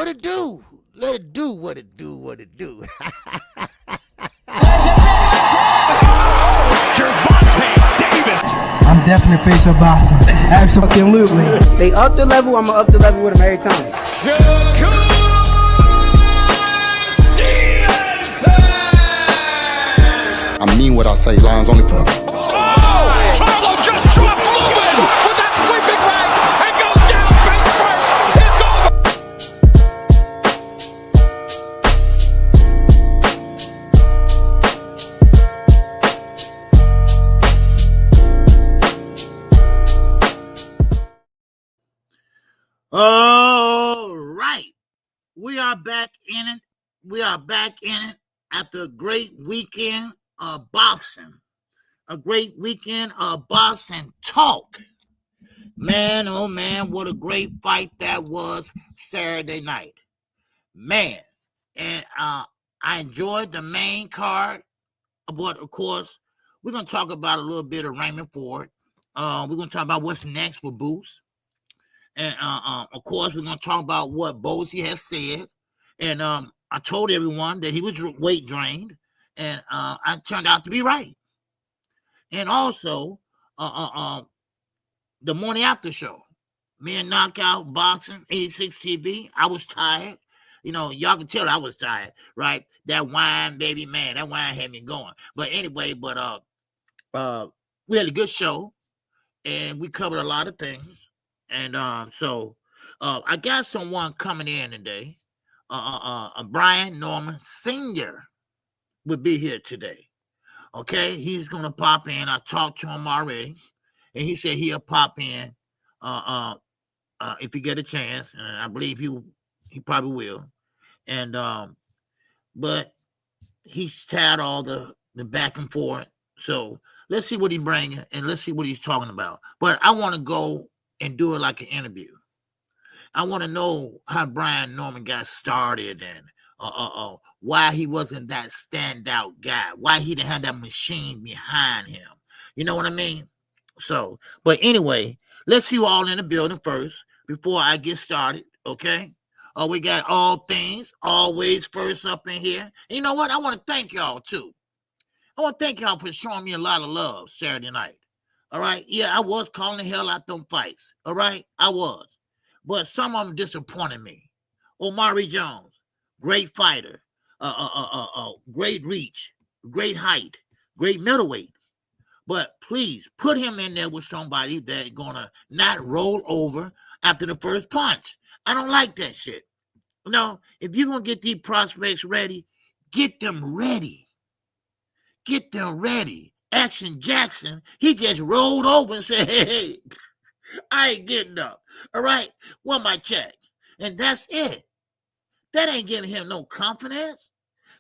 What it do? Let it do what it do, what it do. I'm definitely face of boxing. Absolutely. They up the level, I'ma up the level with them every time. Shakur Stevenson. I mean what I say, lines only for. Oh, Charlo just dropped Lewin with that sweeping right and goes down face first. It's over. All right. We are back in it. We are back in it after a great weekend of boxing. A great weekend of boxing talk. Man, oh man, what a great fight that was Saturday night. Man, and I enjoyed the main card. But, of course, we're going to talk about a little bit of Raymond Ford. We're going to talk about what's next for Boots. And, of course, we're going to talk about what Bozy has said. And I told everyone that he was weight drained. And I turned out to be right. And also, the morning after show, me and Knockout Boxing, 86 TV, I was tired. You know, y'all can tell I was tired, right? That wine, baby, man, that wine had me going. But anyway, we had a good show, and we covered a lot of things. And so I got someone coming in today. Brian Norman Sr. would be here today. Okay, he's gonna pop in. I talked to him already, and he said he'll pop in if he get a chance, and I believe he probably will. And but he's tired all the back and forth. So let's see what he's bringing, and let's see what he's talking about. But I want to go and do it like an interview. I want to know how Brian Norman got started and why he wasn't that standout guy, why he didn't have that machine behind him. You know what I mean? So, but anyway, let's see you all in the building first before I get started, okay? We got All Things, always first up in here. And you know what? I want to thank y'all, too. I want to thank y'all for showing me a lot of love Saturday night. All right? Yeah, I was calling the hell out them fights. All right? I was. But some of them disappointed me. Omari Jones, great fighter. Great reach, great height, great middleweight. But please put him in there with somebody that's gonna not roll over after the first punch. I don't like that shit. No, if you're gonna get these prospects ready, get them ready. Get them ready. Action Jackson, he just rolled over and said, hey, I ain't getting up. All right, want my check. And that's it. That ain't giving him no confidence.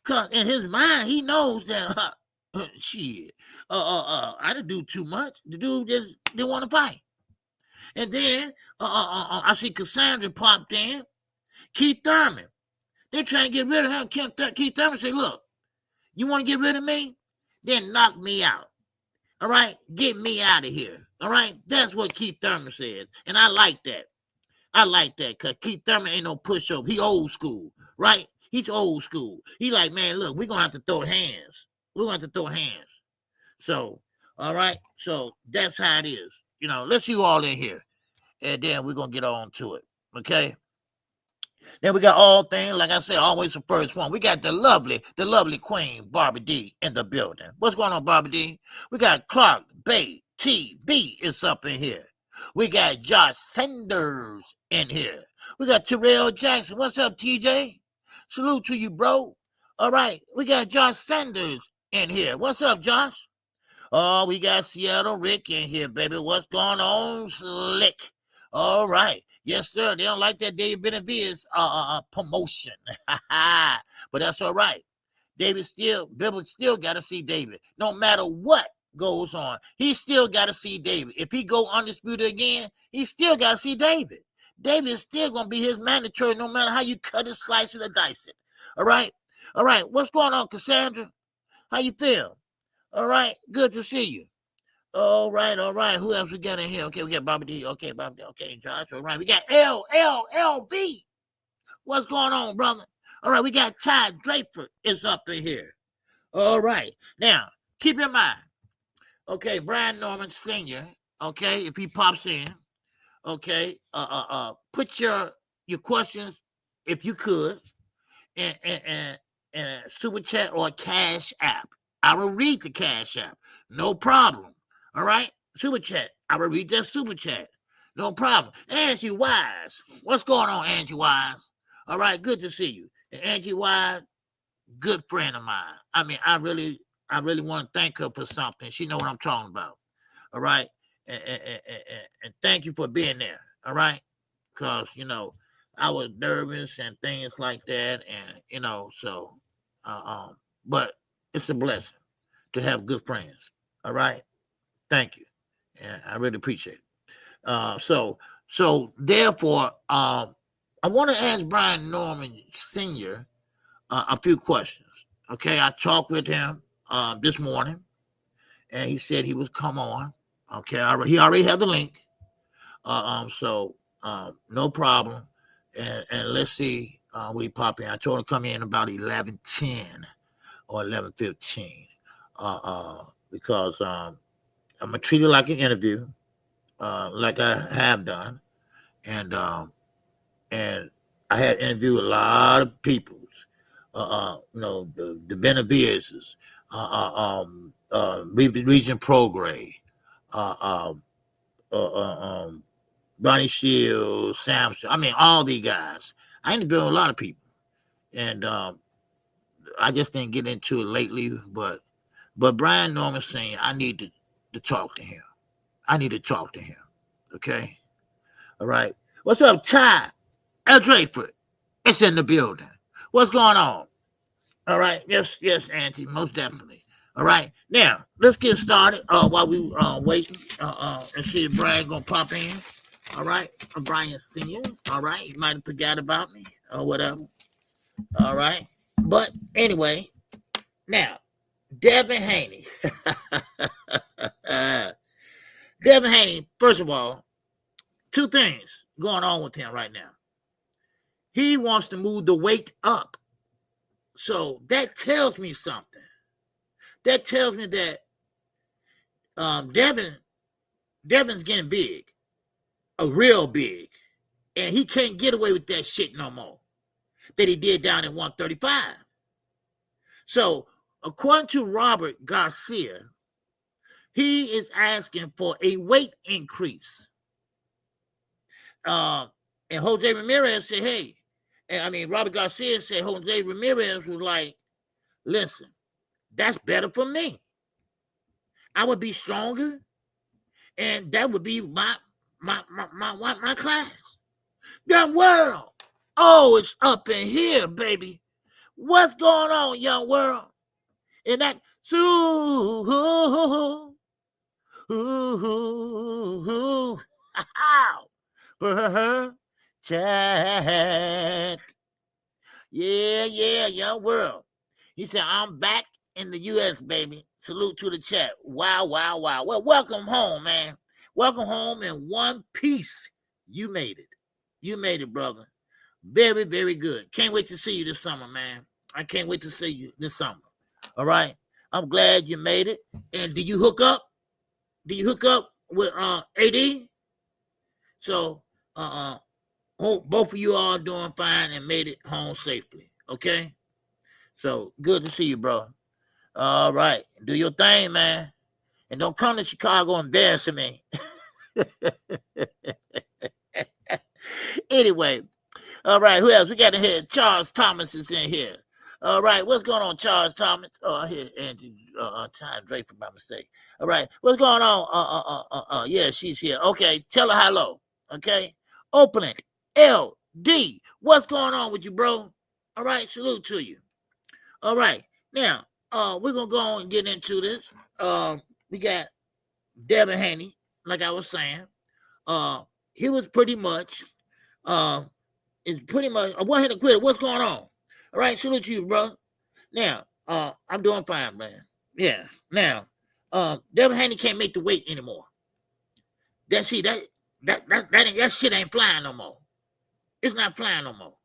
Cause in his mind, he knows that shit. I didn't do too much. The dude just didn't want to fight. And then I see Cassandra popped in. Keith Thurman. They're trying to get rid of him. Keith Thurman say, look, you want to get rid of me? Then knock me out. All right? Get me out of here. All right? That's what Keith Thurman said. And I like that. I like that because Keith Thurman ain't no pushover. He old school, right? He's old school. He like, man, look, we're going to have to throw hands. We're going to have to throw hands. So, all right? So that's how it is. You know, let's see you all in here. And then we're going to get on to it, okay? Then we got All Things, like I said, always the first one. We got the lovely queen, Barbie D, in the building. What's going on, Barbie D? We got Clark Bay TV is up in here. We got Josh Sanders in here. We got Terrell Jackson. What's up, TJ? Salute to you, bro. All right, we got Josh Sanders in here. What's up, Josh? Oh, we got Seattle Rick in here, baby. What's going on, Slick? All right. Yes, sir. They don't like that David Benavidez promotion. But that's all right. David still got to see David. No matter what goes on, he still got to see David. If he go undisputed again, he still got to see David. David is still going to be his mandatory no matter how you cut it, slice it, or dice it. All right? All right. What's going on, Cassandra? How you feel? All right. Good to see you. All right. All right. Who else we got in here? Okay, we got Bobby D. Okay, Bobby D. Okay, Josh. All right. We got LV. What's going on, brother? All right, we got Ty Draper is up in here. All right. Now, keep in mind, okay, Brian Norman Sr., okay, if he pops in, okay, put your questions, if you could, in a super chat or a cash app. I will read the cash app. No problem. All right? Super chat. I will read that super chat. No problem. Angie Wise. What's going on, Angie Wise? All right, good to see you. And Angie Wise, good friend of mine. I mean, I really want to thank her for something. She know what I'm talking about. All right? And thank you for being there. All right? Because, I was nervous and things like that. And, so, but it's a blessing to have good friends. All right? Thank you. And I really appreciate it. So therefore, I want to ask Brian Norman Sr. A few questions. Okay, I talked with him this morning, and he said he was come on. Okay, he already had the link. So no problem. And let's see what he pop in. I told him to come in about 11:10 or 11:15 because I'm gonna treat it like an interview. Like I have done, and I had interviewed a lot of people, the Benavides, Region Prograde, Ronnie Shields, Samson. I mean, all these guys. I interviewed a lot of people, and I just didn't get into it lately. But Brian Norman saying I need to talk to him. I need to talk to him. Okay. All right. What's up, Ty? L. Draper. It's in the building. What's going on? All right. Yes, Auntie. Most definitely. All right. Now, let's get started while we waiting and see if Brian gonna pop in. All right. Brian Sr. All right. He might have forgot about me or whatever. All right. But anyway, now, Devin Haney. Devin Haney, first of all, two things going on with him right now. He wants to move the weight up. So that tells me something. That tells me that Devin's getting big, a real big, and he can't get away with that shit no more that he did down in 135. So according to Robert Garcia, he is asking for a weight increase. And Jose Ramirez said, hey, Robert Garcia said Jose Ramirez was like, listen, that's better for me. I would be stronger, and that would be my class. Young world. Oh, it's up in here, baby. What's going on, young world? And that chat. Yeah, young world. He said, I'm back in the U.S., baby. Salute to the chat. Wow. Well, welcome home, man. Welcome home in one piece. You made it. You made it, brother. Very, very good. Can't wait to see you this summer, man. I can't wait to see you this summer. All right. I'm glad you made it. And did you hook up? Did you hook up with AD? So hope both of you all doing fine and made it home safely. Okay? So good to see you, bro. All right. Do your thing, man. And don't come to Chicago embarrassing me. Anyway. All right. Who else? We got in here. Charles Thomas is in here. All right. What's going on, Charles Thomas? Oh, here, Angie. Ty Draper by mistake. All right. What's going on? Yeah, she's here. Okay. Tell her hello. Okay. Opening. LD. What's going on with you, bro? All right. Salute to you. All right. Now, we're going to go on and get into this. We got Devin Haney, like I was saying. He was pretty much, it's pretty much a one-hitter quitter. What's going on? All right. Salute to you, bro. Now, I'm doing fine, man. Yeah. Now, Devin Haney can't make the weight anymore. That shit ain't flying no more. It's not flying no more.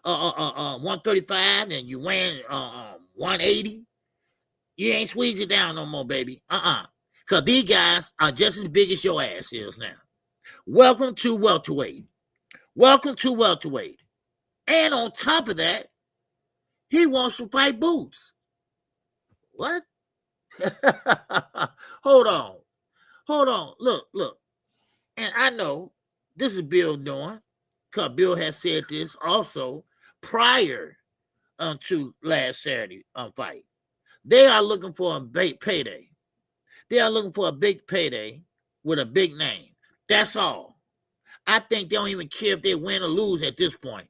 135 and you weighing 180, you ain't squeezing down no more, baby. Because these guys are just as big as your ass is now. Welcome to welterweight. Welcome to welterweight. And on top of that, he wants to fight Boots. What? Hold on. Look. And I know this is Bill doing, because Bill has said this also prior to last Saturday fight. They are looking for a big payday. They are looking for a big payday with a big name. That's all. I think they don't even care if they win or lose at this point,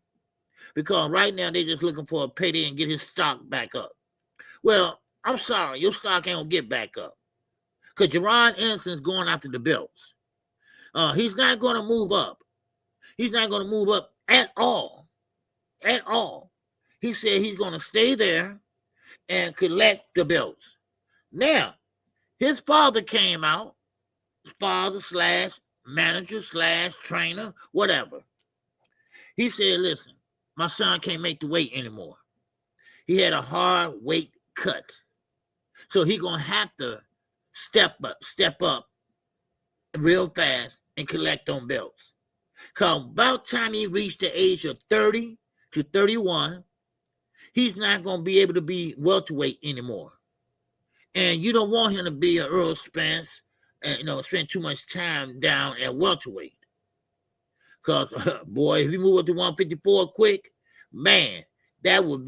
because right now they're just looking for a payday and get his stock back up. Well, I'm sorry, your stock ain't gonna get back up, because Ennis is going after the belts. He's not going to move up. He's not going to move up at all. At all. He said he's going to stay there and collect the belts. Now, his father came out, father / manager / trainer, whatever. He said, listen, my son can't make the weight anymore. He had a hard weight cut. So he's going to have to step up real fast and collect on belts. Because about time he reached the age of 30 to 31, he's not going to be able to be welterweight anymore. And you don't want him to be an Earl Spence and, spend too much time down at welterweight. Because, boy, if he move up to 154 quick, man, that's going to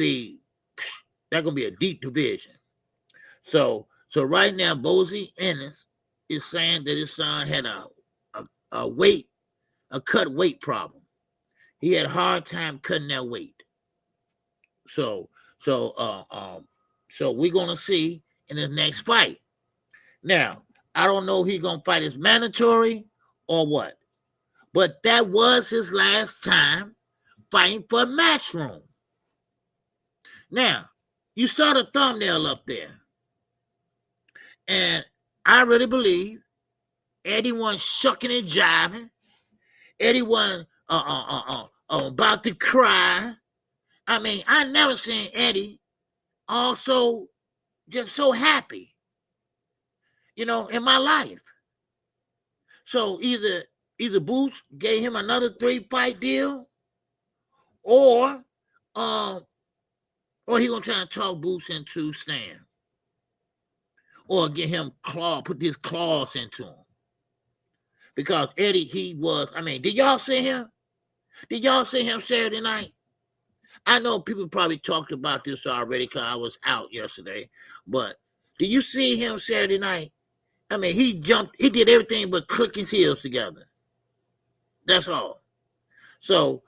be a deep division. So right now, Bozy Ennis is saying that his son had a cut weight problem. He had a hard time cutting that weight. So we're gonna see in his next fight. Now, I don't know if he's gonna fight as mandatory or what, but that was his last time fighting for Matchroom. Now, you saw the thumbnail up there, and I really believe Eddie wasn't shucking and jiving. Eddie wasn't about to cry. I mean, I never seen Eddie also just so happy, in my life. So either Boots gave him another 3-fight deal, or he gonna try to talk Boots into staying, or get him put these claws into him. Because Eddie, did y'all see him? Did y'all see him Saturday night? I know people probably talked about this already because I was out yesterday, but did you see him Saturday night? He did everything but click his heels together. That's all. So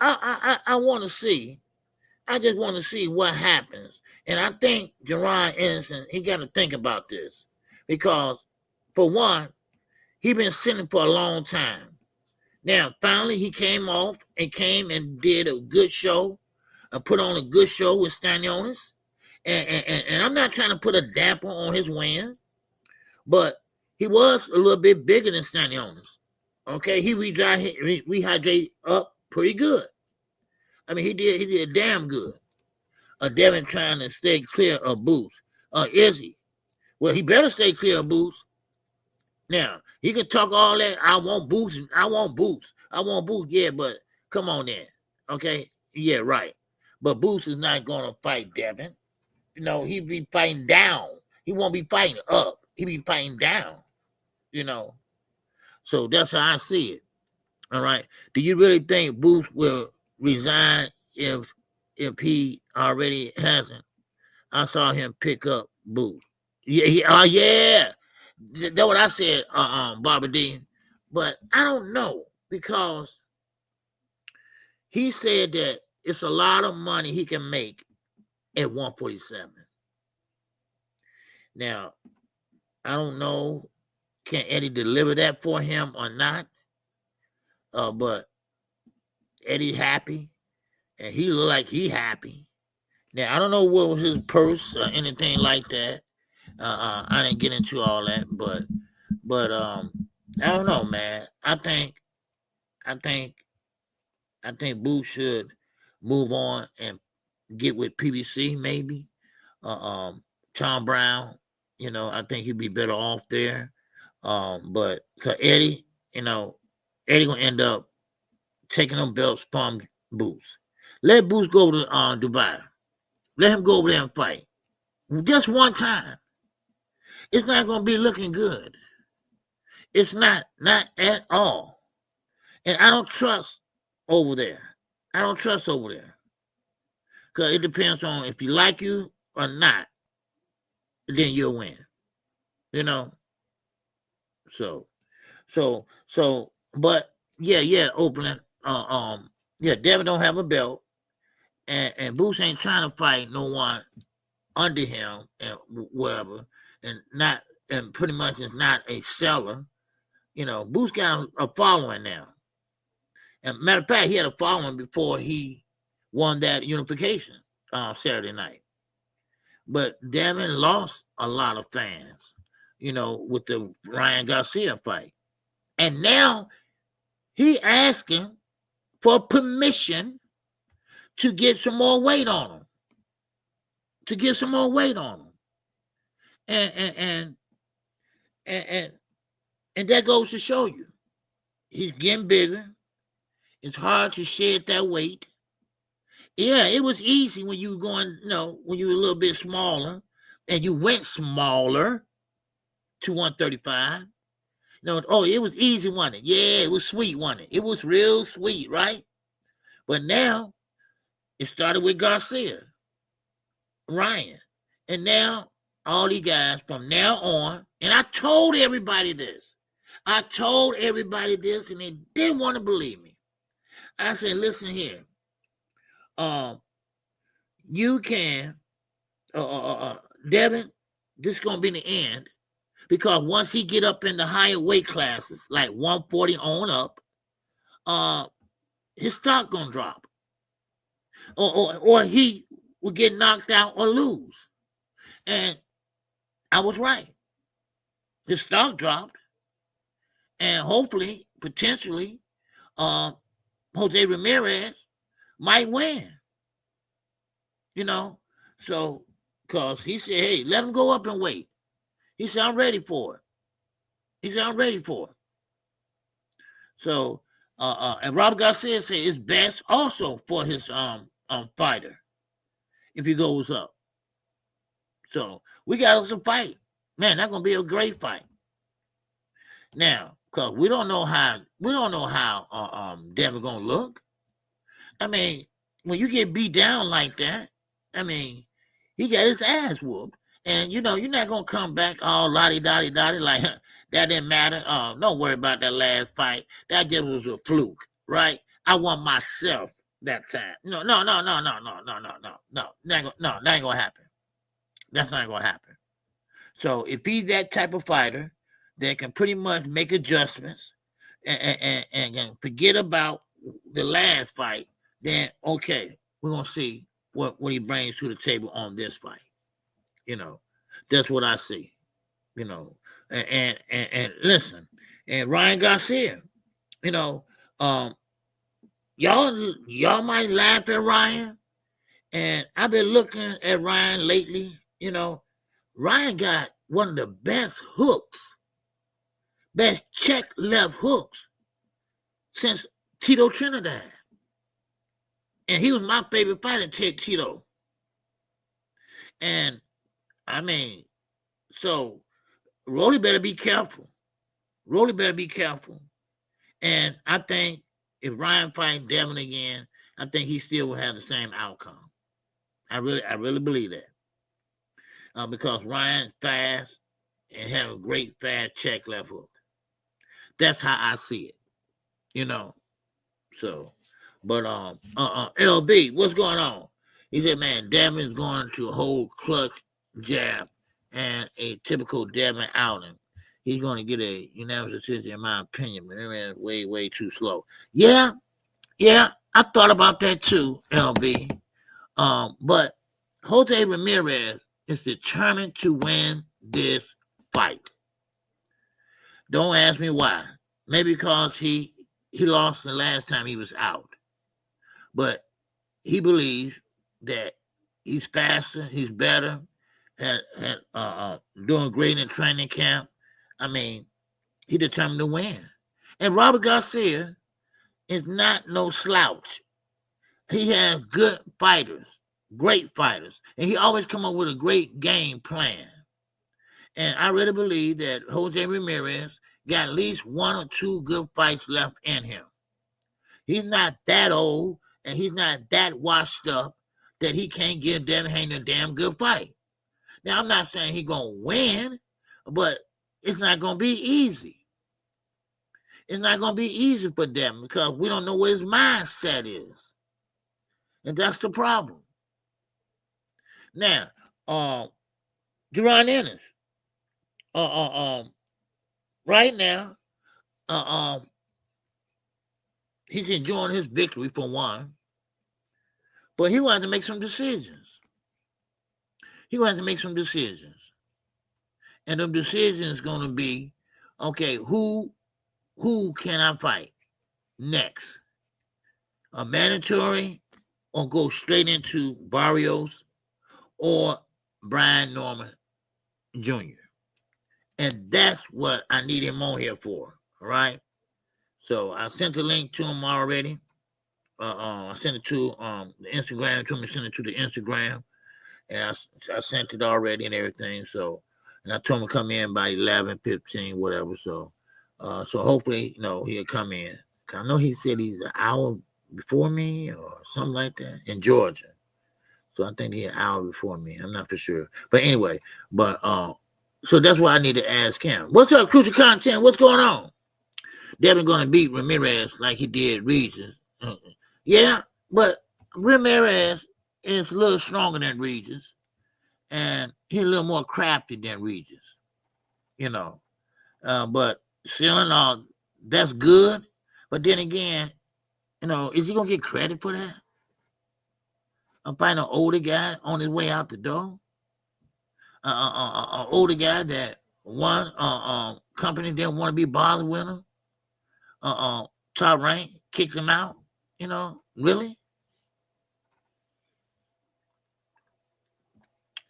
I want to see. I just want to see what happens. And I think Jerron Ennis, he got to think about this, because for one, he been sitting for a long time. Now, finally, he came and did a good show, put on a good show with Stanionis. And I'm not trying to put a damper on his win, but he was a little bit bigger than Stanionis. Okay, he rehydrated up pretty good. He did damn good. Devin trying to stay clear of Boots. Is he? Well, he better stay clear of Boots. Now, he can talk all that, I want Boots. Yeah, but come on then. Okay? Yeah, right. But Boots is not going to fight Devin. He be fighting down. He won't be fighting up. He be fighting down. So that's how I see it. All right? Do you really think Boots will resign if he already hasn't? I saw him pick up Boots. Yeah. Yeah. That's what I said, Barbara D. But I don't know, because he said that it's a lot of money he can make at 147. Now, I don't know, can Eddie deliver that for him or not? But Eddie happy, and he look like he happy. Now, I don't know what was his purse or anything like that. I didn't get into all that, but I don't know, man. I think Boots should move on and get with PBC maybe. Tom Brown, I think he'd be better off there. But Eddie, Eddie gonna end up taking them belts from Boots. Let Boots go to Dubai. Let him go over there and fight. Just one time. It's not gonna be looking good. It's not at all. And I don't trust over there. Because it depends on if you like you or not, then you'll win. So, but yeah, Oakland. Devin don't have a belt, and Boots ain't trying to fight no one under him and whatever, and pretty much is not a seller. Boots got a following now. And matter of fact, he had a following before he won that unification Saturday night. But Devin lost a lot of fans, with the Ryan Garcia fight. And now he asking for permission to get some more weight on him. And that goes to show you he's getting bigger. It's hard to shed that weight. Yeah, it was easy when you were going, when you were a little bit smaller, and you went smaller to 135. It was easy, wasn't it? Yeah, it was sweet, wasn't it? It was real sweet, right? But now it started with Garcia, Ryan, and now all these guys from now on. And I told everybody this, and they didn't want to believe me. I said, listen here. You can, Devin, this is going to be the end, because once he get up in the higher weight classes, like 140 on up, his stock going to drop. Or he will get knocked out or lose. And I was right. His stock dropped. And hopefully, potentially, Jose Ramirez might win. So, because he said, hey, let him go up and wait. He said, I'm ready for it. So, and Rob Garcia said it's best also for his fighter if he goes up. So, we got us a fight. Man, that's going to be a great fight. Now, because we don't know how Devin going to look. I mean, when you get beat down like that, I mean, he got his ass whooped. And, you're not going to come back all lottie-dottie-dottie like, that didn't matter. Don't worry about that last fight. That just was a fluke, right? I won myself that time. No. That ain't going to happen. That's not going to happen. So if he's that type of fighter that can pretty much make adjustments and forget about the last fight, then, okay, we're going to see what he brings to the table on this fight. That's what I see. And listen, and Ryan Garcia, y'all might laugh at Ryan, and I've been looking at Ryan lately. Ryan got one of the best check left hooks since Tito Trinidad, and he was my favorite fighter, Tito. And I mean, so Rolly better be careful. And I think if Ryan fights Devin again, I think he still will have the same outcome. I really believe that. Because Ryan's fast and have a great fast check left hook. That's how I see it. So, but LB, what's going on? He said, man, Devin's going to hold clutch jab and a typical Devin outing. He's going to get a unanimous decision, in my opinion. But man, way too slow. Yeah, I thought about that too, LB. But Jose Ramirez is determined to win this fight. Don't ask me why. Maybe because he lost the last time he was out. But he believes that he's faster, he's better, and doing great in training camp. I mean, he determined to win. And Robert Garcia is not no slouch. He has good fighters, great fighters, and he always come up with a great game plan. And I really believe that Jose Ramirez got at least one or two good fights left in him. He's not that old, and he's not that washed up that he can't give Devin Haney a damn good fight. Now, I'm not saying he's going to win, but it's not going to be easy. It's not going to be easy for Devin because we don't know what his mindset is. And that's the problem. Now, Deron Ennis, right now, he's enjoying his victory for one, but he wanted to make some decisions. And them decisions going to be, okay, who can I fight next? A mandatory or go straight into Barrios or Brian Norman Jr. And that's what I need him on here for, all right? So I sent the link to him already. I sent it to the Instagram, to him, sent it to the Instagram, and I sent it already and everything. So, and I told him to come in by 11, 15, whatever. So hopefully, he'll come in. I know he said he's an hour before me or something like that in Georgia. So I think he's an hour before me. I'm not for sure. But anyway, so that's why I need to ask him. What's up, Crucial Content? What's going on? Devin going to beat Ramirez like he did Regis. Yeah, but Ramirez is a little stronger than Regis, and he's a little more crafty than Regis, But still in all, that's good. But then again, is he going to get credit for that? I'm fighting an older guy on his way out the door. An older guy that one company didn't want to be bothered with him. Top rank kicked him out. Really?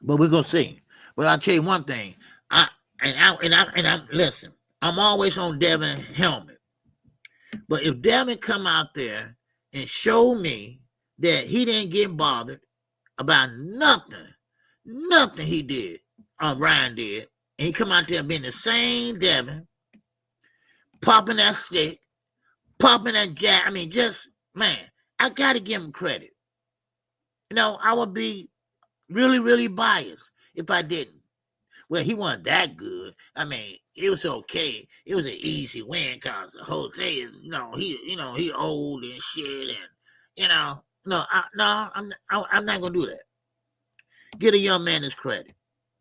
But we're gonna see. But I'll tell you one thing. Listen. I'm always on Devin helmet. But if Devin come out there and show me that he didn't get bothered about nothing he did, Ryan did, and he come out there being the same Devin, popping that stick, popping that jack. I mean, man, I got to give him credit. I would be really, really biased if I didn't. Well, he wasn't that good. I mean, it was okay. It was an easy win because the whole thing is, he old and shit, and I'm not gonna do that. Give a young man his credit.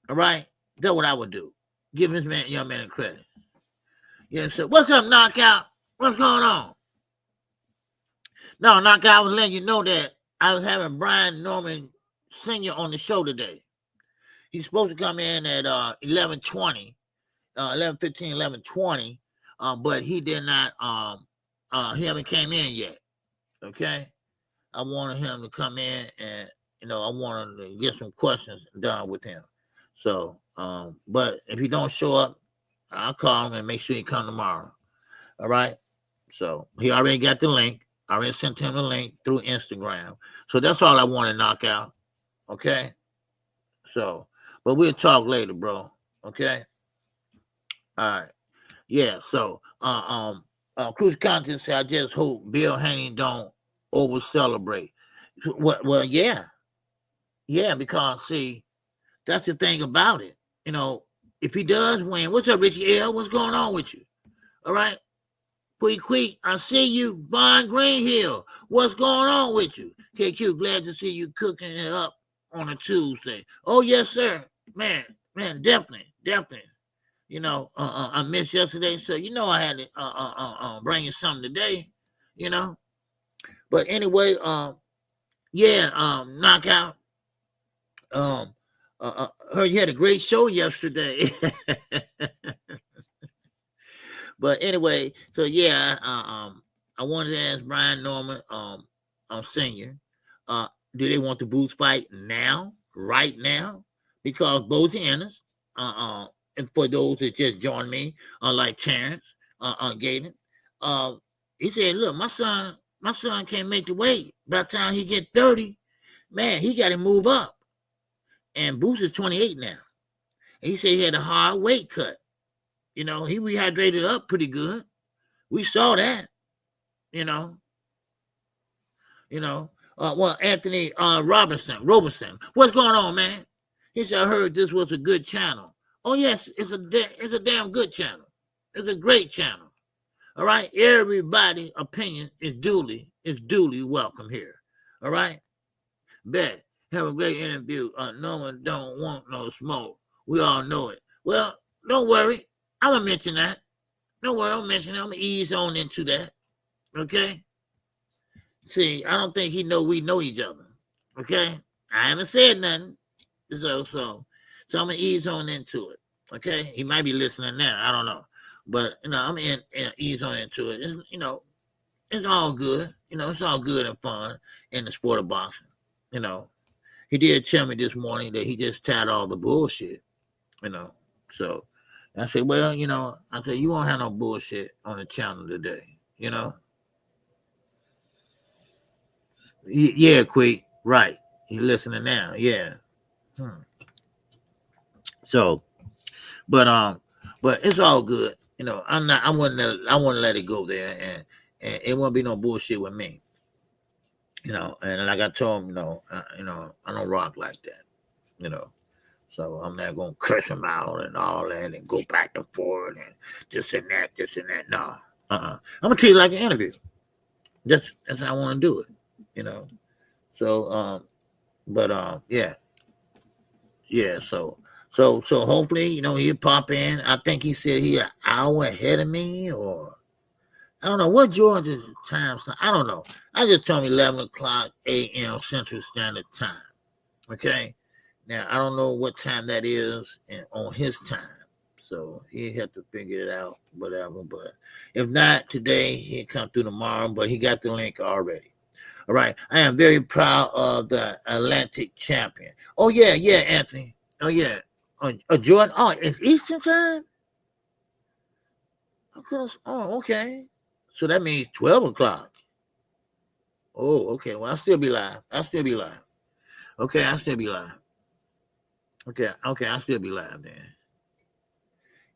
All right, that's what I would do. Give his young man credit. Yeah. So what's up, Knockout? What's going on? No, Knockout, I was letting you know that I was having Brian Norman Sr. on the show today. He's supposed to come in at 11:20, 11:15, 11:20, but he did not. He haven't came in yet. Okay, I wanted him to come in, and I wanted to get some questions done with him. So, but if he don't show up, I'll call him and make sure he come tomorrow. All right. So he already got the link. I already sent him the link through Instagram. So that's all I want to knock out. Okay. So, but we'll talk later, bro. Okay. All right. Yeah. So, Cruz Content said, I just hope Bill Haney don't over celebrate. Well, yeah. Yeah, because see, that's the thing about it. If he does win, what's up, Richie L? What's going on with you? All right. Quick, I see you, Von Greenhill. What's going on with you? KQ, glad to see you cooking it up on a Tuesday. Oh, yes, sir. Man, definitely. I missed yesterday, so I had to bring you something today, But anyway, Knockout. Heard you had a great show yesterday. But anyway, so yeah, I wanted to ask Brian Norman, Senior, Do they want the Boots fight now, right now? Because both Ennis, and for those that just joined me, like Terrence, Gaten, he said, "Look, my son can't make the weight. By the time he get 30, man, he got to move up." And Boots is 28 now. And he said he had a hard weight cut. You know, he rehydrated up pretty good. We saw that. You know. Well, Anthony Robertson, what's going on, man? He said, "I heard this was a good channel." Oh yes, it's a damn good channel. It's a great channel. All right, everybody's opinion is duly welcome here. All right, bet. Have a great interview. No one don't want no smoke. We all know it. Well, don't worry. I'm gonna mention that. Don't worry, I'll mention it. I'm gonna ease on into that. Okay. See, I don't think he know we know each other. Okay, I haven't said nothing, so I'm gonna ease on into it. Okay, he might be listening now. I don't know, but I'm in ease on into it. It's all good. It's all good and fun in the sport of boxing. He did tell me this morning that he just tired all the bullshit. So I said, well, I said you won't have no bullshit on the channel today. Yeah, Quake. Right. He listening now. Yeah. So, but it's all good. I wouldn't let it go there, and it won't be no bullshit with me. And like I told him, I don't rock like that. So I'm not gonna curse him out and all that and go back and forth and this and that. No. I'm gonna treat it like an interview. That's how I want to do it. So yeah. So hopefully, he'll pop in. I think he said he an hour ahead of me, or I don't know what Georgia's time. I don't know. I just told him 11 o'clock a.m. Central Standard Time. Okay. Now I don't know what time that is on his time, so he had to figure it out, whatever. But if not today, he'll come through tomorrow. But he got the link already. All right. I am very proud of the Atlantic champion. Oh, yeah, Anthony. Oh, yeah. Jordan. Oh, it's Eastern time? Oh, okay. So that means 12 o'clock. Oh, okay. Well, I'll still be live. Okay, I'll still be live. Okay, I'll still be live then.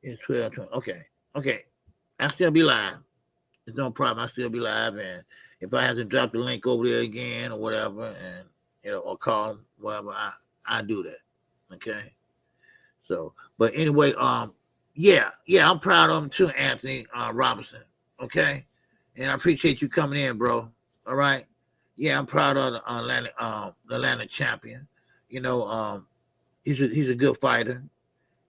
It's 12. Okay. I'll still be live. There's no problem. I'll still be live, and if I have to drop the link over there again or whatever, and or call them, whatever, I do that. Okay. So, but anyway, yeah, I'm proud of him too, Anthony Robinson. Okay, and I appreciate you coming in, bro. All right. Yeah, I'm proud of the Atlanta champion. He's a good fighter,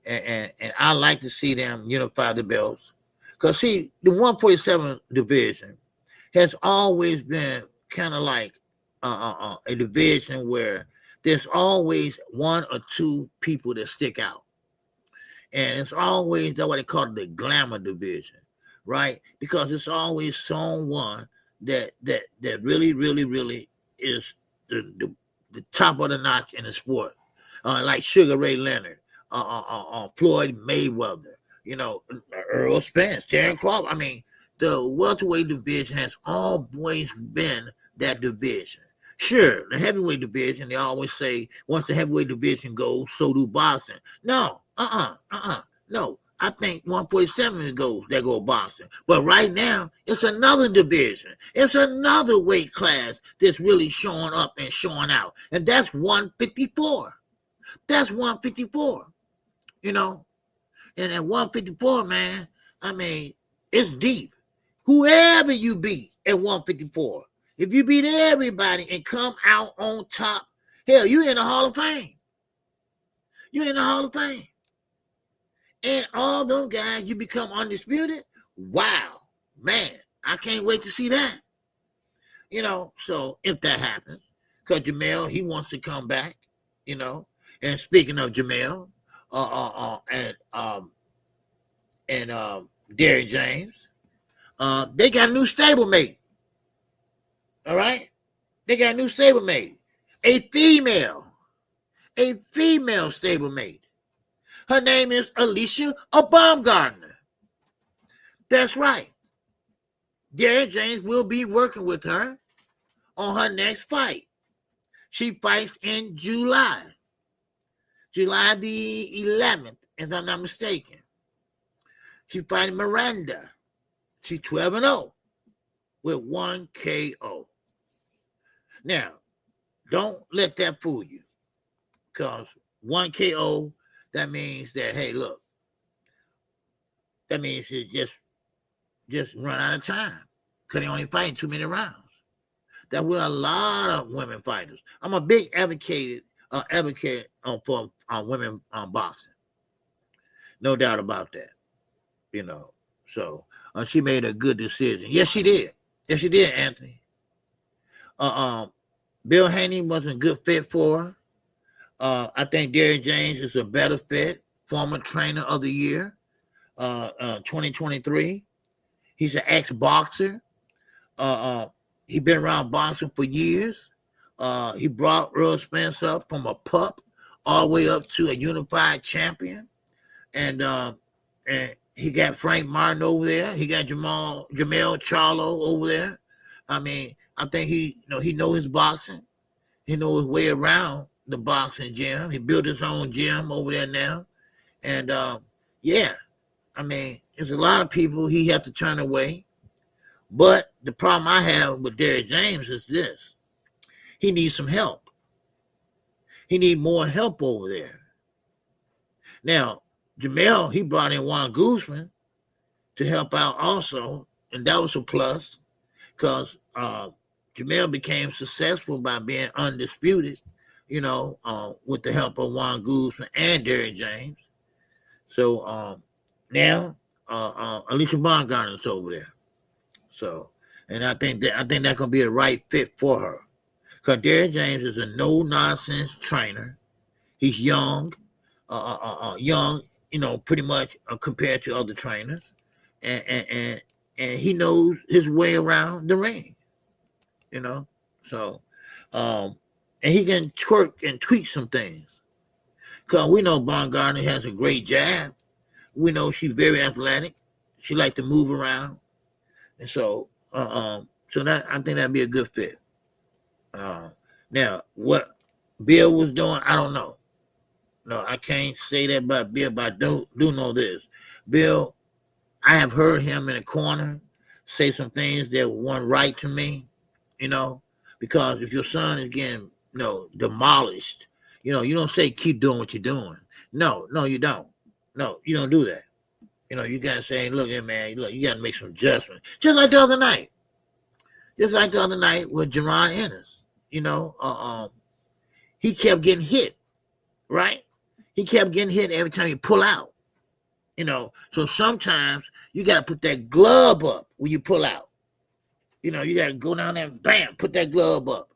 and I like to see them unify the belts. Cause see, the 147 division has always been kind of like a division where there's always one or two people that stick out. And it's always what they call the glamour division, right? Because it's always someone that really, really, really is the top of the notch in the sport. Like Sugar Ray Leonard, Floyd Mayweather, Earl Spence, Terrence Crawford. I mean, the welterweight division has always been that division. Sure, the heavyweight division, they always say, once the heavyweight division goes, so do boxing. No, no. I think 147 go boxing. But right now, it's another division. It's another weight class that's really showing up and showing out. And that's 154. That's 154, And at 154, man, I mean, it's deep. Whoever you beat at 154, if you beat everybody and come out on top, hell, you're in the Hall of Fame. You're in the Hall of Fame. And all those guys, you become undisputed. Wow, man, I can't wait to see that. So if that happens, because Jamel, he wants to come back, And speaking of Jamel, and Derrick James, they got a new stablemate. All right, they got a new stablemate. a female stablemate. Her name is Alicia Baumgartner. That's right. Derrick James will be working with her on her next fight. She fights in July the 11th, if I'm not mistaken. She's fighting Miranda. She's 12-0 with 1 KO. Now, don't let that fool you, because 1 KO, that means that, hey, look, that means she just run out of time, because they only fighting too many rounds. That with a lot of women fighters. I'm a big advocate for women boxing. No doubt about that. So she made a good decision. Yes, she did. Yes, she did, Anthony. Bill Haney wasn't a good fit for her. I think Derrick James is a better fit. Former trainer of the year, 2023. He's an ex-boxer. He been around boxing for years. He brought Earl Spence up from a pup all the way up to a unified champion. And he got Frank Martin over there. He got Jamel Charlo over there. I mean, I think he knows his boxing. He knows his way around the boxing gym. He built his own gym over there now. And, yeah, I mean, there's a lot of people he has to turn away. But the problem I have with Derrick James is this. He needs some help. He needs more help over there. Now, Jamel, he brought in Juan Guzman to help out also, and that was a plus because Jamel became successful by being undisputed, with the help of Juan Guzman and Derrick James. So now Alicia Baumgartner's over there. So, and I think that's gonna be the right fit for her, because Derrick James is a no-nonsense trainer. He's young, pretty much compared to other trainers, and he knows his way around the ring, So, and he can twerk and tweak some things, because we know Baumgartner has a great jab. We know she's very athletic. She likes to move around. And so, that I think that'd be a good fit. Now, what Bill was doing, I don't know. No, I can't say that about Bill, but I do know this. Bill, I have heard him in the corner say some things that weren't right to me, because if your son is getting, demolished, you don't say keep doing what you're doing. No, you don't. No, you don't do that. You got to say, look, man, look, you got to make some adjustments. Just like the other night. Just like the other night with Jerron Ennis. He kept getting hit, right? He kept getting hit every time he pull out. So sometimes you got to put that glove up when you pull out. You got to go down there and bam, put that glove up.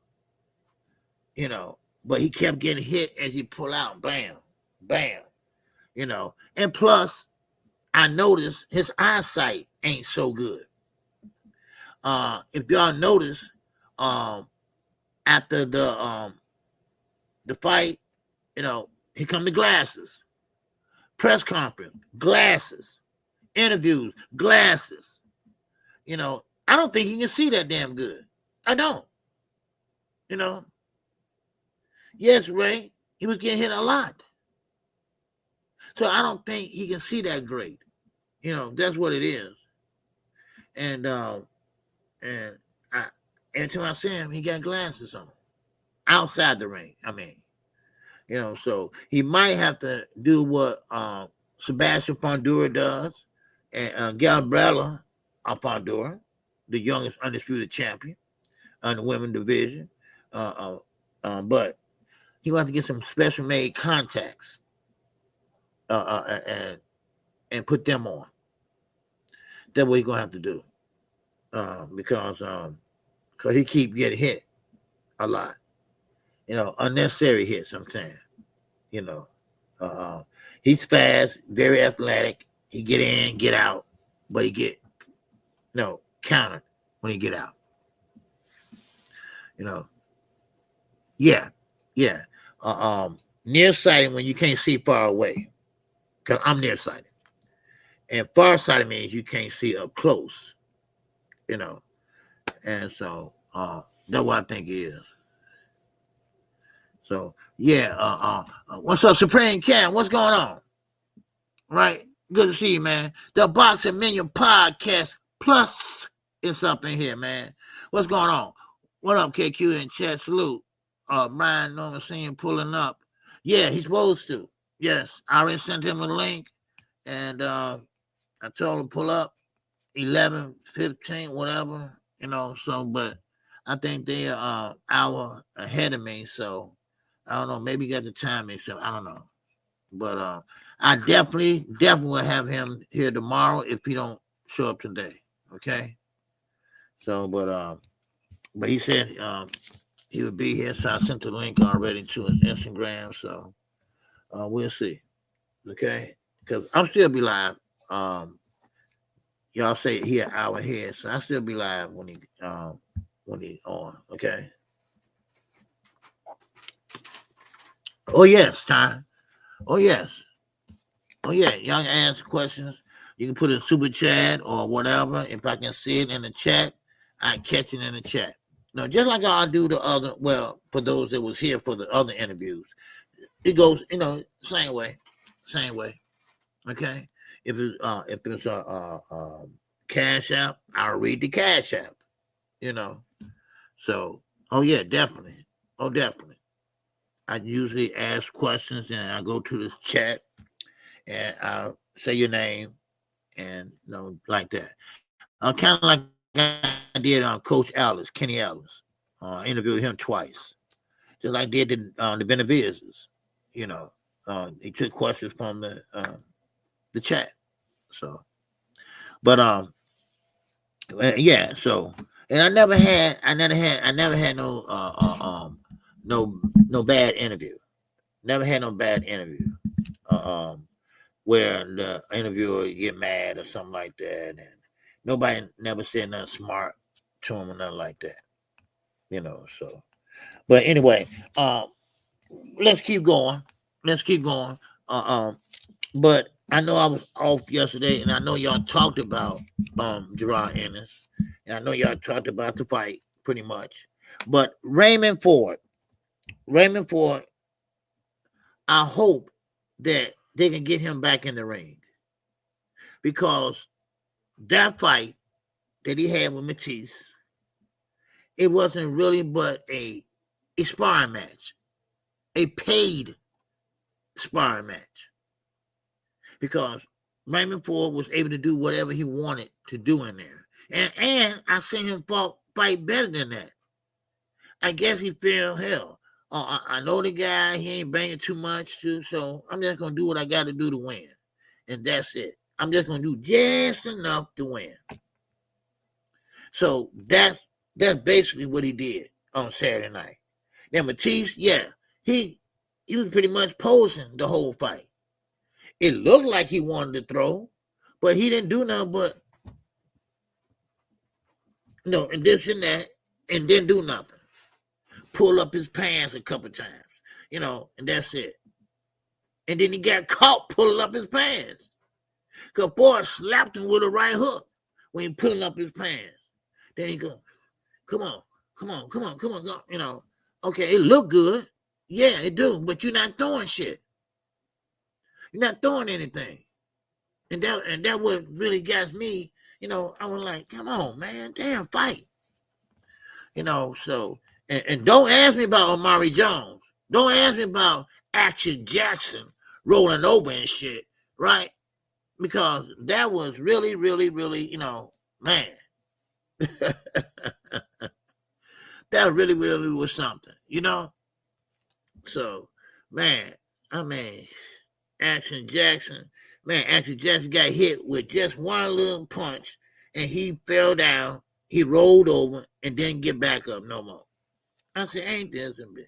But he kept getting hit as he pull out. Bam, bam. And plus, I noticed his eyesight ain't so good. If y'all notice, after the fight, here come the glasses. Press conference, glasses. Interviews, glasses. I don't think he can see that damn good. I don't. Yes, Ray, he was getting hit a lot. So I don't think he can see that great. That's what it is. And every time I see him, he got glasses on. Outside the ring, I mean. So he might have to do what Sebastian Fundora does, and Gabriela Fundora, the youngest undisputed champion in the women's division. But he will have to get some special made contacts and put them on. That's what he's gonna have to do, because he keep getting hit a lot. Unnecessary hits. I'm saying, he's fast, very athletic. He get in, get out, but he get countered when he get out. Yeah, Yeah. Nearsighted when you can't see far away. Because I'm nearsighted. And farsighted means you can't see up close. And so that's what I think it is. So yeah, what's up, Supreme Cam? What's going on? Right? Good to see you, man. The Boxing Minion Podcast Plus is up in here, man. What's going on? What up, KQ in chat? Salute. Brian Norman Sr. pulling up. Yeah, he's supposed to. Yes, I already sent him a link, and I told him to pull up 11, 15, whatever, so, but I think they are hour ahead of me, so I don't know, maybe got the timing, so I don't know. But I definitely will have him here tomorrow if he don't show up today. Okay. So, but he said he would be here, so I sent the link already to his Instagram. So we'll see. Okay, because I'm still be live. Y'all say he an hour ahead, so I still be live when he on. Okay. Oh yes, time. Oh yes. Oh yeah, y'all can ask questions. You can put a super chat or whatever. If I can see it in the chat, I catch it in the chat. No, just like I do the other. Well, for those that was here for the other interviews, it goes, same way. Okay. If it's a Cash App, I'll read the Cash App. So oh yeah, definitely. Oh definitely. I usually ask questions and I go to this chat. And I'll say your name and like that. Kind of like I did on Coach Alice, Kenny Alice. I interviewed him twice. Just like I did the Benavidez's. He took questions from the chat. So, but yeah. So, and I never had no bad interview. Never had no bad interview. Where the interviewer get mad or something like that, and nobody never said nothing smart to him or nothing like that, So, but anyway, let's keep going. But I know I was off yesterday, and I know y'all talked about Gerard Ennis, and I know y'all talked about the fight pretty much. But Raymond Ford, I hope that they can get him back in the ring. Because that fight that he had with Matisse, it wasn't really but a sparring match, a paid sparring match. Because Raymond Ford was able to do whatever he wanted to do in there. And I seen him fight better than that. I guess he felt, hell, I know the guy, he ain't bringing too much to, so I'm just going to do what I got to do to win. And that's it. I'm just going to do just enough to win. So that's basically what he did on Saturday night. Now, Matisse, yeah, he was pretty much posing the whole fight. It looked like he wanted to throw, but he didn't do nothing but, and this and that, and didn't do nothing. Pull up his pants a couple times, and that's it. And then he got caught pulling up his pants. Because Ford slapped him with a right hook when he pulling up his pants. Then he go, come on. Okay, it look good. Yeah, it do, but you're not throwing shit. You're not throwing anything. And that what really got me, I was like, come on, man, damn, fight. So, and don't ask me about Omari Jones. Don't ask me about Action Jackson rolling over and shit, right? Because that was really, really, really, man. That really, really was something, So, man, I mean, Action Jackson got hit with just one little punch, and he fell down, he rolled over, and didn't get back up no more. I said, ain't this a bitch?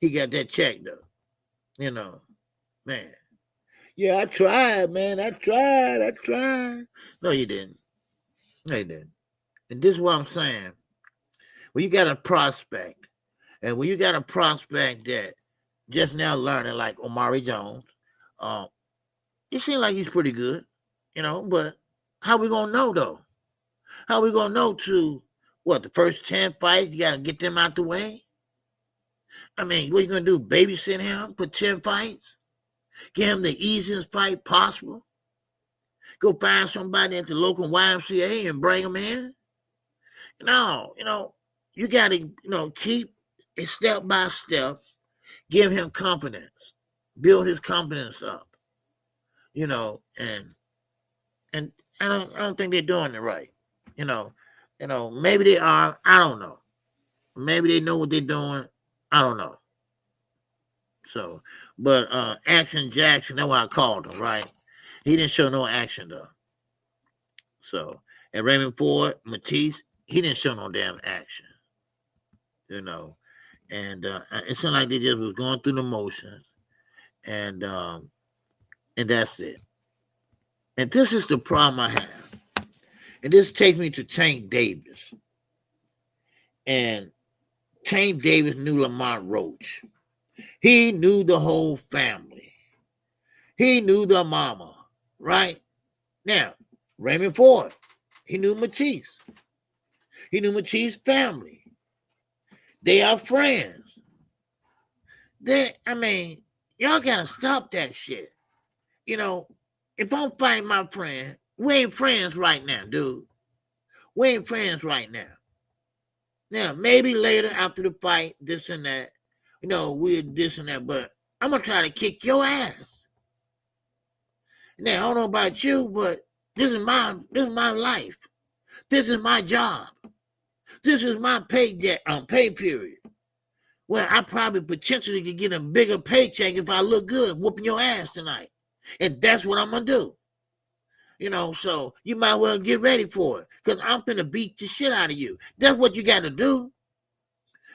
He got that check, though. Man. Yeah, I tried, man. I tried. No, you didn't. And this is what I'm saying. Well, you got a prospect, And when you got a prospect that just now learning like Omari Jones, it seems like he's pretty good, but how we going to know, though? How we going to know to, the first 10 fights, you got to get them out the way? I mean, what you going to do, babysit him for 10 fights? Give him the easiest fight possible? Go find somebody at the local YMCA and bring him in? No, you got to, keep it step by step, give him confidence, build his confidence up, and I don't think they're doing it right. Maybe they are. I don't know. Maybe they know what they're doing. I don't know. So, but Action Jackson, that's what I called him, right? He didn't show no action though. So, and Raymond Ford, Matisse, he didn't show no damn action. And it seemed like they just was going through the motions, and that's it. And this is the problem I have. And this takes me to Tank Davis. And Tank Davis knew Lamont Roach. He knew the whole family. He knew the mama, right? Now, Raymond Ford, he knew Matisse. He knew Matisse's family. They are friends. Y'all gotta stop that shit. If I'm fighting my friend, we ain't friends right now, dude. We ain't friends right now. Now, maybe later after the fight, this and that, we're this and that, but I'm going to try to kick your ass. Now, I don't know about you, but this is my life. This is my job. This is my pay period. Well, I probably potentially could get a bigger paycheck if I look good whooping your ass tonight. And that's what I'm going to do. So you might well get ready for it, because I'm finna beat the shit out of you. That's what you got to do.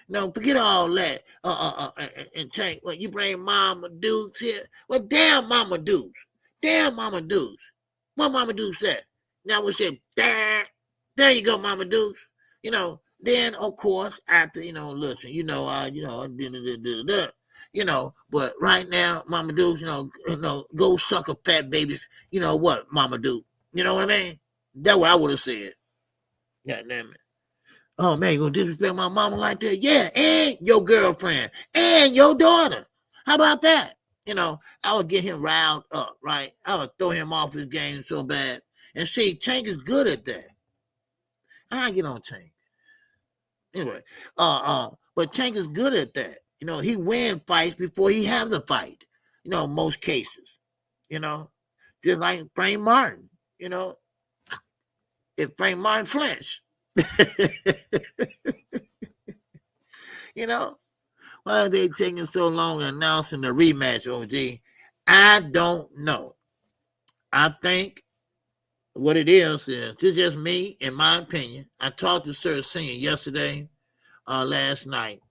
No, forget all that. And Tank, you bring Mama Dukes here? Well, damn Mama Dukes. Damn Mama Dukes. What Mama Dukes said? Now we said, there you go, Mama Dukes. Then of course after, listen, but right now, Mama Dukes, go suck a fat baby. You know what, Mama Duke? You know what I mean? That's what I would have said. God damn it. Oh, man, you gonna disrespect my mama like that? Yeah, and your girlfriend, and your daughter. How about that? I would get him riled up, right? I would throw him off his game so bad. And see, Tank is good at that. I get on Tank. Anyway, but Tank is good at that. He win fights before he have the fight. Most cases. Just like Frank Martin. If Frank Martin flinched. Why are they taking so long announcing the rematch, OG? I don't know. I think what it is this is just me, in my opinion. I talked to Sir Senior yesterday, last night,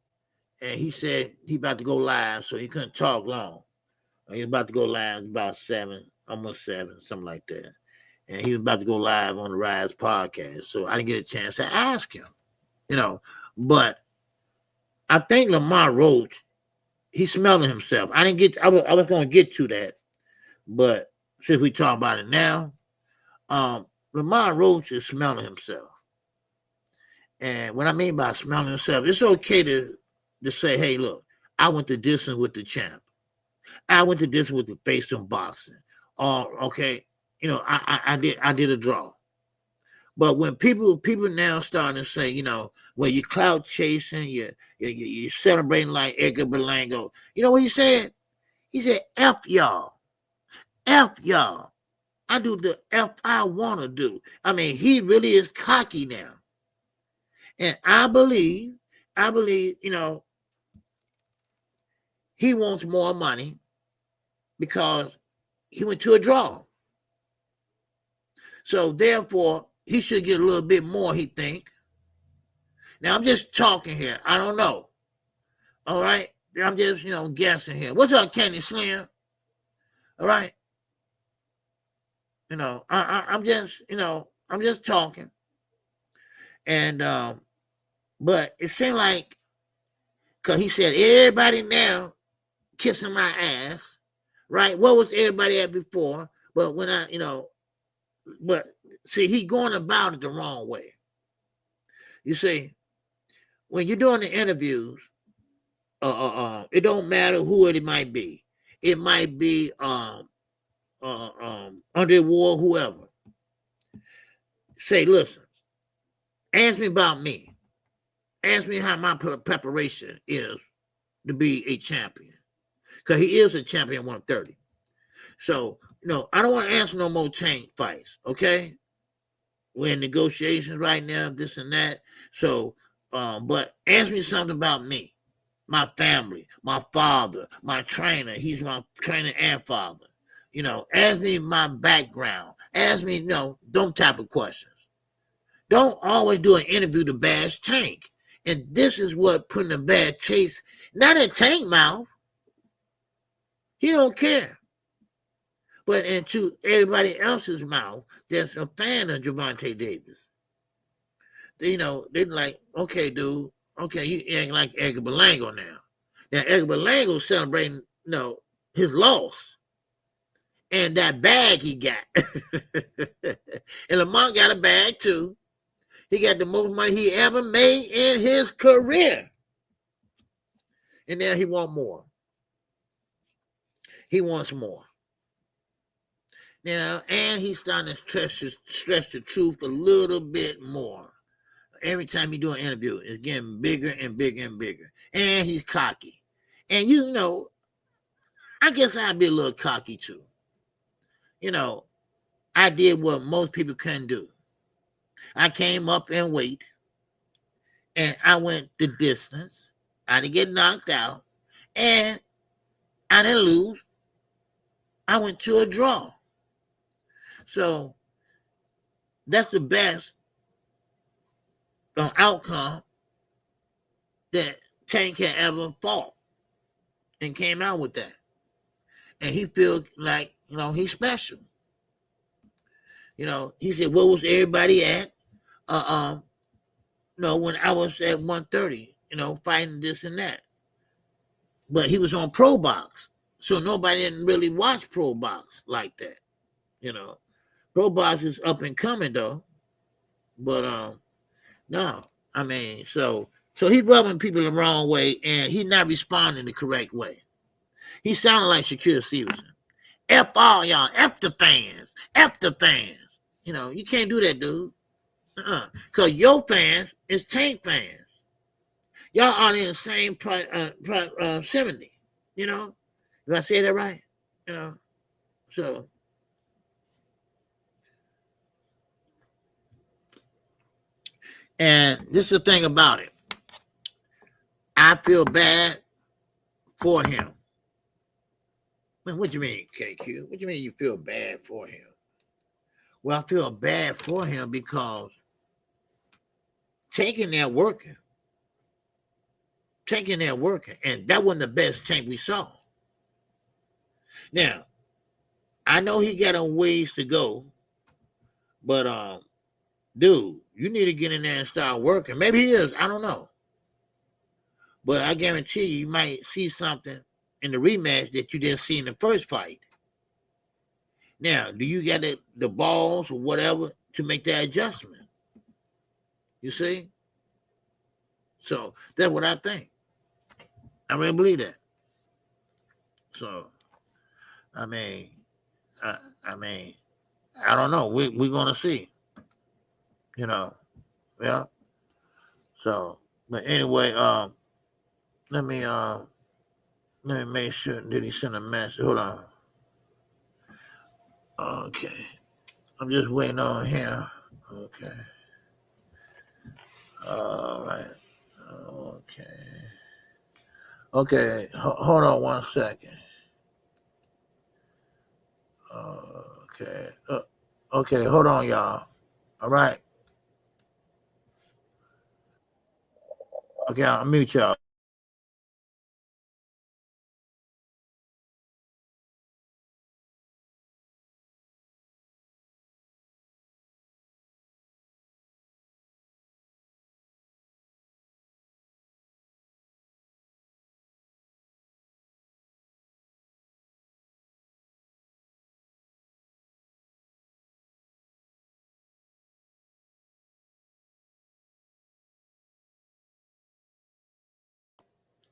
and he said he about to go live, so he couldn't talk long. He was about to go live about 7, almost 7, something like that. And he was about to go live on the Rise podcast, so I didn't get a chance to ask him, But I think Lamont Roach, he's smelling himself. I was going to get to that, but since we talk about it now, Lamont Roach is smelling himself. And what I mean by smelling himself, it's okay to say, hey, look, I went the distance with the champ. I went the distance with the face in boxing. Okay, I did a draw. But when people now starting to say, well, you clout chasing, you celebrating like Edgar Berlanga. You know what he said? He said, F y'all. F y'all. I do the F I want to do. I mean, he really is cocky now. And I believe, he wants more money because he went to a draw. So therefore, he should get a little bit more, he think. Now, I'm just talking here. I don't know. All right? I'm just, guessing here. What's up, Kenny Slim? All right? I'm just talking. And, but it seemed like, Because he said, everybody now kissing my ass, right? What was everybody at before? But when I, but see, he going about it the wrong way. You see, when you're doing the interviews, it don't matter who it might be. It might be under war, whoever. Say, listen, ask me about me. Ask me how my preparation is to be a champion. Because he is a champion 130. So, I don't want to answer no more tank fights, okay? We're in negotiations right now, this and that. So, but ask me something about me, my family, my father, my trainer. He's my trainer and father. Ask me my background. Ask me, them type of questions. Don't always do an interview to bash Tank. And this is what putting a bad taste, not in Tank mouth. He don't care. But into everybody else's mouth that's a fan of Gervonta Davis. They're like, okay, dude, okay, you acting like Edgar Berlanga now. Now, Edgar Berlanga's celebrating, his loss. And that bag he got. And Lamont got a bag too. He got the most money he ever made in his career. And now he wants more. He wants more. Now, and he's starting to stretch the truth a little bit more. Every time he do an interview, it's getting bigger and bigger and bigger. And he's cocky. And I guess I'd be a little cocky too. I did what most people couldn't do. I came up in weight. And I went the distance. I didn't get knocked out. And I didn't lose. I went to a draw. So that's the best outcome that Tank had ever fought and came out with that. And he feels like, he's special. He said, what was everybody at? When I was at 130, fighting this and that. But he was on Pro Box. So nobody didn't really watch Pro Box like that. Pro Box is up and coming though. But no. I mean, so he's rubbing people the wrong way and he's not responding the correct way. He sounded like Shakur Stevenson. F all y'all, F the fans, F the fans. You can't do that, dude. Because your fans is Tank fans. Y'all are in the same proximity. If I say that right? So. And this is the thing about it. I feel bad for him. Man, what do you mean, KQ? What do you mean you feel bad for him? Well, I feel bad for him because taking that working, and that wasn't the best Tank we saw. Now, I know he got a ways to go, but dude, you need to get in there and start working. Maybe he is, I don't know. But I guarantee you might see something in the rematch that you didn't see in the first fight. Now, do you got the balls or whatever to make that adjustment? You see? So that's what I think. I really believe that. So, I mean, I don't know. We're gonna see. Yeah. So, but anyway, let me make sure. Did he send a message? Hold on. Okay. I'm just waiting on him. Okay. All right. Okay. Okay. Hold on 1 second. Okay. Okay. Hold on, y'all. All right. Okay. I'll mute y'all.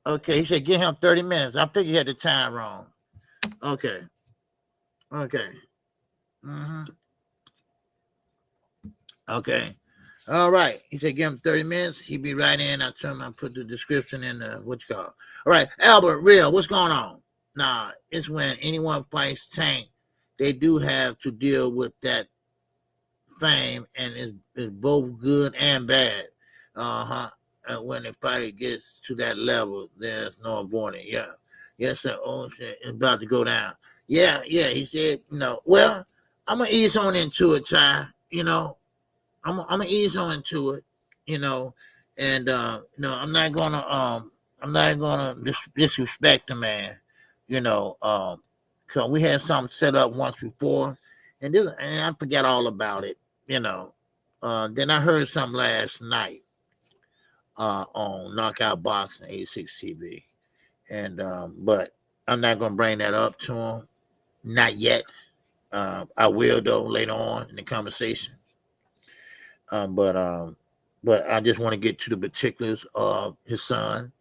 Okay, he said give him 30 minutes. I think he had the time wrong. Okay. Mm-hmm. Okay. All right. He said give him 30 minutes. He'd be right in. I told him I put the description in the what you call. All right, Albert, real, what's going on? Nah, it's when anyone fights Tank, they do have to deal with that fame, and it's both good and bad. When the fighter gets to that level, there's no avoiding. Yeah. Yes, sir. Oh shit, it's about to go down. Yeah. He said, no. Well, I'm gonna ease on into it, Ty. I'm gonna ease on into it, and I'm not gonna disrespect the man, cause we had something set up once before, and I forgot all about it, Then I heard something last night, on Knockout Boxing 86 TV, and but I'm not gonna bring that up to him, not yet. I will though later on in the conversation. But I just want to get to the particulars of his son.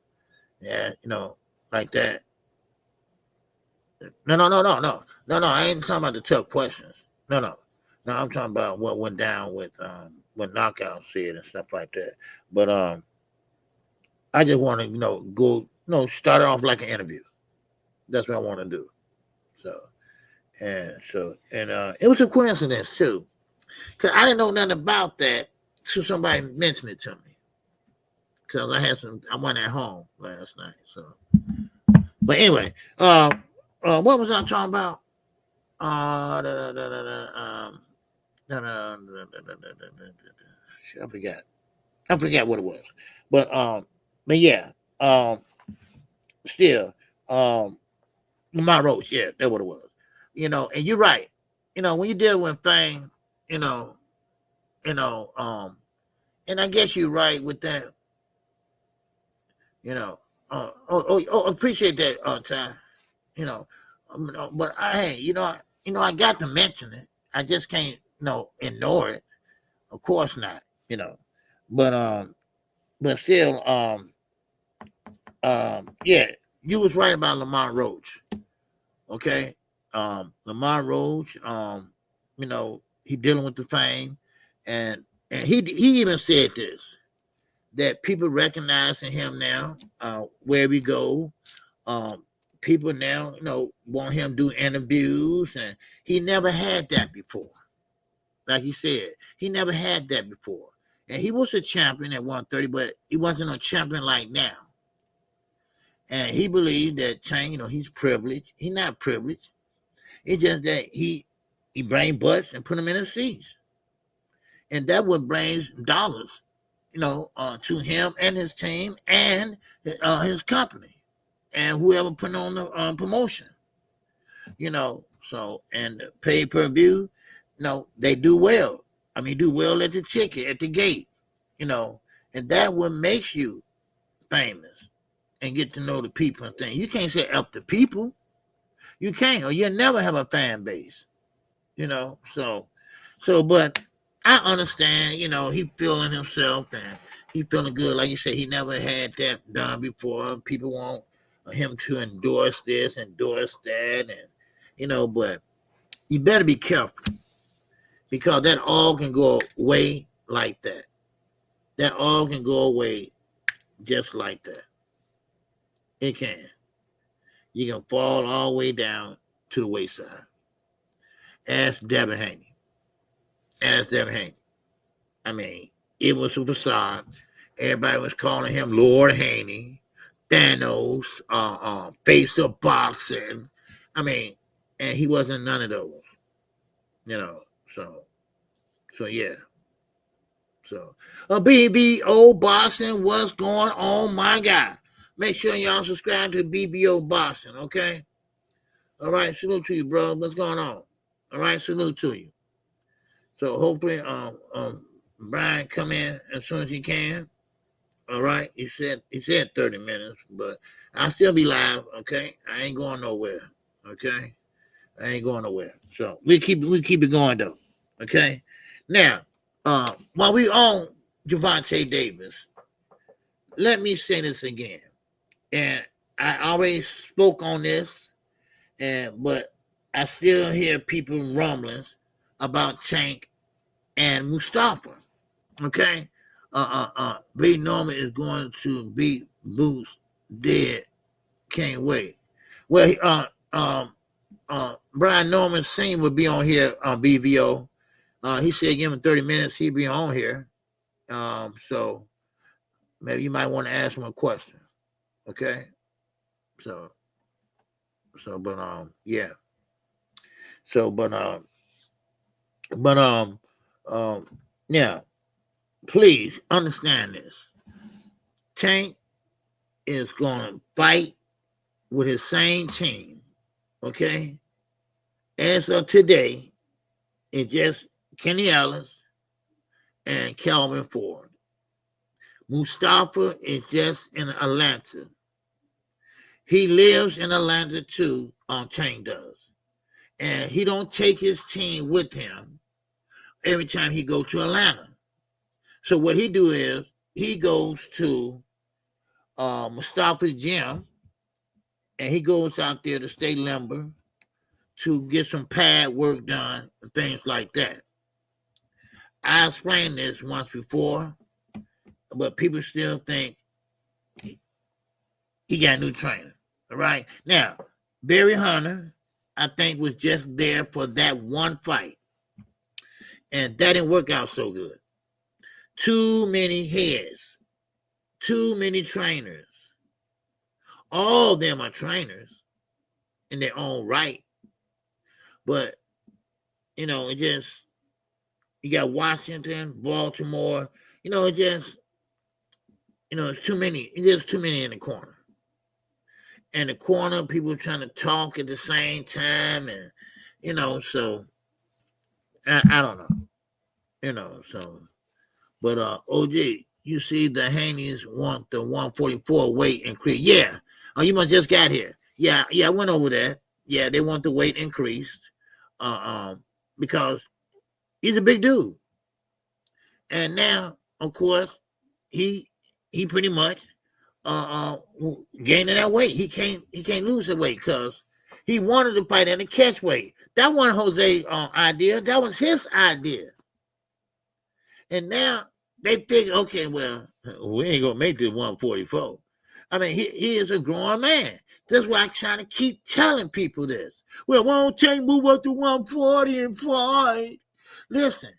Yeah, like that. No. I ain't talking about the tough questions. No. I'm talking about what went down with what Knockout said and stuff like that. But I just want to go start it off like an interview. That's what I want to do. So it was a coincidence too. Cause I didn't know nothing about that till somebody mentioned it to me. Cause I went at home last night. So, but anyway, what was I talking about? I forgot what it was. But yeah, still, Lamont Roach, yeah, that's what it was. And you're right. When you deal with fame, and I guess you're right with that. Appreciate that, Ty. But I got to mention it. I just can't, ignore it. Of course not, but still, yeah, you was right about Lamont Roach. Okay, Lamont Roach, he dealing with the fame, and he even said this, that people recognizing him now, where we go. People now, want him to do interviews, and he never had that before. Like he said, he never had that before. And he was a champion at 130, but he wasn't a champion like now. And he believed that Tank, he's privileged. He's not privileged. It's just that he bring butts and put them in the seats. And that would bring dollars, to him and his team and his company and whoever put on the promotion. So, and the pay-per-view, they do well. I mean, do well at the ticket, at the gate, and that what makes you famous and get to know the people and things. You can't say up the people. You can't, or you'll never have a fan base, So, but I understand, he feeling himself and he feeling good. Like you said, he never had that done before. People want him to endorse this, endorse that, and, but you better be careful because that all can go away like that. That all can go away just like that. It can. You can fall all the way down to the wayside. Ask Devin Haney. I mean, it was a facade. Everybody was calling him Lord Haney, Thanos, face of boxing. I mean, and he wasn't none of those. So yeah. So BBO Boxing, what's going on, my guy? Make sure y'all subscribe to BBO Boxing, okay? All right, salute to you, bro. What's going on? All right, salute to you. So hopefully, Brian come in as soon as he can. All right, he said 30 minutes, but I'll still be live. Okay, I ain't going nowhere. Okay, I ain't going nowhere. So we keep it going though. Okay, now while we on Gervonta Davis, let me say this again. And I already spoke on this, but I still hear people rumblings about Tank and Mustafa. Okay, Ray Norman is going to beat Boots dead. Can't wait. Well, Brian Norman Sr. will be on here on BVO. He said give him 30 minutes. He'll be on here. So maybe you might want to ask him a question. Okay. So, but yeah. So, yeah. Please understand this. Tank is gonna fight with his same team. Okay. As of today, it's just Kenny Ellis and Calvin Ford. Mustafa is just in Atlanta. He lives in Atlanta too, Tank does. And he don't take his team with him every time he go to Atlanta. So what he do is he goes to Mustafa's gym, and he goes out there to State Lumber to get some pad work done and things like that. I explained this once before, but people still think he got a new trainer. All right. Now, Barry Hunter, I think, was just there for that one fight. And that didn't work out so good. Too many heads. Too many trainers. All of them are trainers in their own right. But, it just, you got Washington, Baltimore, it's just, it's too many. It's just too many in the corner. And the corner, people trying to talk at the same time. And, so, I don't know. So, but, OG, you see the Haneys want the 144 weight increase. Yeah. Oh, you must just got here. Yeah, I went over that. Yeah, they want the weight increased. Because he's a big dude. And now, of course, he pretty much gaining that weight. He can't lose the weight because he wanted to fight at a catch weight. That wasn't Jose's idea. That was his idea. And now they think, okay, well, we ain't gonna make this 144. I mean, he is a growing man. That's why I'm trying to keep telling people this. Well, why don't Tank move up to 140 and fight? Listen,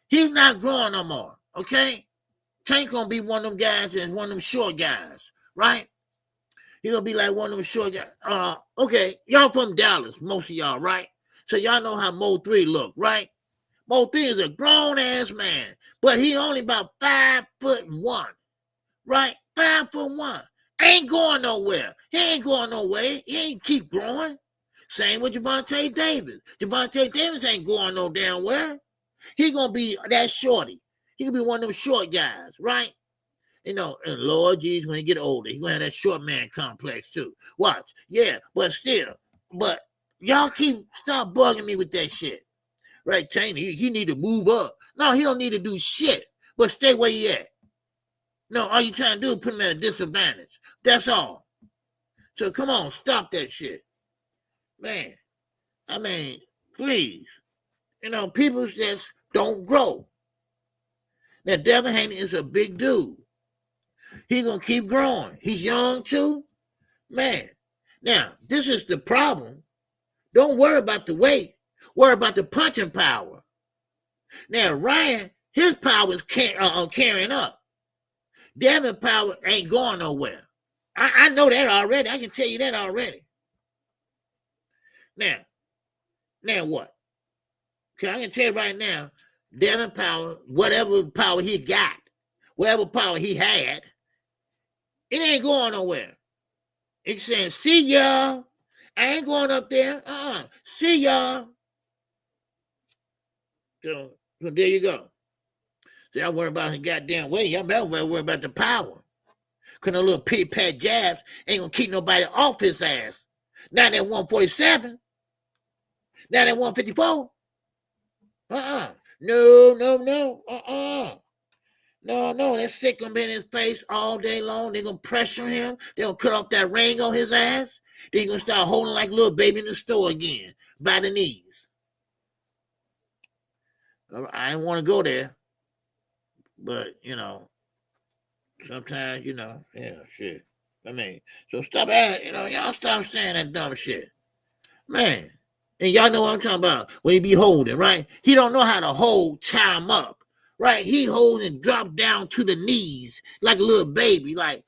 he's not growing no more, okay? Tank gonna be one of them guys that's one of them short guys, right? He gonna be like one of them short guys. Okay, y'all from Dallas, most of y'all, right? So y'all know how Mo 3 look, right? Mo 3 is a grown-ass man, but he only about 5'1", right? 5'1". Ain't going nowhere. He ain't going nowhere. He ain't keep growing. Same with Gervonta Davis. Gervonta Davis ain't going no damn where. He gonna be that shorty. He gonna be one of them short guys, right? And Lord Jesus, when he get older, he gonna have that short man complex too. Watch. Yeah, but still. But y'all stop bugging me with that shit. Right, Tank, he need to move up. No, he don't need to do shit, but stay where he at. No, all you trying to do is put him at a disadvantage. That's all. So come on, stop that shit. Man, I mean, please. People just don't grow. Now, Devin Haney is a big dude. He's going to keep growing. He's young, too. Man, now, this is the problem. Don't worry about the weight. Worry about the punching power. Now, Ryan, his power is carrying up. Devin power ain't going nowhere. I know that already. I can tell you that already. Now what? Okay, I can tell you right now, Devin power, whatever power he got, whatever power he had, it ain't going nowhere. It's saying, see y'all. I ain't going up there. See y'all. So there you go. So y'all worry about his goddamn weight. Y'all better worry about the power. Because no little pity pat jabs ain't going to keep nobody off his ass. Not at 147. Not at 154. No. No, that stick gonna be in his face all day long. They're gonna pressure him. They're gonna cut off that ring on his ass. Then he's gonna start holding like a little baby in the store again by the knees. I didn't want to go there, but sometimes shit. I mean, so stop y'all stop saying that dumb shit, man. And y'all know what I'm talking about when he be holding, right? He don't know how to hold, tie him up, right? He hold and drop down to the knees like a little baby, like,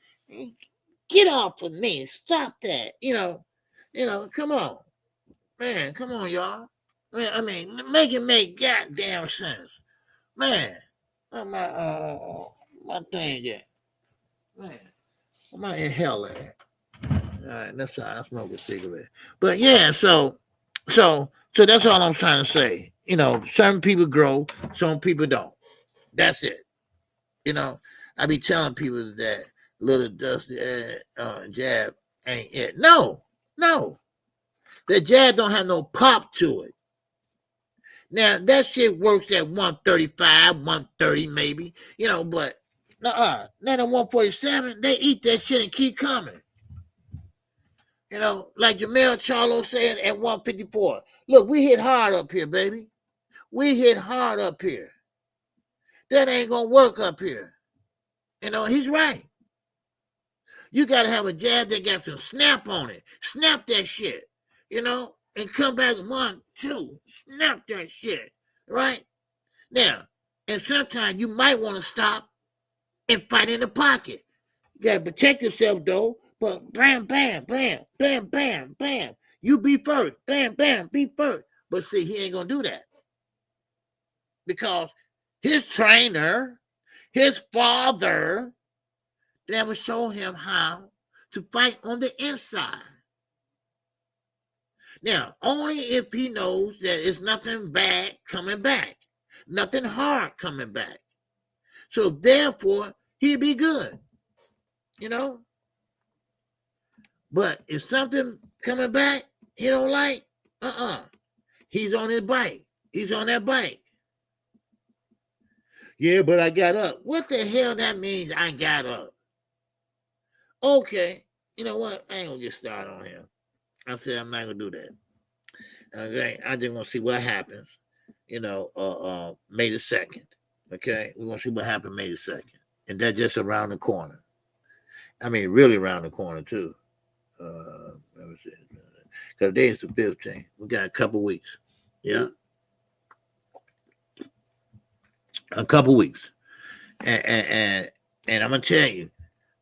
get off of me, stop that, come on, man, come on, y'all. Man, I mean, make it make goddamn sense, man. My thing, yeah, man. I'm out in hell at. All right, that's how I smoke a cigarette. But yeah, so that's all I'm trying to say. Certain people grow, some people don't. That's it. I be telling people that little dusty jab ain't it. No. The jab don't have no pop to it. Now that shit works at 135, 130 maybe, but not at 147, they eat that shit and keep coming. Like Jamel Charlo said at 154. Look, we hit hard up here, baby. We hit hard up here. That ain't gonna work up here. He's right. You gotta have a jab that got some snap on it. Snap that shit, and come back 1, 2. Snap that shit, right? Now, and sometimes you might want to stop and fight in the pocket. You gotta protect yourself though. But bam, bam, bam, bam, bam, bam. You be first. Bam, bam, be first. But see, he ain't gonna do that. Because his trainer, his father, never showed him how to fight on the inside. Now, only if he knows that it's nothing bad coming back. Nothing hard coming back. So therefore, he'd be good. But if something coming back he don't like, he's on his bike. He's on that bike. Yeah, but I got up. What the hell that means I got up? Okay, you know what? I ain't gonna get started on him. I said I'm not gonna do that. Okay, I just want to see what happens. May the 2nd. Okay, we're gonna see what happens May the 2nd, and that's just around the corner. I mean, really around the corner too. Because today is the 15th. We got a couple weeks. Yeah. A couple weeks. And I'm gonna tell you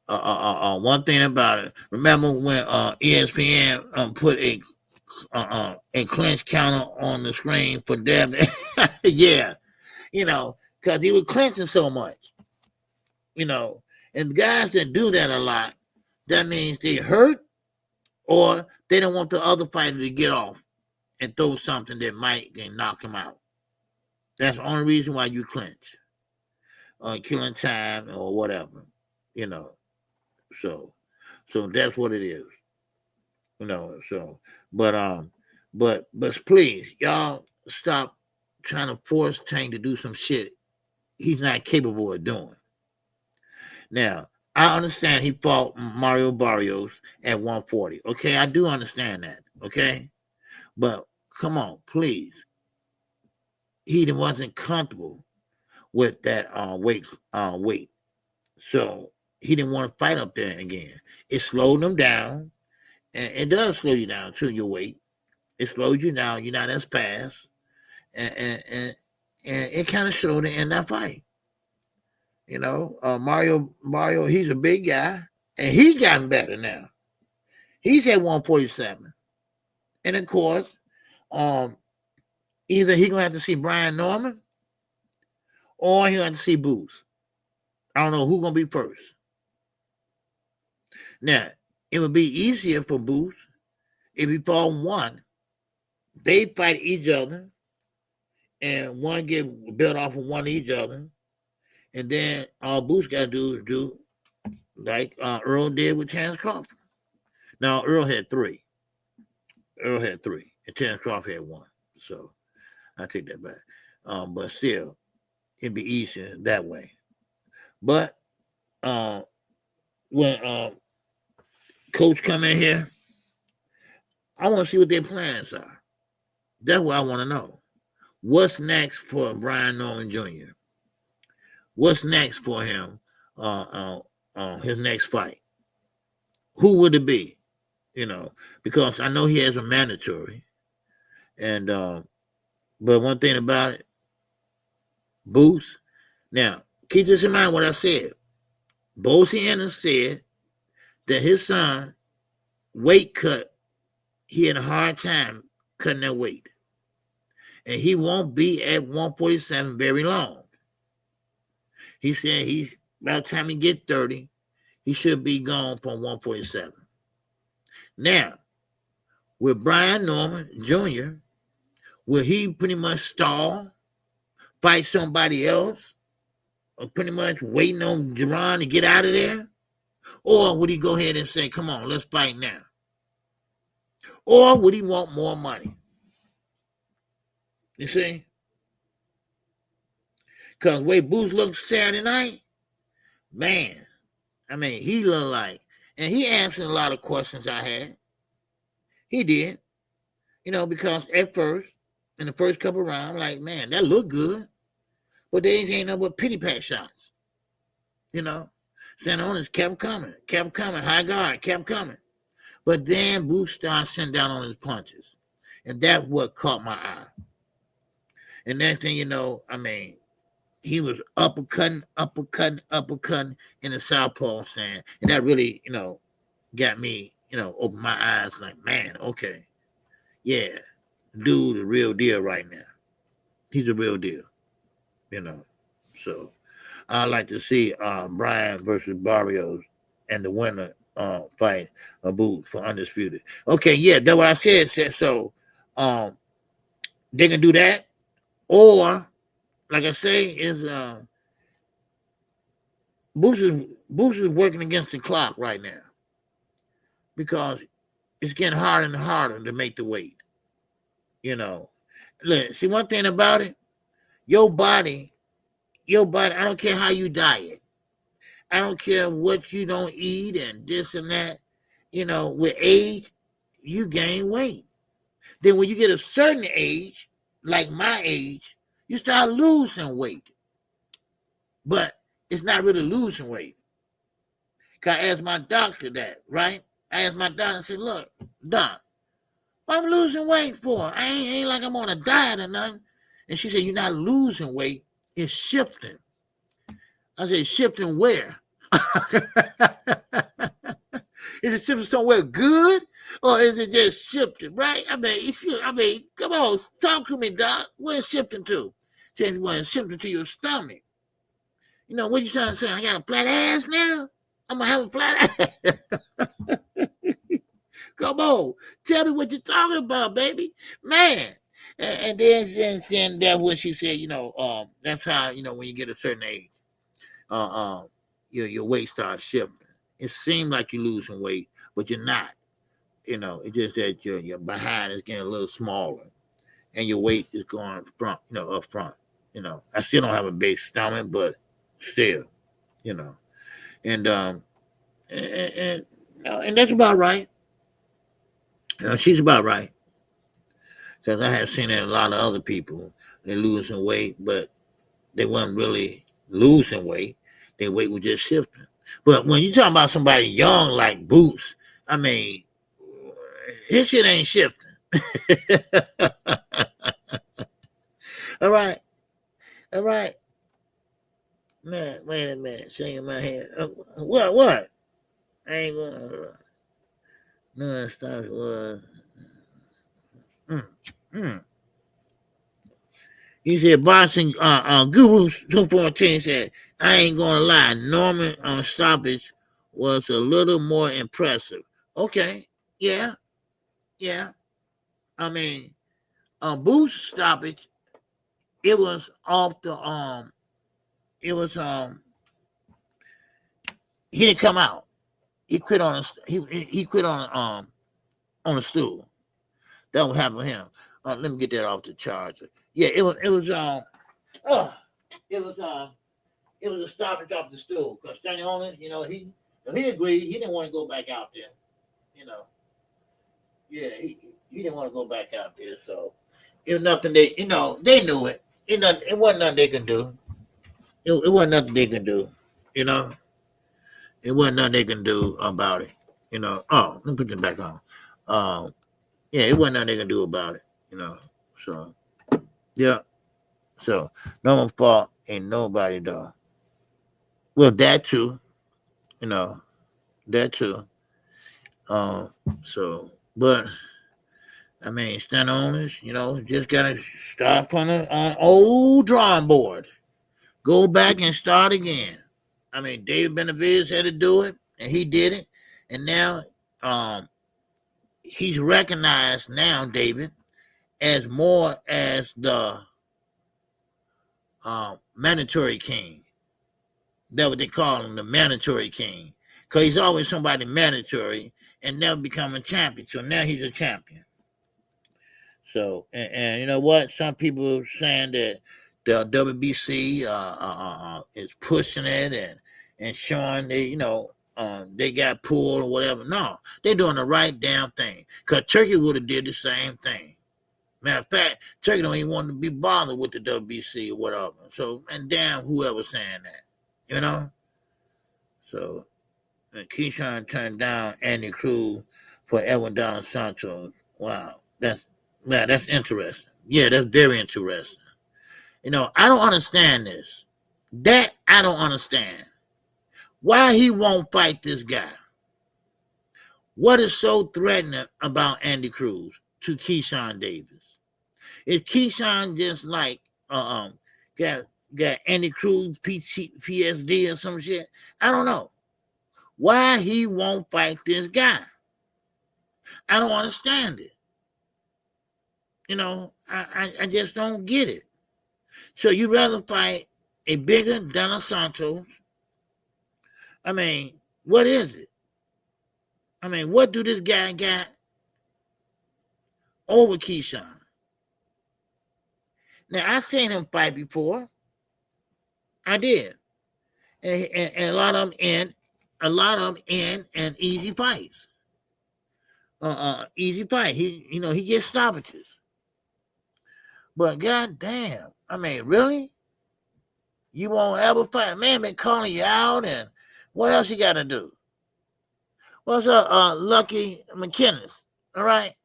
one thing about it. Remember when ESPN put a clinch counter on the screen for Devin? Yeah. Because he was clinching so much. And guys that do that a lot, that means they hurt or they don't want the other fighter to get off and throw something that might knock him out. That's the only reason why you clinch. Killing time or whatever. So that's what it is. But please, y'all stop trying to force Tank to do some shit he's not capable of doing. Now, I understand he fought Mario Barrios at 140. Okay, I do understand that. Okay, but come on, please. He wasn't comfortable with that weight. So he didn't want to fight up there again. It slowed him down, and it does slow you down to your weight. It slows you down. You're not as fast, and it kind of showed in that fight. Mario, he's a big guy, and he's gotten better now. He's at 147, and of course, either he's gonna have to see Brian Norman, or he'll have to see Booth. I don't know who's gonna be first. Now, it would be easier for Booth if he fought one. They fight each other, and one get built off of one of each other. And then all Booth's got to do is do like Earl did with Terrence Crawford. Now, Earl had 3. And Terrence Crawford had 1. So I take that back. But still, it'd be easier that way. But when coach come in here, I want to see what their plans are. That's what I want to know. What's next for Brian Norman Jr.? What's next for him? His next fight. Who would it be? Because I know he has a mandatory, and but one thing about it, Boots. Now keep this in mind. What I said. Bosie Ennis said that his son weight cut. He had a hard time cutting that weight, and he won't be at 147 very long. He said by the time he get 30, he should be gone from 147. Now, with Brian Norman Jr., will he pretty much stall, fight somebody else, or pretty much waiting on Jerron to get out of there? Or would he go ahead and say, come on, let's fight now? Or would he want more money? You see? Because the way Boots looked Saturday night, man, I mean, he looked like, and he answered a lot of questions I had. He did. Because at first, in the first couple of rounds, I'm like, man, that looked good. But they ain't no but pity pat shots. Santonis kept coming, high guard, kept coming. But then Boots started sitting down on his punches. And that's what caught my eye. And next thing you know, I mean, he was uppercutting in the southpaw stand. And that really, got me, opened my eyes like, man, okay. Yeah, dude, the real deal right now. He's a real deal, So I'd like to see Brian versus Barrios and the winner fight a boot for undisputed. Okay, yeah, that's what I said. So they can do that. Or, like I say, is Boots is working against the clock right now. Because it's getting harder and harder to make the weight. Look, see one thing about it, your body, I don't care how you diet. I don't care what you don't eat and this and that. With age, you gain weight. Then when you get a certain age, like my age, you start losing weight. But it's not really losing weight. Because I asked my doctor that, right? I asked my doctor and said, look, doc, what I'm losing weight for? I ain't like I'm on a diet or nothing. And she said, you're not losing weight. It's shifting. I said, shifting where? Is it shifting somewhere good? Or is it just shifting, right? I mean, come on, talk to me, doc. Where's it shifting to? She said, well, it's shifting to your stomach. What you trying to say? I got a flat ass now? I'm going to have a flat ass. Come on, tell me what you're talking about, baby, man. And then that's what she said. That's how when you get a certain age, your weight starts shifting. It seems like you're losing weight, but you're not. It's just that your behind is getting a little smaller, and your weight is going front, up front. I still don't have a big stomach, but still, and that's about right. She's about right. Because I have seen that a lot of other people, they're losing weight, but they weren't really losing weight. Their weight was just shifting. But when you talk about somebody young like Boots, I mean, his shit ain't shifting. All right. Man, wait a minute. Shaking my head. What? I ain't going to... No, it starts was... He said, boxing guru 214 said, I ain't gonna lie, Norman stoppage was a little more impressive. Okay, yeah. I mean, Boots stoppage, it was off the he didn't come out. He quit on he quit on a stool. That would happen to him. Let me get that off the charger. Yeah, it was it was a stoppage off the stool. Because Stanley Honest, he agreed. He didn't want to go back out there. Yeah, he didn't want to go back out there. So it was nothing they knew it. It wasn't nothing they could do. It wasn't nothing they could do. You know, it wasn't nothing they can do about it. Oh, let me put this back on. Yeah, it wasn't nothing they can do about it. So yeah. So no one's fault ain't nobody though. Well, that too. That too. So, but I mean, stand owners, just gotta start from an old drawing board. Go back and start again. I mean, David Benavidez had to do it, and he did it, and now, he's recognized now, David, as more as the mandatory king. That's what they call him, the mandatory king, because he's always somebody mandatory and never become a champion. So now he's a champion. So, and you know what? Some people saying that the WBC is pushing it and showing they got pulled or whatever. No, they're doing the right damn thing. Because Turkey would have did the same thing. Matter of fact, Turkey don't even want to be bothered with the WBC or whatever. So, and damn whoever's saying that, So, Keyshawn turned down Andy Cruz for Edwin Donald Santos. Wow, that's interesting. Yeah, that's very interesting. I don't understand this. That I don't understand. Why he won't fight this guy? What is so threatening about Andy Cruz to Keyshawn Davis? Is Keyshawn just like got Andy Cruz PSD or some shit? I don't know. Why he won't fight this guy? I don't understand it. I just don't get it. So you'd rather fight a bigger Donald Santos? I mean, what is it? I mean, what do this guy got over Keyshawn? Now, I've seen him fight before. I did. And a lot of them in and easy fights. Easy fight. He gets stoppages. But goddamn, I mean, really? You won't ever fight? Man been calling you out, and what else you got to do? What's up, Lucky McKinnis? All right?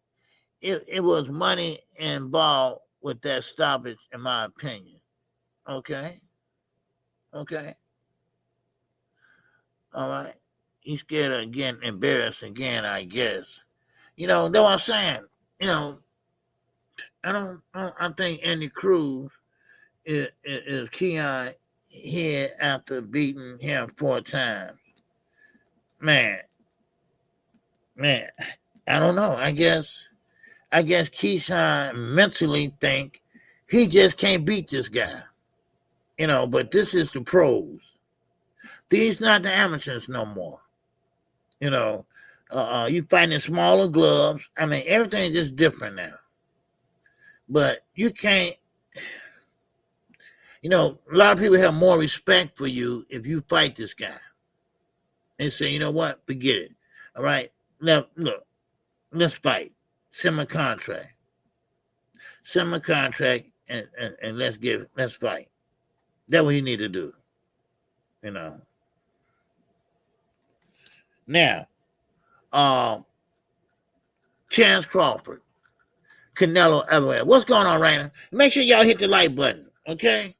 It was money involved with that stoppage, in my opinion. Okay? All right? He's scared of getting embarrassed again, I guess. That's what I'm saying. I think Andy Cruz is Keon here after beating him 4 times. Man, I don't know. I guess Keyshawn mentally think he just can't beat this guy. But this is the pros. These not the amateurs no more. You fighting smaller gloves. I mean, everything's just different now. But you can't, a lot of people have more respect for you if you fight this guy. And say, you know what, forget it. All right, now, look, let's fight. Send my contract. And let's fight. That's what you need to do. Now, Chance Crawford, Canelo everywhere. What's going on right now? Make sure y'all hit the like button, okay?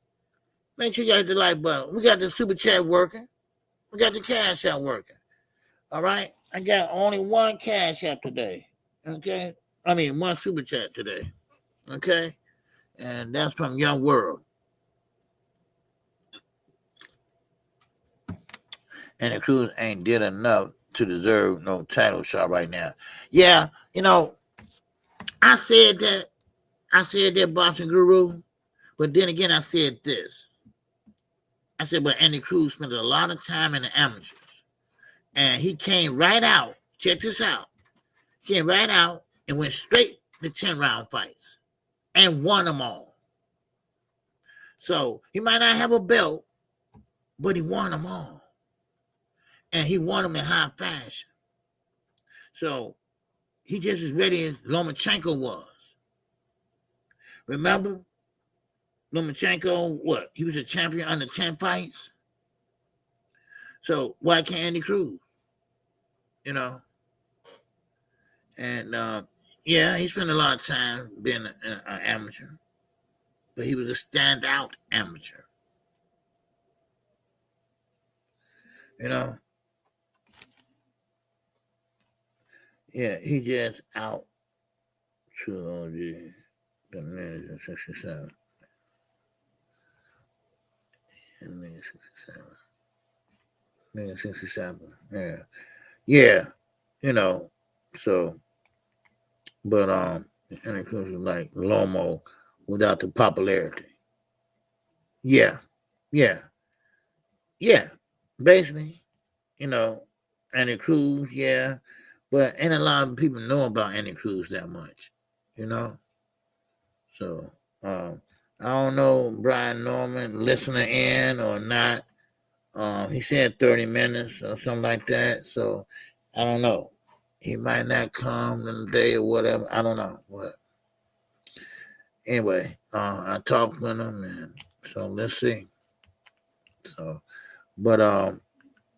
Make sure y'all hit the like button. We got the super chat working. We got the cash app working. All right? I got only one cash app today, okay? I mean, one super chat today, okay? And that's from Young World. And the Cruz ain't did enough to deserve no title shot right now. Yeah, I said that, boxing guru, but then again, I said this. I said, but Andy Cruz spent a lot of time in the amateurs, and he came right out. Check this out. He came right out and went straight to 10-round fights and won them all. So he might not have a belt, but he won them all. And he won them in high fashion. So he just as ready as Lomachenko was. Remember? Lomachenko, what? He was a champion under 10 fights. So why can't Andy Cruz? You know? And yeah, he spent a lot of time being an amateur. But he was a standout amateur. You know? Yeah, he just out to the minute of 67. Nigga 67. Yeah. Yeah. You know, so but and it was like Lomo without the popularity. Yeah. Yeah. Yeah. Basically, you know, Andy Cruz, yeah. But ain't a lot of people know about Andy Cruz that much, you know? So I don't know Brian Norman listening in or not. He said 30 minutes or something like that. So I don't know. He might not come today or whatever. I don't know. But anyway, I talked with him, and so let's see. So, but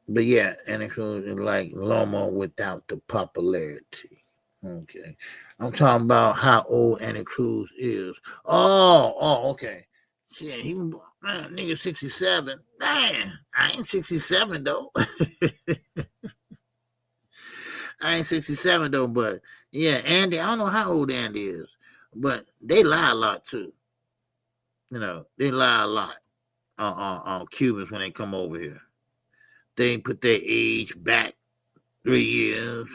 yeah, Andy Cruz is like Lomo without the popularity. Okay, I'm talking about how old Andy Cruz is. Oh, okay. Shit, he was man, nigga 67. Man, I ain't 67 though. I ain't 67 though, but yeah, Andy, I don't know how old Andy is, but they lie a lot too. You know, they lie a lot on Cubans when they come over here. They put their age back 3 years,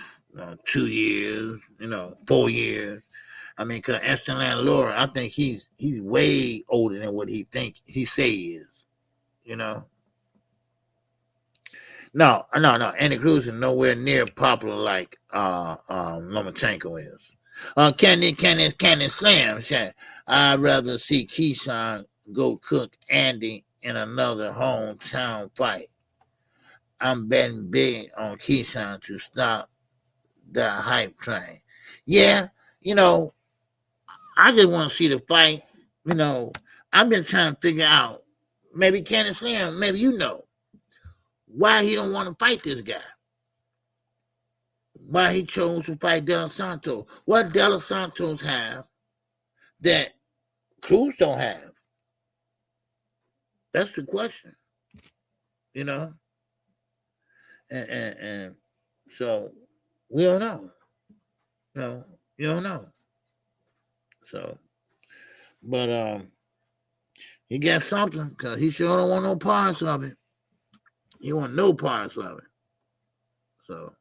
2 years, 4 years. I mean, cause Estelin Laura, I think he's way older than what he say he is. You know. No. Andy Cruz is nowhere near popular like Lomachenko is. Candy Slam said, I'd rather see Keyshawn go cook Andy in another hometown fight. I'm betting big on Keyshawn to stop the hype train. Yeah, I just want to see the fight. I've been trying to figure out, maybe Candy Slam, maybe why he don't want to fight this guy. Why he chose to fight De Los Santos. What De Los Santos have that Cruz don't have? That's the question. And so we don't know. You don't know. So, but he got something because he sure don't want no parts of it. He want no parts of it. So,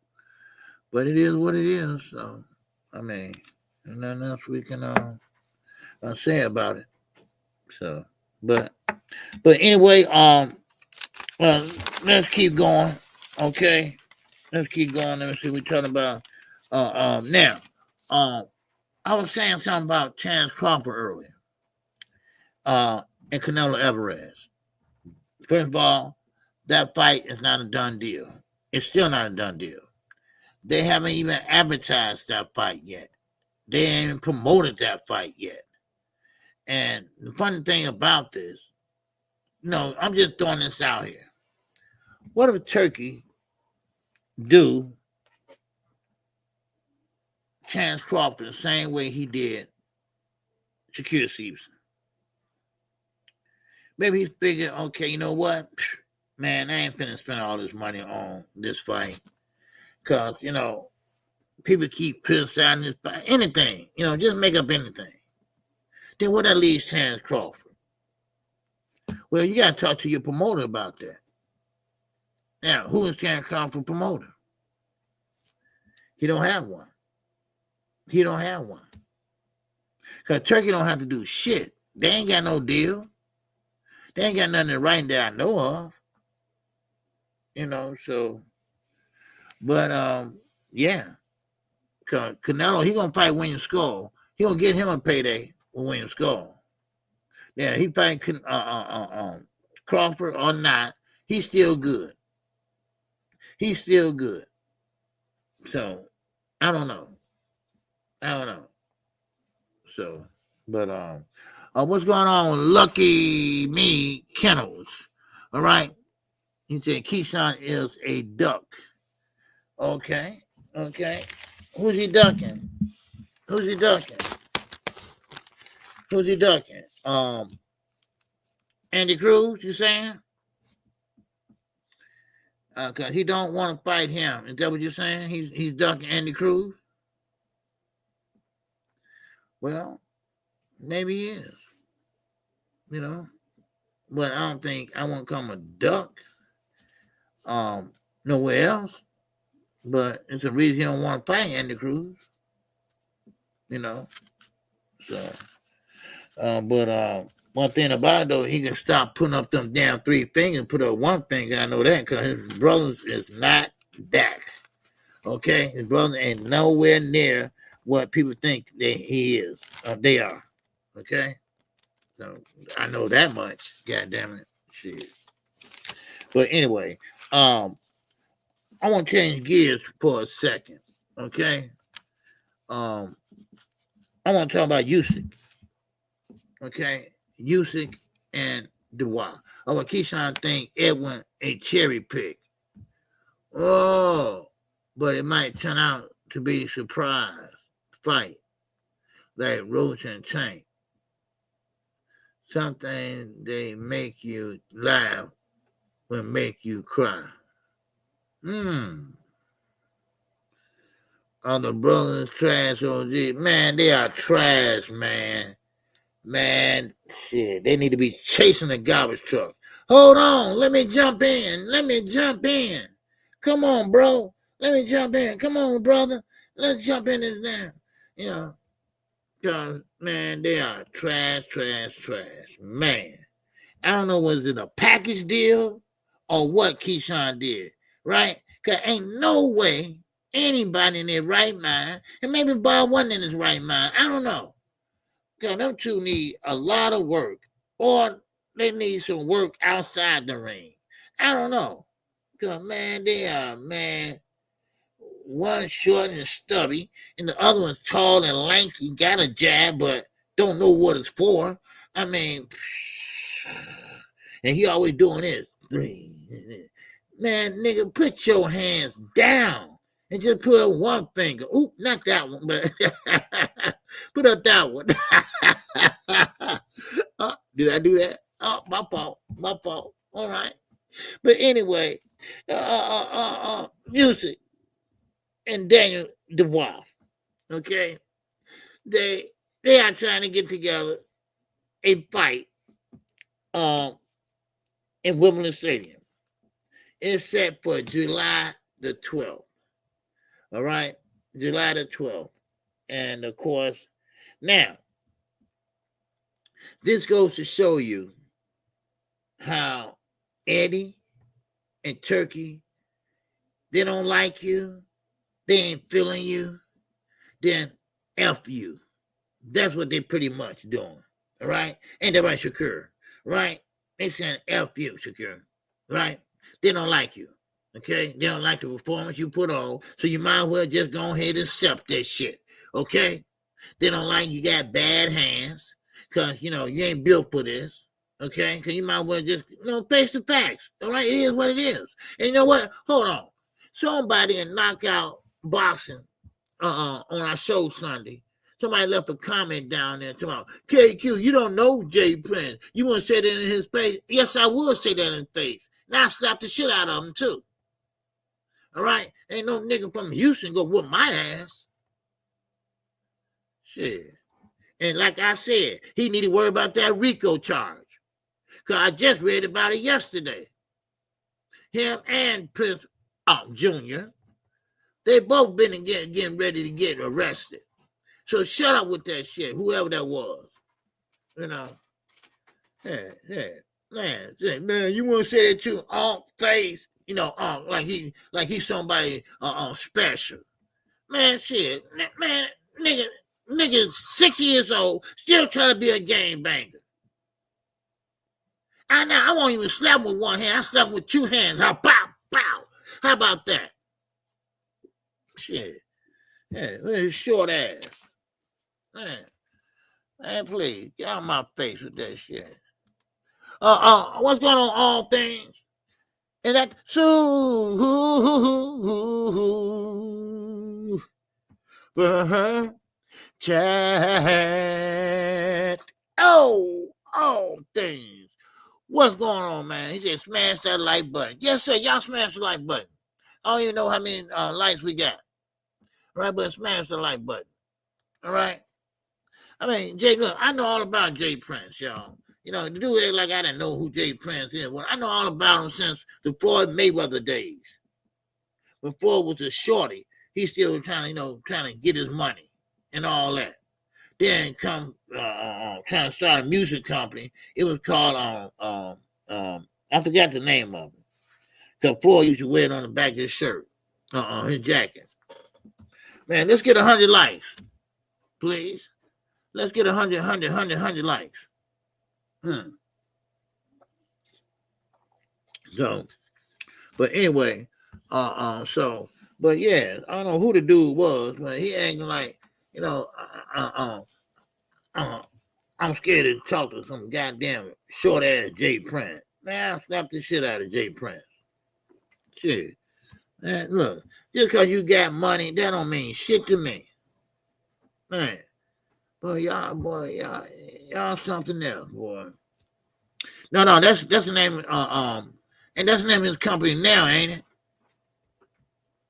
but it is what it is. So, I mean, there's nothing else we can say about it. So, but anyway, let's keep going. Okay, let's keep going. Let me see. We're talking about now. I was saying something about Chance Crawford earlier. And Canelo Alvarez. First of all, that fight is not a done deal. It's still not a done deal. They haven't even advertised that fight yet. They ain't even promoted that fight yet. And the funny thing about this, I'm just throwing this out here. What if Turkey do Chance Crawford the same way he did Shakur Stevenson? Maybe he's figured, okay, you know what? Man, I ain't finna spend all this money on this fight. Because, people keep criticizing this fight. Anything, just make up anything. Then what that leaves Chance Crawford? Well, you got to talk to your promoter about that. Now, who is Chance Crawford promoter? He don't have one. Because Turkey don't have to do shit. They ain't got no deal. They ain't got nothing in writing that I know of. So, but, yeah. Because Canelo, he going to fight William Skull. He going to get him a payday with William Skull. Yeah, he fight Crawford or not. He's still good. He's still good. So, I don't know. So, but what's going on with Lucky Me Kennels? All right. He said Keyshawn is a duck. Okay. Who's he ducking? Andy Cruz, you saying? Cause he don't want to fight him. Is that what you're saying? He's ducking Andy Cruz? Well, maybe he is. You know. But I don't think I want to come a duck. Nowhere else. But it's a reason he don't want to fight Andy Cruz. You know. So one thing about it though, he can stop putting up them damn three fingers and put up one finger. I know that because his brother is not that. Okay? His brother ain't nowhere near what people think that he is. They are. Okay? So I know that much. God damn it. Shit. But anyway, I want to change gears for a second. Okay? I want to talk about Usyk. Okay? Usyk and Dubois. Oh, well, Keyshawn think Edwin a cherry pick. Oh, but it might turn out to be a surprise fight like Roach and Tank. Something they make you laugh will make you cry. Are the brothers trash OG? Man, they are trash, man. Man, shit, they need to be chasing the garbage truck. Hold on, let me jump in. Come on, bro. Let me jump in. Come on, brother. Let's jump in this now. You know, because, man, they are trash. Man, I don't know, was it a package deal or what Keyshawn did, right? Because ain't no way anybody in their right mind, and maybe Bob wasn't in his right mind, I don't know. Because them two need a lot of work, or they need some work outside the ring. I don't know. Because, man, they are, man, one short and stubby, and the other one's tall and lanky, got a jab, but don't know what it's for. I mean, and he always doing this. Man, nigga, put your hands down and just put up one finger. Oop, not that one, but put up that one. Did I do that? Oh, my fault. All right. But anyway, Usyk and Daniel Dubois, okay? They are trying to get together a fight in Wimbledon Stadium. It's set for July the 12th. All right? July the 12th. And of course, now, this goes to show you how Eddie and Turkey, they don't like you, they ain't feeling you, then F you. That's what they pretty much doing. All right? Ain't that right, Shakur? Right? They saying F you, Shakur. Right? They don't like you. Okay? They don't like the performance you put on, so you might as well just go ahead and accept that shit. Okay? They don't like you got bad hands, because, you know, you ain't built for this. Okay? Because you might as well just, you know, face the facts. All right? It is what it is. And you know what? Hold on. Somebody in Knockout Boxing on our show Sunday, somebody left a comment down there talking about, KQ, you don't know Jay Prince. You want to say that in his face? Yes, I would say that in his face. Now I slap the shit out of him, too. All right? Ain't no nigga from Houston go whoop my ass. Shit. And like I said, he need to worry about that RICO charge. Because I just read about it yesterday. Him and Prince Jr., they both been getting ready to get arrested. So shut up with that shit, whoever that was. You know. Yeah. Man, you want to say that to Unc face? You know, like he's somebody special. Man, shit. Man, nigga 6 years old, still trying to be a game banger. I won't even slap him with one hand. I slap him with two hands. How pow, pow. How about that? Shit. Yeah, look at his short ass. Man, please, get out of my face with that shit. What's going on, all things? And that chat. Oh, things. What's going on, man? He said, smash that like button. Yes, sir. Y'all smash the like button. I don't even know how many likes we got. All right, but smash the like button. All right. I mean, Jay, look, I know all about Jay Prince, y'all. You know, the dude act like I didn't know who Jay Prince is. Well, I know all about him since the Floyd Mayweather days. When Floyd was a shorty, he still was trying to get his money and all that. Then come trying to start a music company. It was called I forgot the name of it. Because Floyd used to wear it on the back of his shirt, his jacket. Man, let's get 100 likes, please. Let's get 100 likes. So, but anyway, but yeah, I don't know who the dude was, but he acting like, I'm scared to talk to some goddamn short ass Jay Prince. Man, I'll slap the shit out of Jay Prince. Shit. Man, look, just because you got money, that don't mean shit to me. Man. Boy, y'all something else, boy. No, that's the name, and that's the name of his company now, ain't it?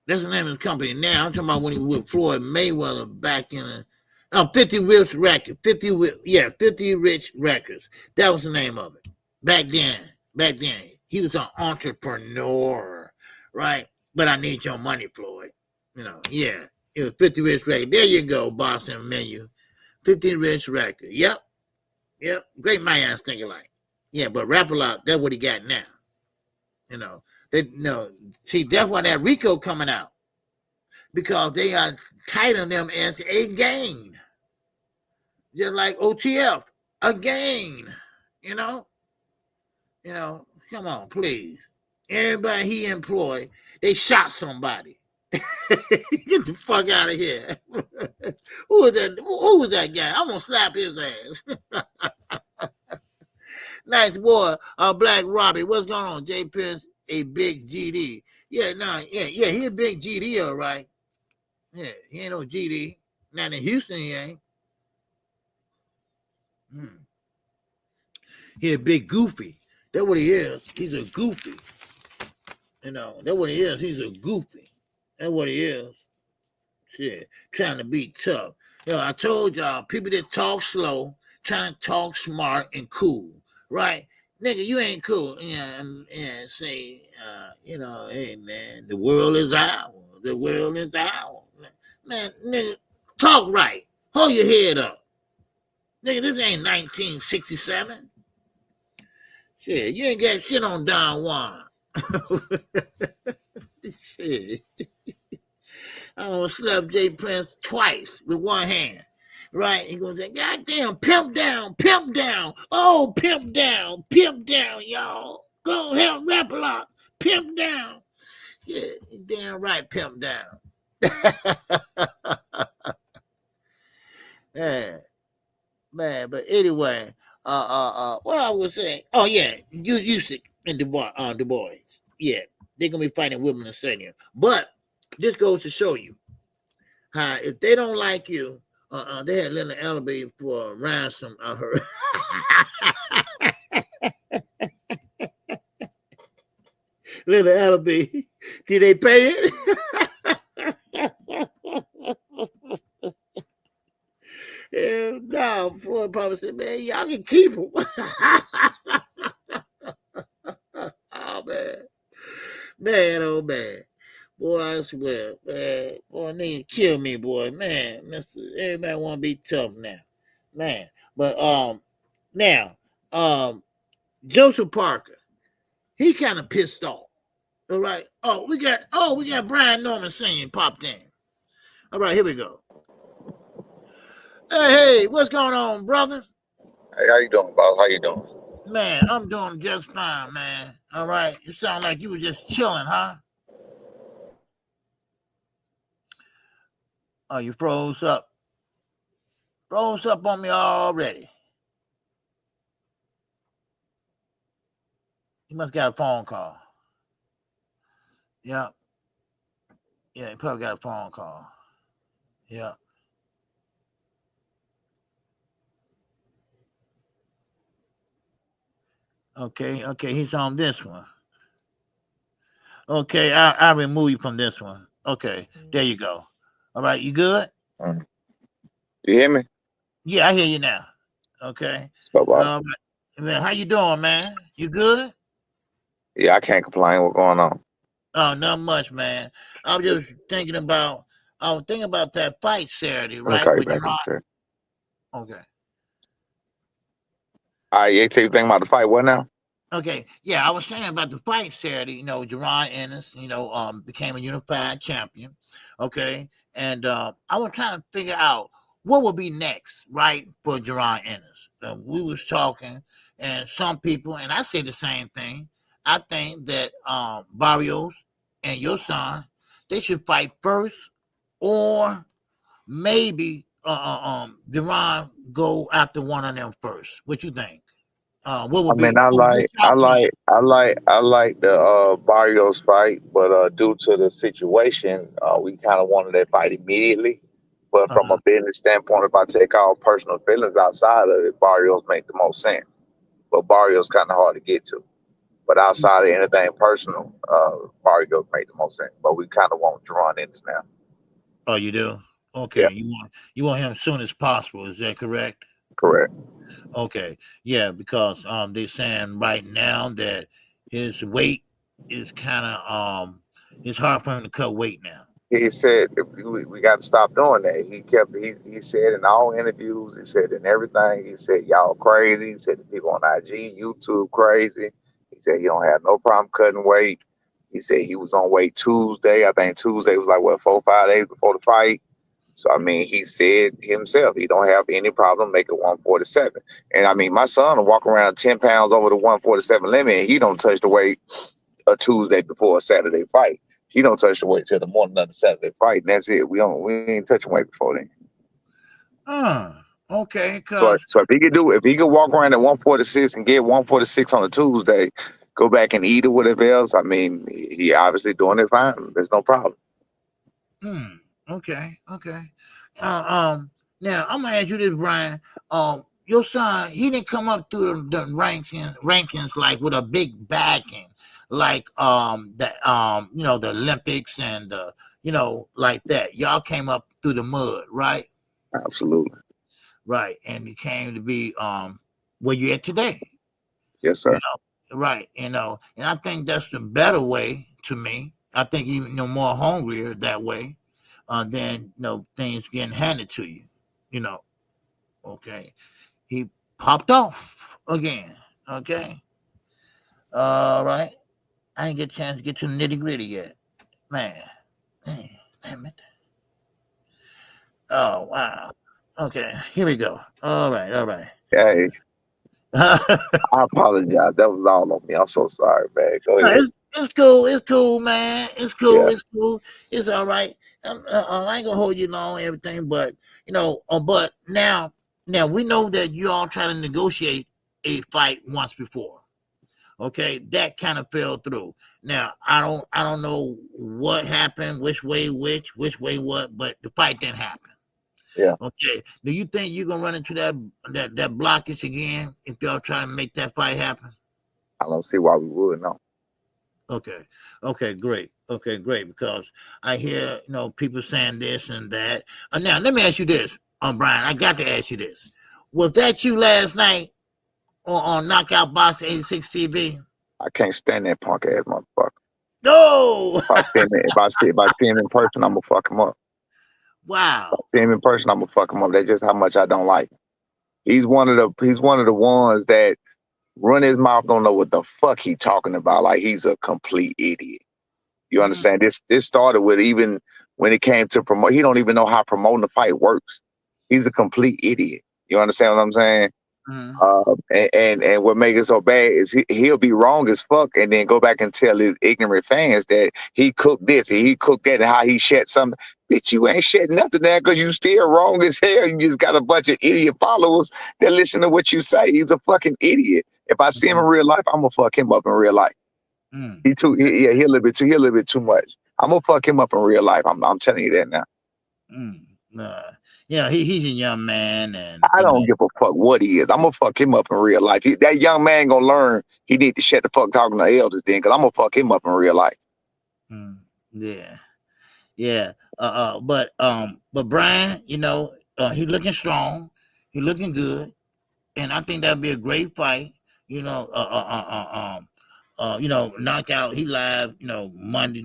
That's the name of his company now. I'm talking about when he was with Floyd Mayweather back in 50 Rich Records. 50 Rich Records. That was the name of it. Back then, he was an entrepreneur, right? But I need your money, Floyd. Yeah. It was 50 Rich Records. There you go, Boston Menu. 50 Rich Records. Yep. Great minds think alike. Yeah, but rap a lot, that's what he got now. See, that's why that Rico coming out. Because they are titling them as a gang. Just like OTF, a gang. Come on, please. Everybody he employed, they shot somebody. Get the fuck out of here. Who was that guy? I'm gonna slap his ass. Nice boy, Black Robbie. What's going on? Jay Prince, a big GD. He a big GD, all right. Yeah, he ain't no GD. Not in Houston, he ain't. He a big goofy. That's what he is. He's a goofy. That's what he is. He's a goofy. That's what he is. Shit, trying to be tough. I told y'all, people that talk slow, trying to talk smart and cool, right? Nigga, you ain't cool. And say, hey, man, the world is ours. The world is ours. Man, nigga, talk right. Hold your head up. Nigga, this ain't 1967. Shit, you ain't got shit on Don Juan. Shit. I'm gonna slap Jay Prince twice with one hand. Right? He gonna say, goddamn, pimp down. Oh, pimp down, y'all. Go help rap a lot. Pimp down. Yeah, you damn right, pimp down. Yeah. Man, but anyway, what I was saying, oh yeah, Usyk and Du Bois. Yeah, they're gonna be fighting Wimbledon Stadium. But this goes to show you how if they don't like you, they had Little Elby for ransom. I heard. Little Elby, did they pay it? Hell no, Floyd probably said, man, y'all can keep him. Oh, man, oh, man. Boy, I swear, man. Boy, nigga kill me, boy. Man, everybody want to be tough now. Man, but, now, Joseph Parker, he kind of pissed off. All right. Oh, we got Brian Norman singing popped in. All right, here we go. Hey, what's going on, brother? Hey, how you doing, boss? How you doing? Man, I'm doing just fine, man. All right. You sound like you were just chilling, huh? Oh, you froze up. Froze up on me already. You must got a phone call. Yeah. Yeah, you probably got a phone call. Yeah. Okay, he's on this one. Okay, I'll remove you from this one. Okay, there you go. All right, you good? You hear me? Yeah, I hear you now. Okay. Bye-bye. Man, how you doing, man? You good? Yeah, I can't complain. What's going on? Oh, not much, man. I was just thinking about that fight Saturday, Let me right? call you With back in a Gerard. second. Okay. All right, you think about the fight. What now? Okay, yeah, I was saying about the fight Saturday. Gerard Ennis, became a unified champion. Okay, and I was trying to figure out what would be next, right, for Gerard Ennis. We was talking, and some people, and I say the same thing. I think that Barrios and your son, they should fight first, or maybe Gerard go after one of them first. What you think? What I would be mean, I what's like, your I plan? like, I like, I like the Barrios fight, but due to the situation, we kind of wanted that fight immediately. But from a business standpoint, if I take all personal feelings outside of it, Barrios make the most sense. But Barrios kind of hard to get to. But outside of anything personal, Barrios make the most sense. But we kind of want Jerron Ennis now. Oh, you do? Yeah, Okay, you want him as soon as possible. Is that correct? correct. Okay, yeah, because they're saying right now that his weight is kind of it's hard for him to cut weight now. He said we got to stop doing that. He said in all interviews, he said in everything, he said y'all crazy. He said the people on IG, YouTube crazy. He said he don't have no problem cutting weight. He said he was on weight Tuesday. I think Tuesday was like what 4 or 5 days before the fight. So I mean, he said himself he don't have any problem making 147. And I mean, my son will walk around 10 pounds over the 147 limit, and he don't touch the weight a Tuesday before a Saturday fight. He don't touch the weight till the morning of the Saturday fight, and that's it. We ain't touching weight before then. Okay, So cause so if he could walk around at 146 and get 146 on a Tuesday, go back and eat or whatever else, I mean, he obviously doing it fine. There's no problem. okay. Uh, um, Now I'm gonna ask you this, Brian. Your son, he didn't come up through the rankings like with a big backing, like the Olympics and like that. Y'all came up through the mud, right? Absolutely. Right, and you came to be where you at today. Yes, You sir. know, right? And I think that's the better way to me. I think more hungrier that way than things getting handed to you. You know, okay. He popped off again. Okay. All right. I didn't get a chance to get to the nitty gritty yet, man. Damn it. Oh wow. Okay, here we go. All right. Hey, No, I apologize. That was all on me. I'm so sorry, man. Go ahead. it's cool. It's cool, man. It's cool. Yeah. It's cool. It's all right. I ain't gonna hold you long, everything, but but now we know that you all trying to negotiate a fight once before. Okay, that kind of fell through. Now I don't know what happened, which way what, but the fight didn't happen. Yeah. Okay, do you think you're gonna run into that blockage again if y'all trying to make that fight happen? I don't see why we would. No. Okay. Okay, great. Okay, great. Because I hear, people saying this and that. Now, let me ask you this, Brian. I got to ask you this. Was that you last night on Knockout Box 86 TV? I can't stand that punk ass motherfucker. No! If I see him in person, I'm gonna fuck him up. Wow. See him in person, I'm gonna fuck him up. That's just how much I don't like him. He's one of the ones that run his mouth, don't know what the fuck he talking about. Like he's a complete idiot. You understand? This started with even when it came to promote. He don't even know how promoting the fight works. He's a complete idiot. You understand what I'm saying? And what makes it so bad is he'll be wrong as fuck and then go back and tell his ignorant fans that he cooked this and he cooked that and how he shed something. Bitch, you ain't shed nothing there because you still wrong as hell. You just got a bunch of idiot followers that listen to what you say. He's a fucking idiot. If I see him in real life, I'm gonna fuck him up in real life. He a little bit too much. I'm gonna fuck him up in real life. I'm telling you that now. He's a young man, and I don't give a fuck what he is. I'm gonna fuck him up in real life. That young man gonna learn he need to shut the fuck talking to elders then, because I'm gonna fuck him up in real life. But Brian, he looking strong, he looking good, and I think that'd be a great fight. Knockout. He live, Monday,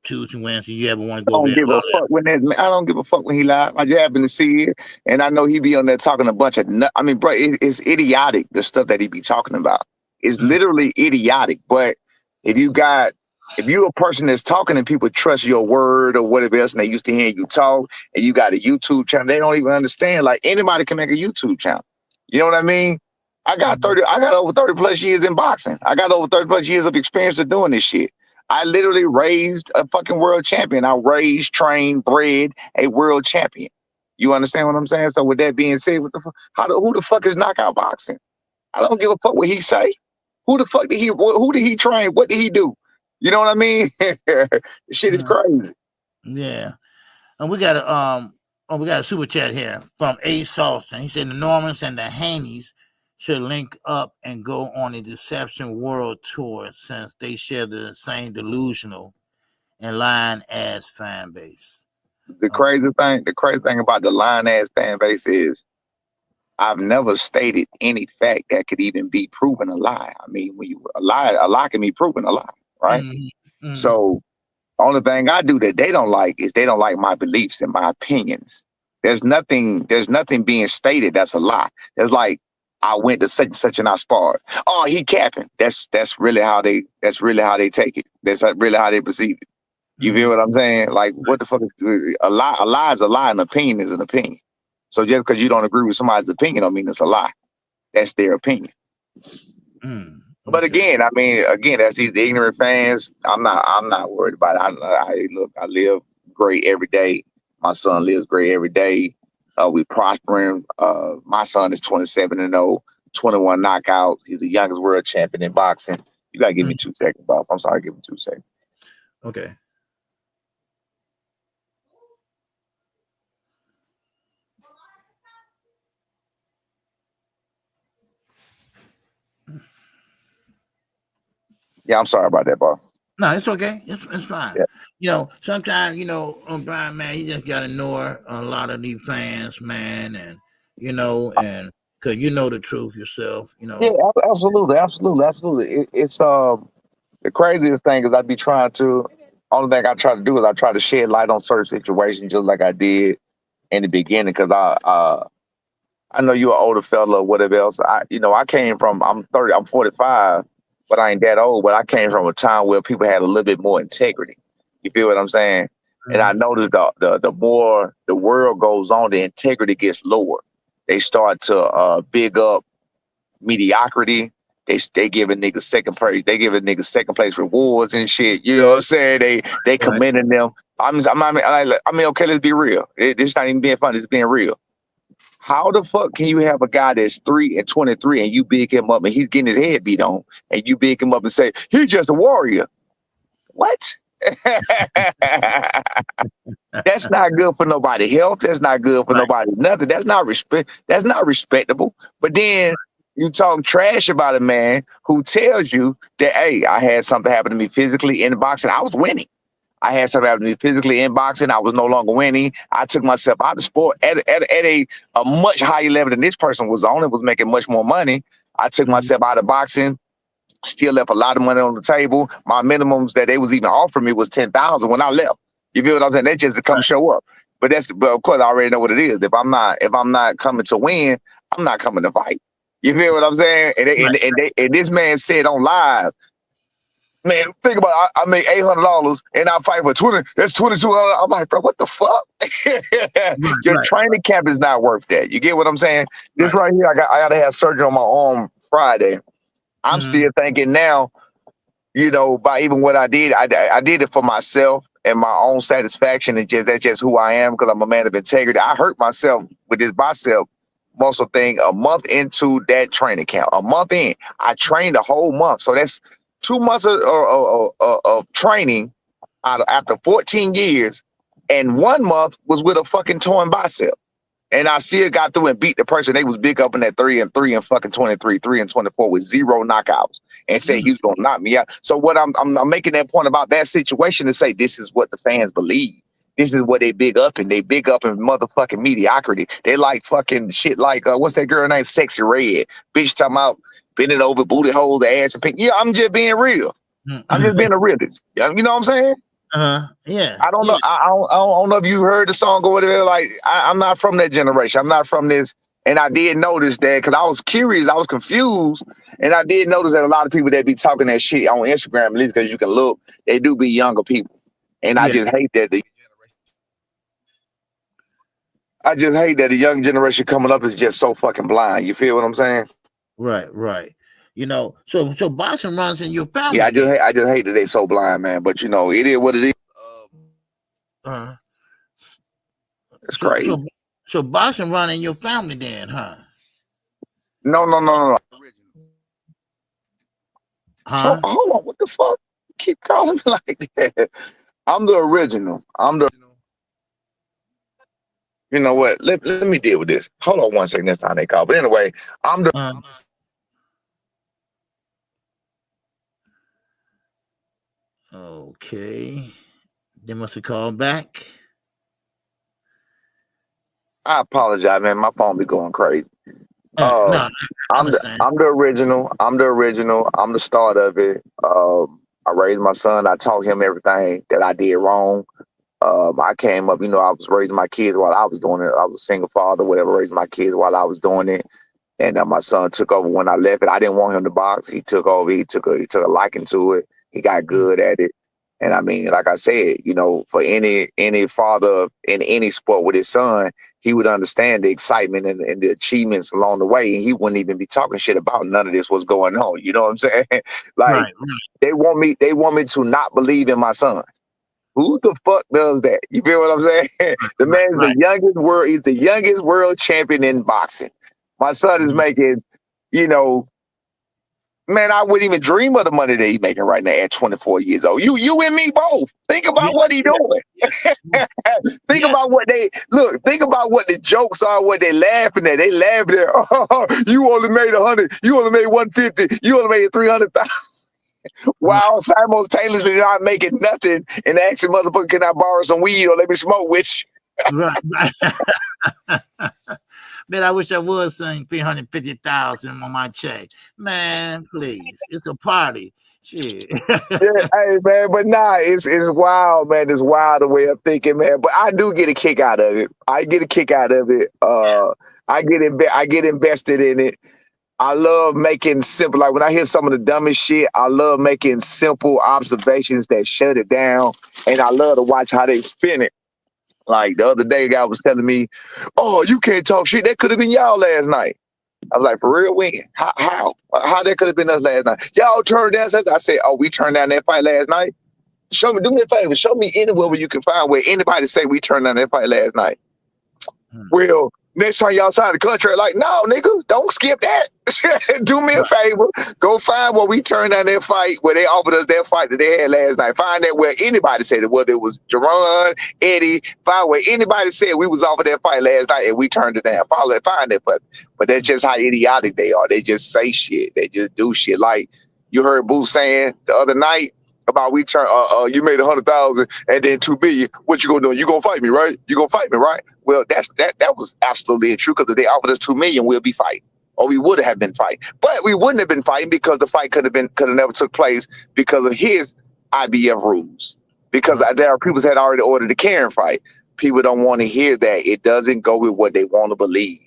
Tuesday, Wednesday. You ever want to go I there? I don't give a fuck when he live. I just happen to see it, and I know he be on there talking a bunch of. I mean, bro, it's idiotic. The stuff that he be talking about is literally idiotic. But if you're a person that's talking and people trust your word or whatever else, and they used to hearing you talk, and you got a YouTube channel, they don't even understand. Like anybody can make a YouTube channel. You know what I mean? I got over 30 plus years in boxing. I got over 30 plus years of experience of doing this shit. I literally raised a fucking world champion. I raised, trained, bred a world champion. You understand what I'm saying? So with that being said, who the fuck is knockout boxing? I don't give a fuck what he say. Who did he train? What did he do? You know what I mean? Shit is crazy. Yeah. And we got a super chat here from A. Salson. He said the Normans and the Haneys should link up and go on a Deception World Tour since they share the same delusional and lying ass fan base. The crazy thing about the lying ass fan base is I've never stated any fact that could even be proven a lie. I mean, when a lie can be proven a lie, right? Mm-hmm. So only thing I do that they don't like is they don't like my beliefs and my opinions. There's nothing being stated that's a lie. There's like, I went to such and such and I sparred. Oh, he capping. That's really how they take it. That's really how they perceive it. You feel what I'm saying? Like, what the fuck is a lie? A lie is a lie. An opinion is an opinion. So just because you don't agree with somebody's opinion, don't mean it's a lie. That's their opinion. Okay. But again, that's these ignorant fans. I'm not worried about it. I live great every day. My son lives great every day. We prospering. My son is 27-0, 21 knockouts. He's the youngest world champion in boxing. You gotta give me 2 seconds, boss. I'm sorry, give me 2 seconds. Okay. Yeah, I'm sorry about that, boss. No, it's okay. It's fine. Yeah. Sometimes, Brian, man, you just gotta know a lot of these fans, man, and and because you know the truth yourself, Yeah, absolutely. It's the craziest thing is only thing I try to do is I try to shed light on certain situations just like I did in the beginning, because I know you're an older fella or whatever else. I came from, I'm 45, but I ain't that old, but I came from a time where people had a little bit more integrity. You feel what I'm saying? Mm-hmm. And I noticed the more the world goes on, the integrity gets lower. They start to big up mediocrity. They giving niggas second place. They giving niggas second place rewards and shit. You know what I'm saying? They commending them. I mean, okay, let's be real. It's not even being funny. It's being real. How the fuck can you have a guy that's 3-23 and you big him up and he's getting his head beat on and you big him up and say he's just a warrior? What? That's not good for nobody's health. That's not good for nobody. Nothing. That's not respectable. But then you talk trash about a man who tells you that, hey, I had something happen to me physically in boxing. I was winning. I had something happen to me physically in boxing. I was no longer winning. I took myself out of sport at a much higher level than this person was on. It was making much more money. I took myself out of boxing. Still left a lot of money on the table. My minimums that they was even offering me was $10,000 when I left. You feel what I'm saying? That's just to come show up. But of course I already know what it is. If I'm not coming to win, I'm not coming to fight. You feel what I'm saying? And this man said on live, Man, think about it. I made $800 and I fight for 20. That's $2,200. I'm like, bro, what the fuck? Your training camp is not worth that. You get what I'm saying? This right here, I got to have surgery on my arm Friday. I'm still thinking now, you know, by even what I did it for myself and my own satisfaction. That's just who I am because I'm a man of integrity. I hurt myself with this bicep muscle thing a month into that training camp. A month in, I trained a whole month. So that's 2 months of training after 14 years, and 1 month was with a fucking torn bicep. And I still got through and beat the person. They was big up in that 3-3 and fucking 23, 3-24 with 0 knockouts, and said he was gonna knock me out. So what I'm making that point about that situation to say this is what the fans believe. This is what they big up, and they big up in motherfucking mediocrity. They like fucking shit like what's that girl named Sexy Red? Bitch talking about bending over, booty hole, the ass and pink. Yeah, I'm just being real. I'm just being a realist. You know what I'm saying? Yeah. I don't know. I don't know if you heard the song over there. Like, I'm not from that generation. I'm not from this. And I did notice that because I was curious, I was confused, and I did notice that a lot of people that be talking that shit on Instagram, at least because you can look, they do be younger people. And I just hate that the young generation coming up is just so fucking blind. You feel what I'm saying? Right. You know, so boxing runs in your family. Yeah, I just hate that they so blind, man. But you know, it is what it is. It's crazy. So boxing run in your family then, huh? No. Huh? So, hold on, what the fuck? Keep calling me like that. I'm the original. You know what? Let me deal with this. Hold on 1 second. Next time they call. But anyway, I'm the. Okay. They must have called back. I apologize, man. My phone be going crazy. No, I'm the original. I'm the start of it. I raised my son. I taught him everything that I did wrong. I came up, you know, I was raising my kids while I was doing it. I was a single father, whatever, raising my kids while I was doing it. And my son took over when I left it. I didn't want him to box. He took over. He took a liking to it. He got good at it. And I mean, like I said, you know, for any father in any sport with his son, he would understand the excitement and the achievements along the way. And he wouldn't even be talking shit about none of this was going on. You know what I'm saying? Like, they want me to not believe in my son. Who the fuck does that? You feel what I'm saying? The man's the youngest world. He's the youngest world champion in boxing. My son is making, you know, man, I wouldn't even dream of the money that he's making right now at 24 years old. You and me both. Think about what he's doing. Think about what think about what the jokes are, what they laughing at. They laughing at, oh, you only made 100, you only made 150, you only made 300,000. While simultaneously not making nothing and asking motherfucker, can I borrow some weed or let me smoke with you? Right. Man, I wish I was saying 350,000 on my check. Man, please. It's a party. Shit. Yeah, hey man, but nah, it's wild, man. It's wild the way I'm thinking, man. But I do get a kick out of it. I get a kick out of it. I get invested in it. I love making simple, like when I hear some of the dumbest shit, I love making simple observations that shut it down. And I love to watch how they spin it. Like the other day, a guy was telling me, oh, you can't talk shit. That could have been y'all last night. I was like, for real, when? How that could have been us last night? Y'all turned down. I said, oh, we turned down that fight last night? Do me a favor. Show me anywhere where you can find where anybody say we turned down that fight last night. Well, next time y'all sign the contract, like, no, nigga, don't skip that. Do me a favor. Go find where we turned down that fight, where they offered us that fight that they had last night. Find that where anybody said it, whether it was Jerron, Eddie, find where anybody said we was offered that fight last night and we turned it down. Find that, but that's just how idiotic they are. They just say shit. They just do shit. Like you heard Booth saying the other night about we turn you made 100,000 and then 2 billion. What you gonna do? You gonna fight me, right? You gonna fight me, right? Well, that was absolutely true, because if they offered us 2 million, we'll be fighting. Or we would have been fighting. But we wouldn't have been fighting because the fight could have never took place because of his IBF rules. Because there are people that had already ordered the Karen fight. People don't want to hear that. It doesn't go with what they want to believe.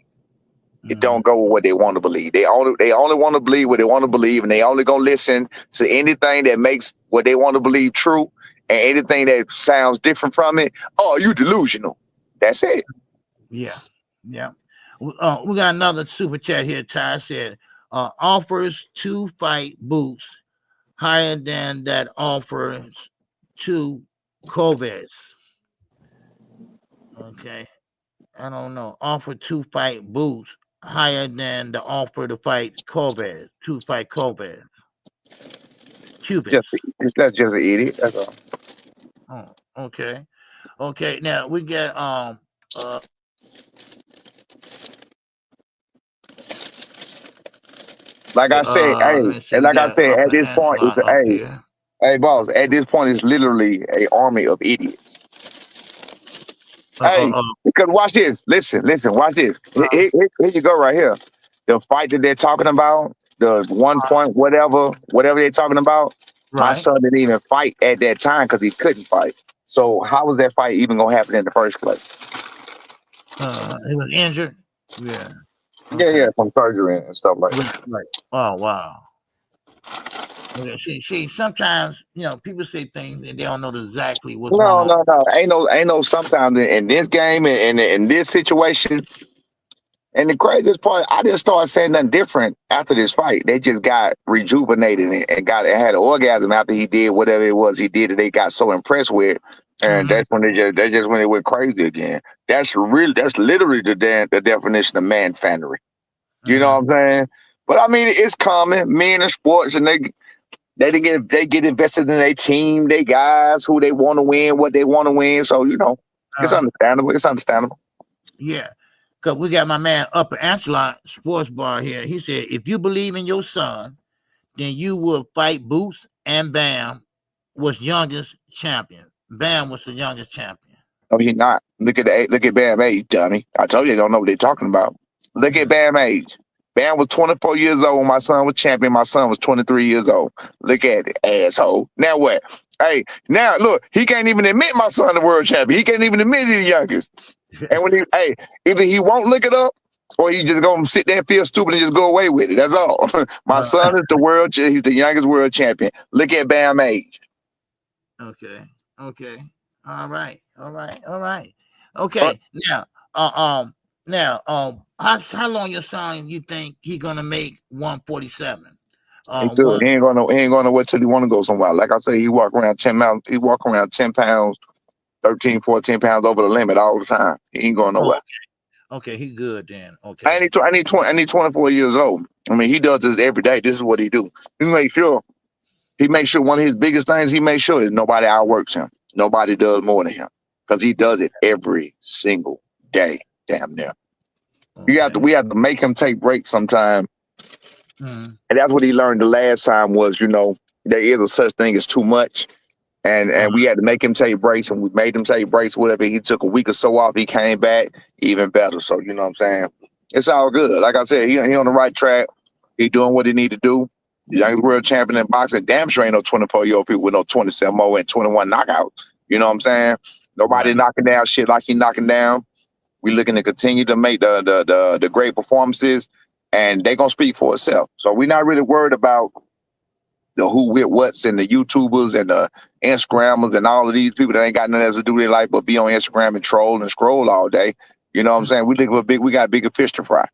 It don't go with what they want to believe. They only want to believe what they want to believe, and they only gonna listen to anything that makes what they want to believe true, and anything that sounds different from it. Oh, you delusional. That's it. Yeah. We got another super chat here. Ty said, offers to fight boots higher than that offers to Kovacs. Okay. I don't know. Offer to fight boots higher than the offer to fight Kovacs. To fight Kovacs. Cubans. That's just an idiot. That's all. Oh, okay. Okay. Now we get like I said, at this point, it's hey, boss. At this point, it's literally an army of idiots. Because watch this. Listen. Watch this. Here you go, right here. The fight that they're talking about, the 1 point, whatever they're talking about. Right. My son didn't even fight at that time because he couldn't fight. So how was that fight even gonna happen in the first place? He was injured. Yeah. Okay. Yeah, from surgery and stuff like that. Right. Oh wow. Okay. See, sometimes people say things and they don't know exactly what's going on. No. Ain't no. Sometimes in this game and in this situation, and the craziest part, I didn't start saying nothing different after this fight. They just got rejuvenated and had an orgasm after he did whatever it was he did that they got so impressed with, and that's when they went crazy again. That's literally the definition of man fannery. You know what I'm saying? But I mean, it's common. Men in sports, and they get invested in their team, they guys who they want to win, what they want to win. So it's understandable. It's understandable. Yeah, because we got my man Upper Ancelot Sports Bar here. He said, if you believe in your son, then you will fight Boots, and Bam was youngest champion. Bam was the youngest champion. No, he's not. Look at Bam age, dummy. I told you they don't know what they're talking about. Look at Bam age. Bam was 24 years old when my son was champion. My son was 23 years old. Look at it, asshole. Now what? Hey, now look, he can't even admit my son the world champion. He can't even admit he's the youngest. And when either he won't look it up, or he just gonna sit there and feel stupid and just go away with it. That's all. My son is he's the youngest world champion. Look at Bam age. Okay. All right. Okay. Now, how long your son you think he gonna make 147? He ain't gonna wait till he want to go somewhere. Like I say, he walk around 10 pounds. He walk around 10 pounds, 13, 14 pounds over the limit all the time. He ain't going nowhere. Okay, he good then. Okay. I need 24 years old. I mean, he does this every day. This is what he do. He makes sure one of his biggest things he makes sure is nobody outworks him. Nobody does more than him because he does it every single day. Damn near. Okay. We have to make him take breaks sometime. And that's what he learned the last time was, there is a such thing as too much. And we had to make him take breaks, and we made him take breaks, whatever. He took a week or so off. He came back even better. So, you know what I'm saying? It's all good. Like I said, he on the right track. He doing what he need to do. The youngest world champion in boxing. Damn sure ain't no 24-year-old people with no 27 more and 21 knockouts. You know what I'm saying? Nobody knocking down shit like he knocking down. We looking to continue to make the great performances, and they gonna speak for itself. So we're not really worried about the who, with, what's, and the YouTubers and the Instagrammers and all of these people that ain't got nothing else to do with their life but be on Instagram and troll and scroll all day. You know what I'm saying? We got bigger fish to fry.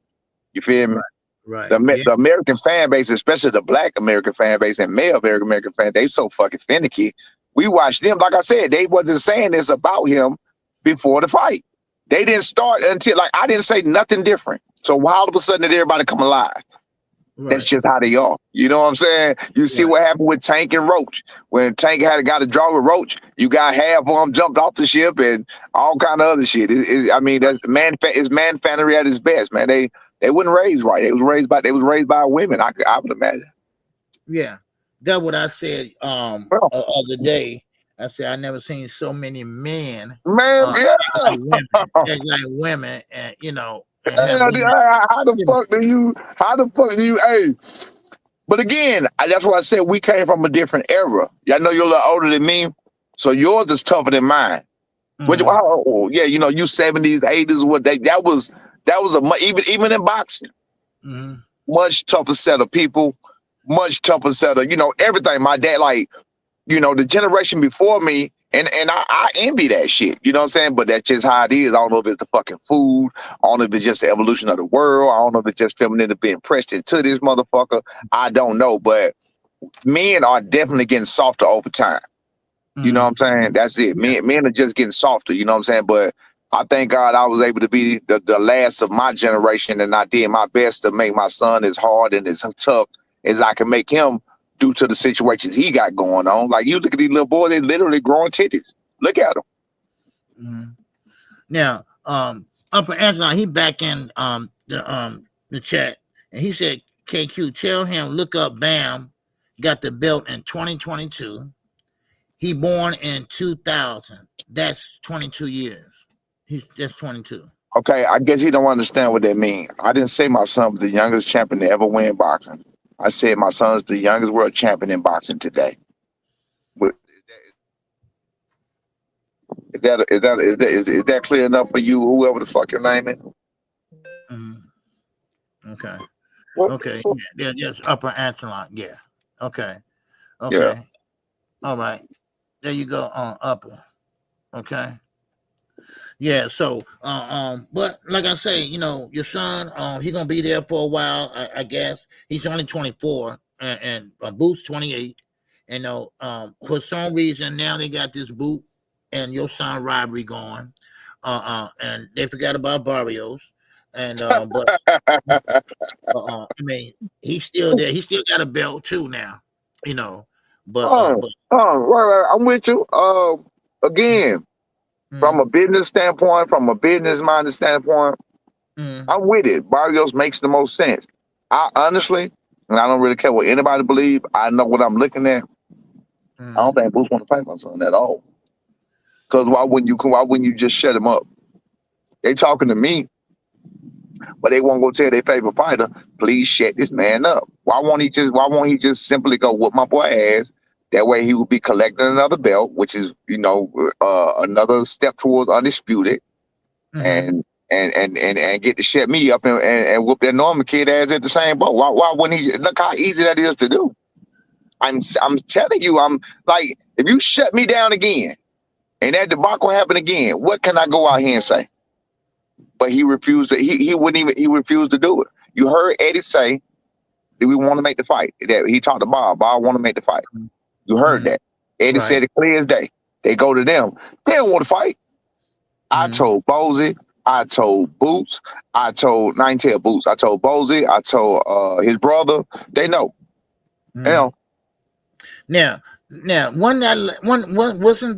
You feel me? Right. The American fan base, especially the Black American fan base and male American fan, they so fucking finicky. We watched them. Like I said, they wasn't saying this about him before the fight. They didn't start until I didn't say nothing different. So why all of a sudden did everybody come alive? Right. That's just how they are. You know what I'm saying? You see what happened with Tank and Roach. When Tank got a draw with Roach, you got half of them jumped off the ship and all kind of other shit. That's man fannery at its best, man. They wouldn't raise right. They was raised by women. I would imagine. Yeah, that's what I said the other day. I said I never seen so many men, like women, and how the fuck do you? Hey, but again, that's why I said we came from a different era. I know you're a little older than me, so yours is tougher than mine. You 70s, 80s, That was even in boxing, much tougher set of people, much tougher set of everything. My dad, like the generation before me, and I envy that shit. You know what I'm saying? But that's just how it is. I don't know if it's the fucking food. I don't know if it's just the evolution of the world. I don't know if it's just femininity being pressed into this motherfucker. I don't know, but men are definitely getting softer over time. You know what I'm saying? That's it. Men are just getting softer. You know what I'm saying? But I thank God I was able to be the last of my generation, and I did my best to make my son as hard and as tough as I can make him due to the situations he got going on. Like, you look at these little boys, they literally growing titties. Look at them. Now, Upper Angela, he back in the chat, and he said, KQ, tell him look up Bam, got the belt in 2022. He born in 2000. That's 22 years. He's just 22. Okay, I guess he don't understand what that means. I didn't say my son was the youngest champion to ever win boxing. I said my son's the youngest world champion in boxing today. Is that clear enough for you, whoever the fuck your name is? Okay. Okay. Yeah, just Upper Antelope. Yeah. Okay. Okay. Yeah. All right. There you go on Upper. Okay. Yeah, so but like I say, your son, he's gonna be there for a while, I guess. He's only 24 and Boot's 28. For some reason now they got this Boot and your son rivalry going. And they forgot about Barrios. And but I mean, he's still there. He still got a belt too now, but right. I'm with you. Again, from a business standpoint, from a business-minded standpoint, I'm with it. Barrios makes the most sense. I honestly, and I don't really care what anybody believe, I know what I'm looking at. I don't think Boots want to fight my son at all. Because why wouldn't you just shut him up? They talking to me, but they won't go tell their favorite fighter, please shut this man up. Why won't he just simply go whoop my boy ass? That way he will be collecting another belt, which is, another step towards undisputed, and get to shut me up and whoop that Norman kid ass at the same boat. Why wouldn't he? Look how easy that is to do. I'm telling you, I'm like, if you shut me down again and that debacle happen again, what can I go out here and say? But he refused to. He refused to do it. You heard Eddie say that we want to make the fight. That he talked to Bob. Bob want to make the fight. You heard that. Eddie said it clear as day. They go to them. They don't want to fight. I told Bozy. I told Boots. I told Boots. I told Bozy. I told his brother. They know. They know. Now, wasn't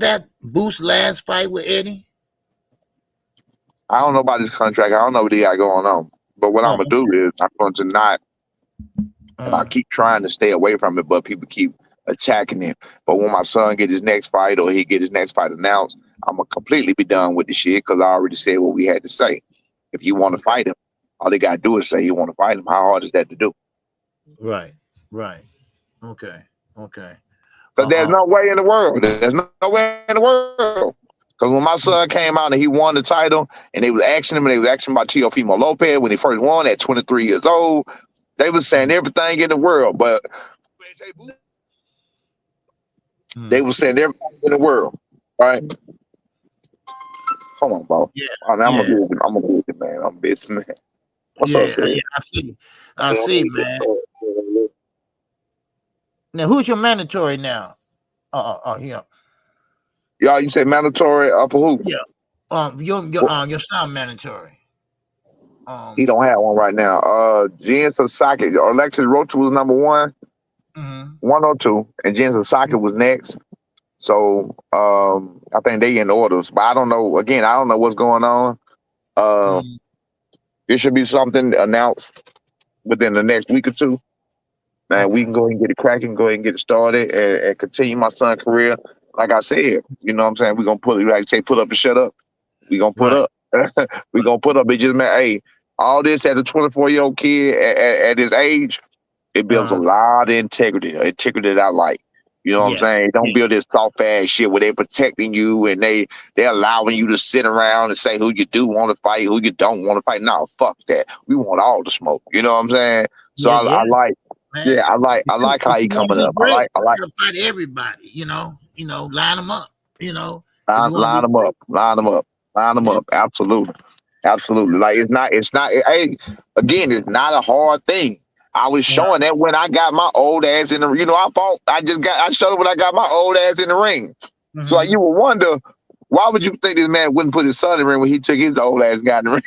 that Boots' last fight with Eddie? I don't know about his contract. I don't know what he got going on. But what I'm gonna do is I'm going to not. I keep trying to stay away from it, but people keep attacking him. But when my son get his next fight or he get his next fight announced, I'm gonna completely be done with the shit because I already said what we had to say. If you want to fight him, all they gotta do is say you want to fight him. How hard is that to do? Right. Okay. But there's no way in the world. There's no way in the world. Because when my son came out and he won the title, and they was asking him, and they was asking about Teofimo Lopez when he first won at 23 years old, they was saying everything in the world, but they was saying everything in the world, right? Hold on, bro. Yeah. I'm a busy man. I'm a busy man. What's up, Sid? Yeah, I see, man. Now, who's your mandatory now? Yeah. Y'all, you say mandatory for who? Yeah. Your son mandatory. He don't have one right now. Jen Sasaki, Alexis Roach was number 1, 102, and Jen Sasaki was next. So I think they in orders, but I don't know. Again, I don't know what's going on. There should be something announced within the next week or two. Man, we can go ahead and get it cracking, go ahead and get it started, and continue my son's career. Like I said, you know what I'm saying? We're going to put it, like say, put up and shut up. We're going to put up. We're going to put up. It just meant, hey, all this at a 24-year-old kid at his age, it builds a lot of integrity that I like. You know what I'm Yeah. saying? Don't build this soft ass shit where they protecting you and they're allowing you to sit around and say who you do want to fight, who you don't want to fight. No, fuck that. We want all the smoke. You know what I'm saying? So Yeah, I like, man. I like how If he you want to coming be up. I great, like you gotta fight everybody. Line them up. If you want to line be them up, line them up, line them yeah, up. Absolutely, absolutely. Like it's not. Hey, again, it's not a hard thing. I was showing that when I got my old ass in the, I showed it when I got my old ass in the ring. So like, you would wonder, why would you think this man wouldn't put his son in the ring when he took his old ass and got in the ring?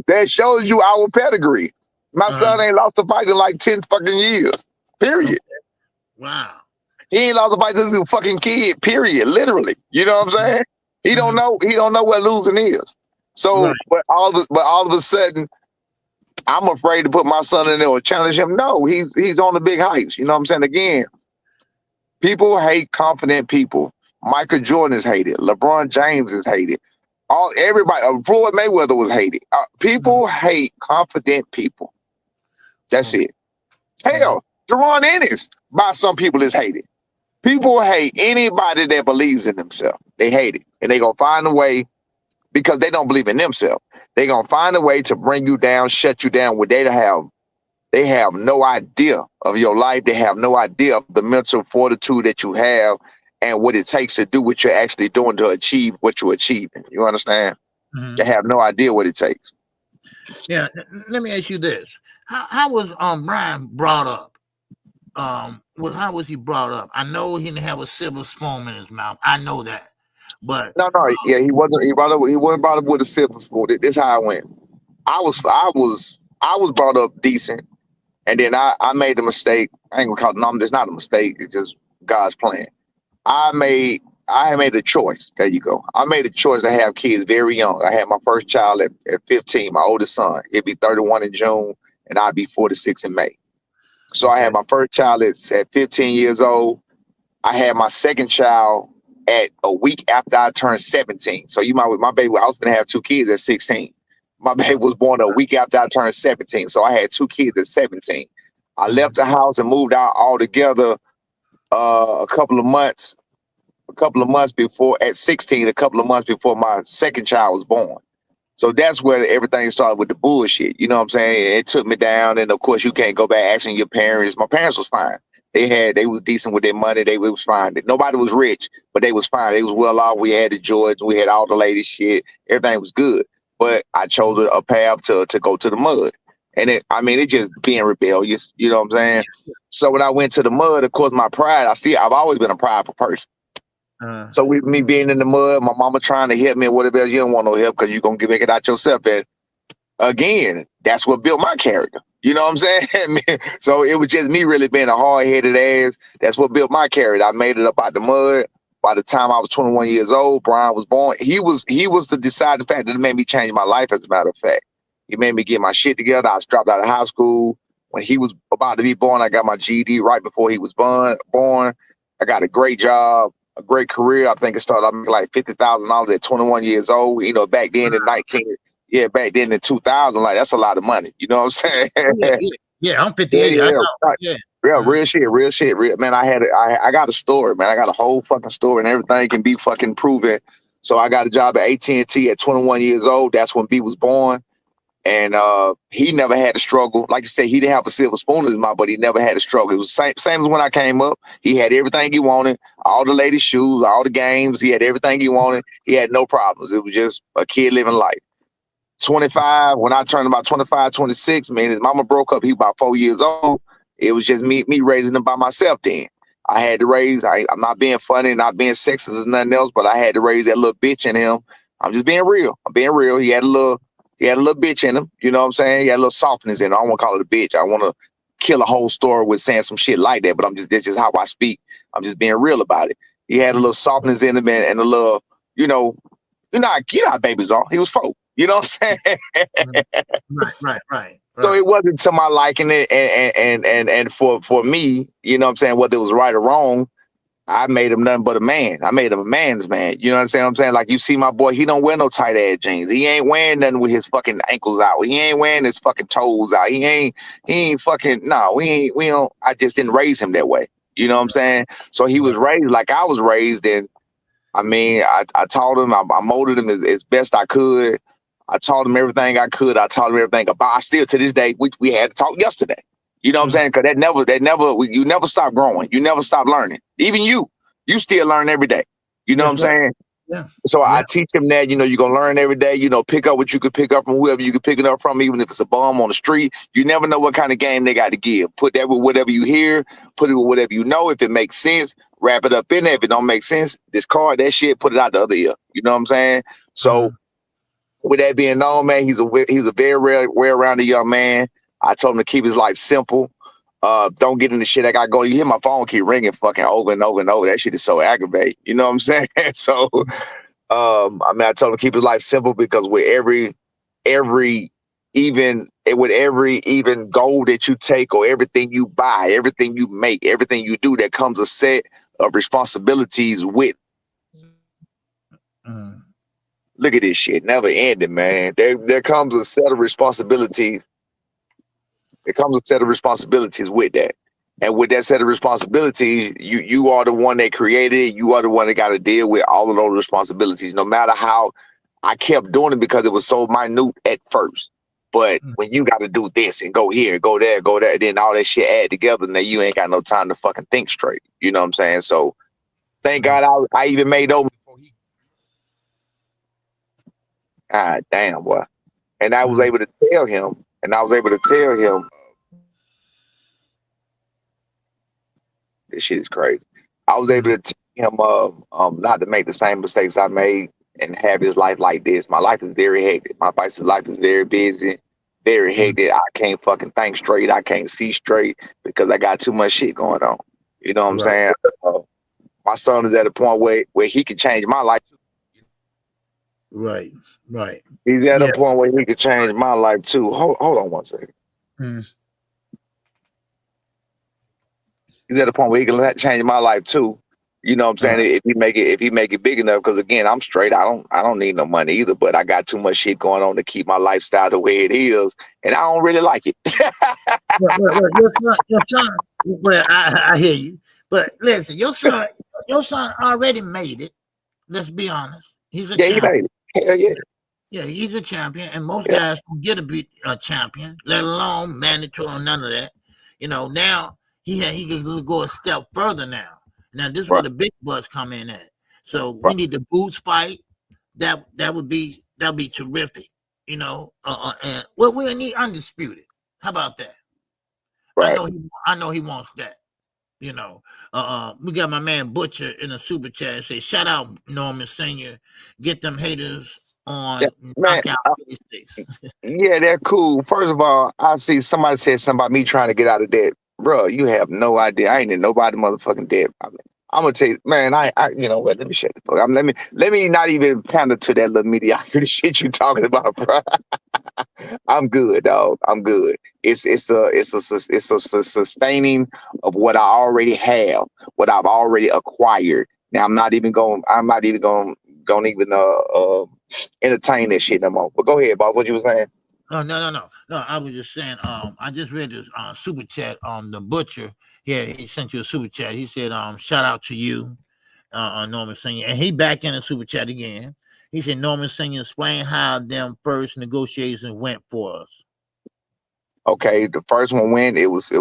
That shows you our pedigree. My son ain't lost a fight in like 10 fucking years. Period. Wow. He ain't lost a fight since he was a fucking kid, period. Literally. You know what I'm saying? He don't know what losing is. So Right. but all of a sudden, I'm afraid to put my son in there or challenge him. No, he's on the big heights. You know what I'm saying? Again, people hate confident people. Michael Jordan is hated. LeBron James is hated. Everybody, Floyd Mayweather was hated. People hate confident people. That's it. Hell, Deron Ennis by some people is hated. People hate anybody that believes in themselves. They hate it. And they gonna find a way, because they don't believe in themselves. They gonna find a way to bring you down, shut you down, where they have no idea of your life. They have no idea of the mental fortitude that you have and what it takes to do what you're actually doing to achieve what you're achieving. You understand? They have no idea what it takes. Yeah. Let me ask you this: How was Brian brought up? How was he brought up? I know he didn't have a silver spoon in his mouth. I know that, but No, yeah, he wasn't. He wasn't brought up with a silver spoon. This is how I went. I was brought up decent. And then I made the mistake. I ain't gonna call it. No, it's not a mistake. It's just God's plan. I made a choice. There you go. I made a choice to have kids very young. I had my first child at 15, my oldest son. He'd be 31 in June, and I'd be 46 in May. So I had my first child at 15 years old. I had my second child at a week after I turned 17. So my baby, I was gonna have 2 kids at 16. My baby was born a week after I turned 17. So I had 2 kids at 17. I left the house and moved out altogether a couple of months before, at 16, a couple of months before my second child was born. So that's where everything started with the bullshit. You know what I'm saying? It took me down. And of course, you can't go back asking your parents. My parents was fine. They was decent with their money. They was fine. Nobody was rich, but they was fine. They was well off. We had the Jordans. We had all the latest shit. Everything was good. But I chose a path to go to the mud. And it just being rebellious. You know what I'm saying? So when I went to the mud, of course, my pride, I've always been a prideful person. So with me being in the mud, my mama trying to help me or whatever else, you don't want no help because you're going to make it out yourself. And again, that's what built my character. You know what I'm saying? So it was just me really being a hard-headed ass. That's what built my character. I made it up out the mud. By the time I was 21 years old, Brian was born. He was the deciding factor that made me change my life, as a matter of fact. He made me get my shit together. I was dropped out of high school. When he was about to be born, I got my GED right before he was born. I got a great job, a great career. I think it started off like $50,000 at 21 years old. You know, back then in 2000, like that's a lot of money. You know what I'm saying? Yeah, I'm 58. I know. Yeah. Real shit. Man, I got a story, man. I got a whole fucking story, and everything can be fucking proven. So I got a job at AT&T at 21 years old. That's when B was born. And he never had a struggle. Like you said, he didn't have a silver spoon in his mouth, but he never had a struggle. It was same as when I came up. He had everything he wanted, all the latest shoes, all the games. He had everything he wanted. He had no problems. It was just a kid living life. 25, when I turned about 25, 26, man, his mama broke up. He was about 4 years old. It was just me raising him by myself then. I had to raise, I'm not being funny, not being sexist or nothing else, but I had to raise that little bitch in him. I'm just being real. I'm being real. He had a little bitch in him. You know what I'm saying? He had a little softness in him. I don't want to call it a bitch. I want to kill a whole story with saying some shit like that, but that's just how I speak. I'm just being real about it. He had a little softness in him and a little, you know how babies are. He was 4. You know what I'm saying? Right. So it wasn't to my liking it, and for me, you know what I'm saying, whether it was right or wrong, I made him nothing but a man. I made him a man's man. You know what I'm saying? Like, you see my boy, he don't wear no tight ass jeans. He ain't wearing nothing with his fucking ankles out. He ain't wearing his fucking toes out. He ain't fucking, no, we don't, I just didn't raise him that way. You know what I'm saying? So he was raised like I was raised, and I mean, I taught him, I molded him as best I could. I taught him everything I could. I taught him everything about. I still, to this day, we had to talk yesterday. You know what I'm saying? Because you never stop growing. You never stop learning. Even you still learn every day. You know what I'm saying? Yeah. So I teach him that, you're going to learn every day, pick up what you could pick up from whoever you could pick it up from, even if it's a bum on the street. You never know what kind of game they got to give. Put that with whatever you hear, put it with whatever you know. If it makes sense, wrap it up in there. If it don't make sense, discard that shit, put it out the other ear. You know what I'm saying? So with that being known, man, he's a very well-rounded young man. I told him to keep his life simple. Don't get into shit I got going. You hear my phone keep ringing fucking over and over and over. That shit is so aggravating. You know what I'm saying? So, I told him to keep his life simple, because with every even goal that you take, or everything you buy, everything you make, everything you do, there comes a set of responsibilities with. Look at this shit, never ending, man. There comes a set of responsibilities. There comes a set of responsibilities with that. And with that set of responsibilities, you are the one that created it. You are the one that got to deal with all of those responsibilities, no matter how I kept doing it, because it was so minute at first. But when you got to do this and go here, go there, then all that shit add together, and then you ain't got no time to fucking think straight. You know what I'm saying? So thank God I even made those. God damn, boy. And I was able to tell him, this shit is crazy. I was able to tell him not to make the same mistakes I made and have his life like this. My life is very hectic. My life is very busy, very hectic. I can't fucking think straight. I can't see straight because I got too much shit going on. You know what I'm saying? My son is at a point where he can change my life. Right. He's at a point where he can change my life too. Hold on one second. He's at a point where he can change my life too. You know what I'm saying? If he make it big enough, because again, I'm straight. I don't need no money either, but I got too much shit going on to keep my lifestyle the way it is, and I don't really like it. Your son, well, I hear you, but listen, your son already made it. Let's be honest. He's a champion. He made it. Hell yeah. Yeah, he's a champion, and most guys don't get to be a champion, let alone mandatory or none of that. You know, now he can go a step further now. Now this is where the big bucks come in at. So we need the Boots fight. That would be terrific. You know, and we need undisputed. How about that? Right. I know he wants that. You know, we got my man Butcher in a super chat and say, shout out Norman Senior. Get them haters on Knockout 26. Yeah, they're cool. First of all, I see somebody said something about me trying to get out of debt. Bro, you have no idea. I ain't in nobody motherfucking debt. I'm gonna tell you, man. I you know what? Let me shut the fuck up. Let me not even pander to that little mediocrity shit you talking about, bro. I'm good, dog. I'm good. It's a sustaining of what I already have, what I've already acquired. Now I'm not even going entertain that shit no more. But go ahead, Bob. What you was saying? No. I was just saying. I just read this super chat on the Butcher. Yeah, he sent you a super chat. He said, shout out to you, Norman Senior, and he back in the super chat again. He said, Norman Senior, explain how them first negotiations went for us. Okay, the first one went. It was.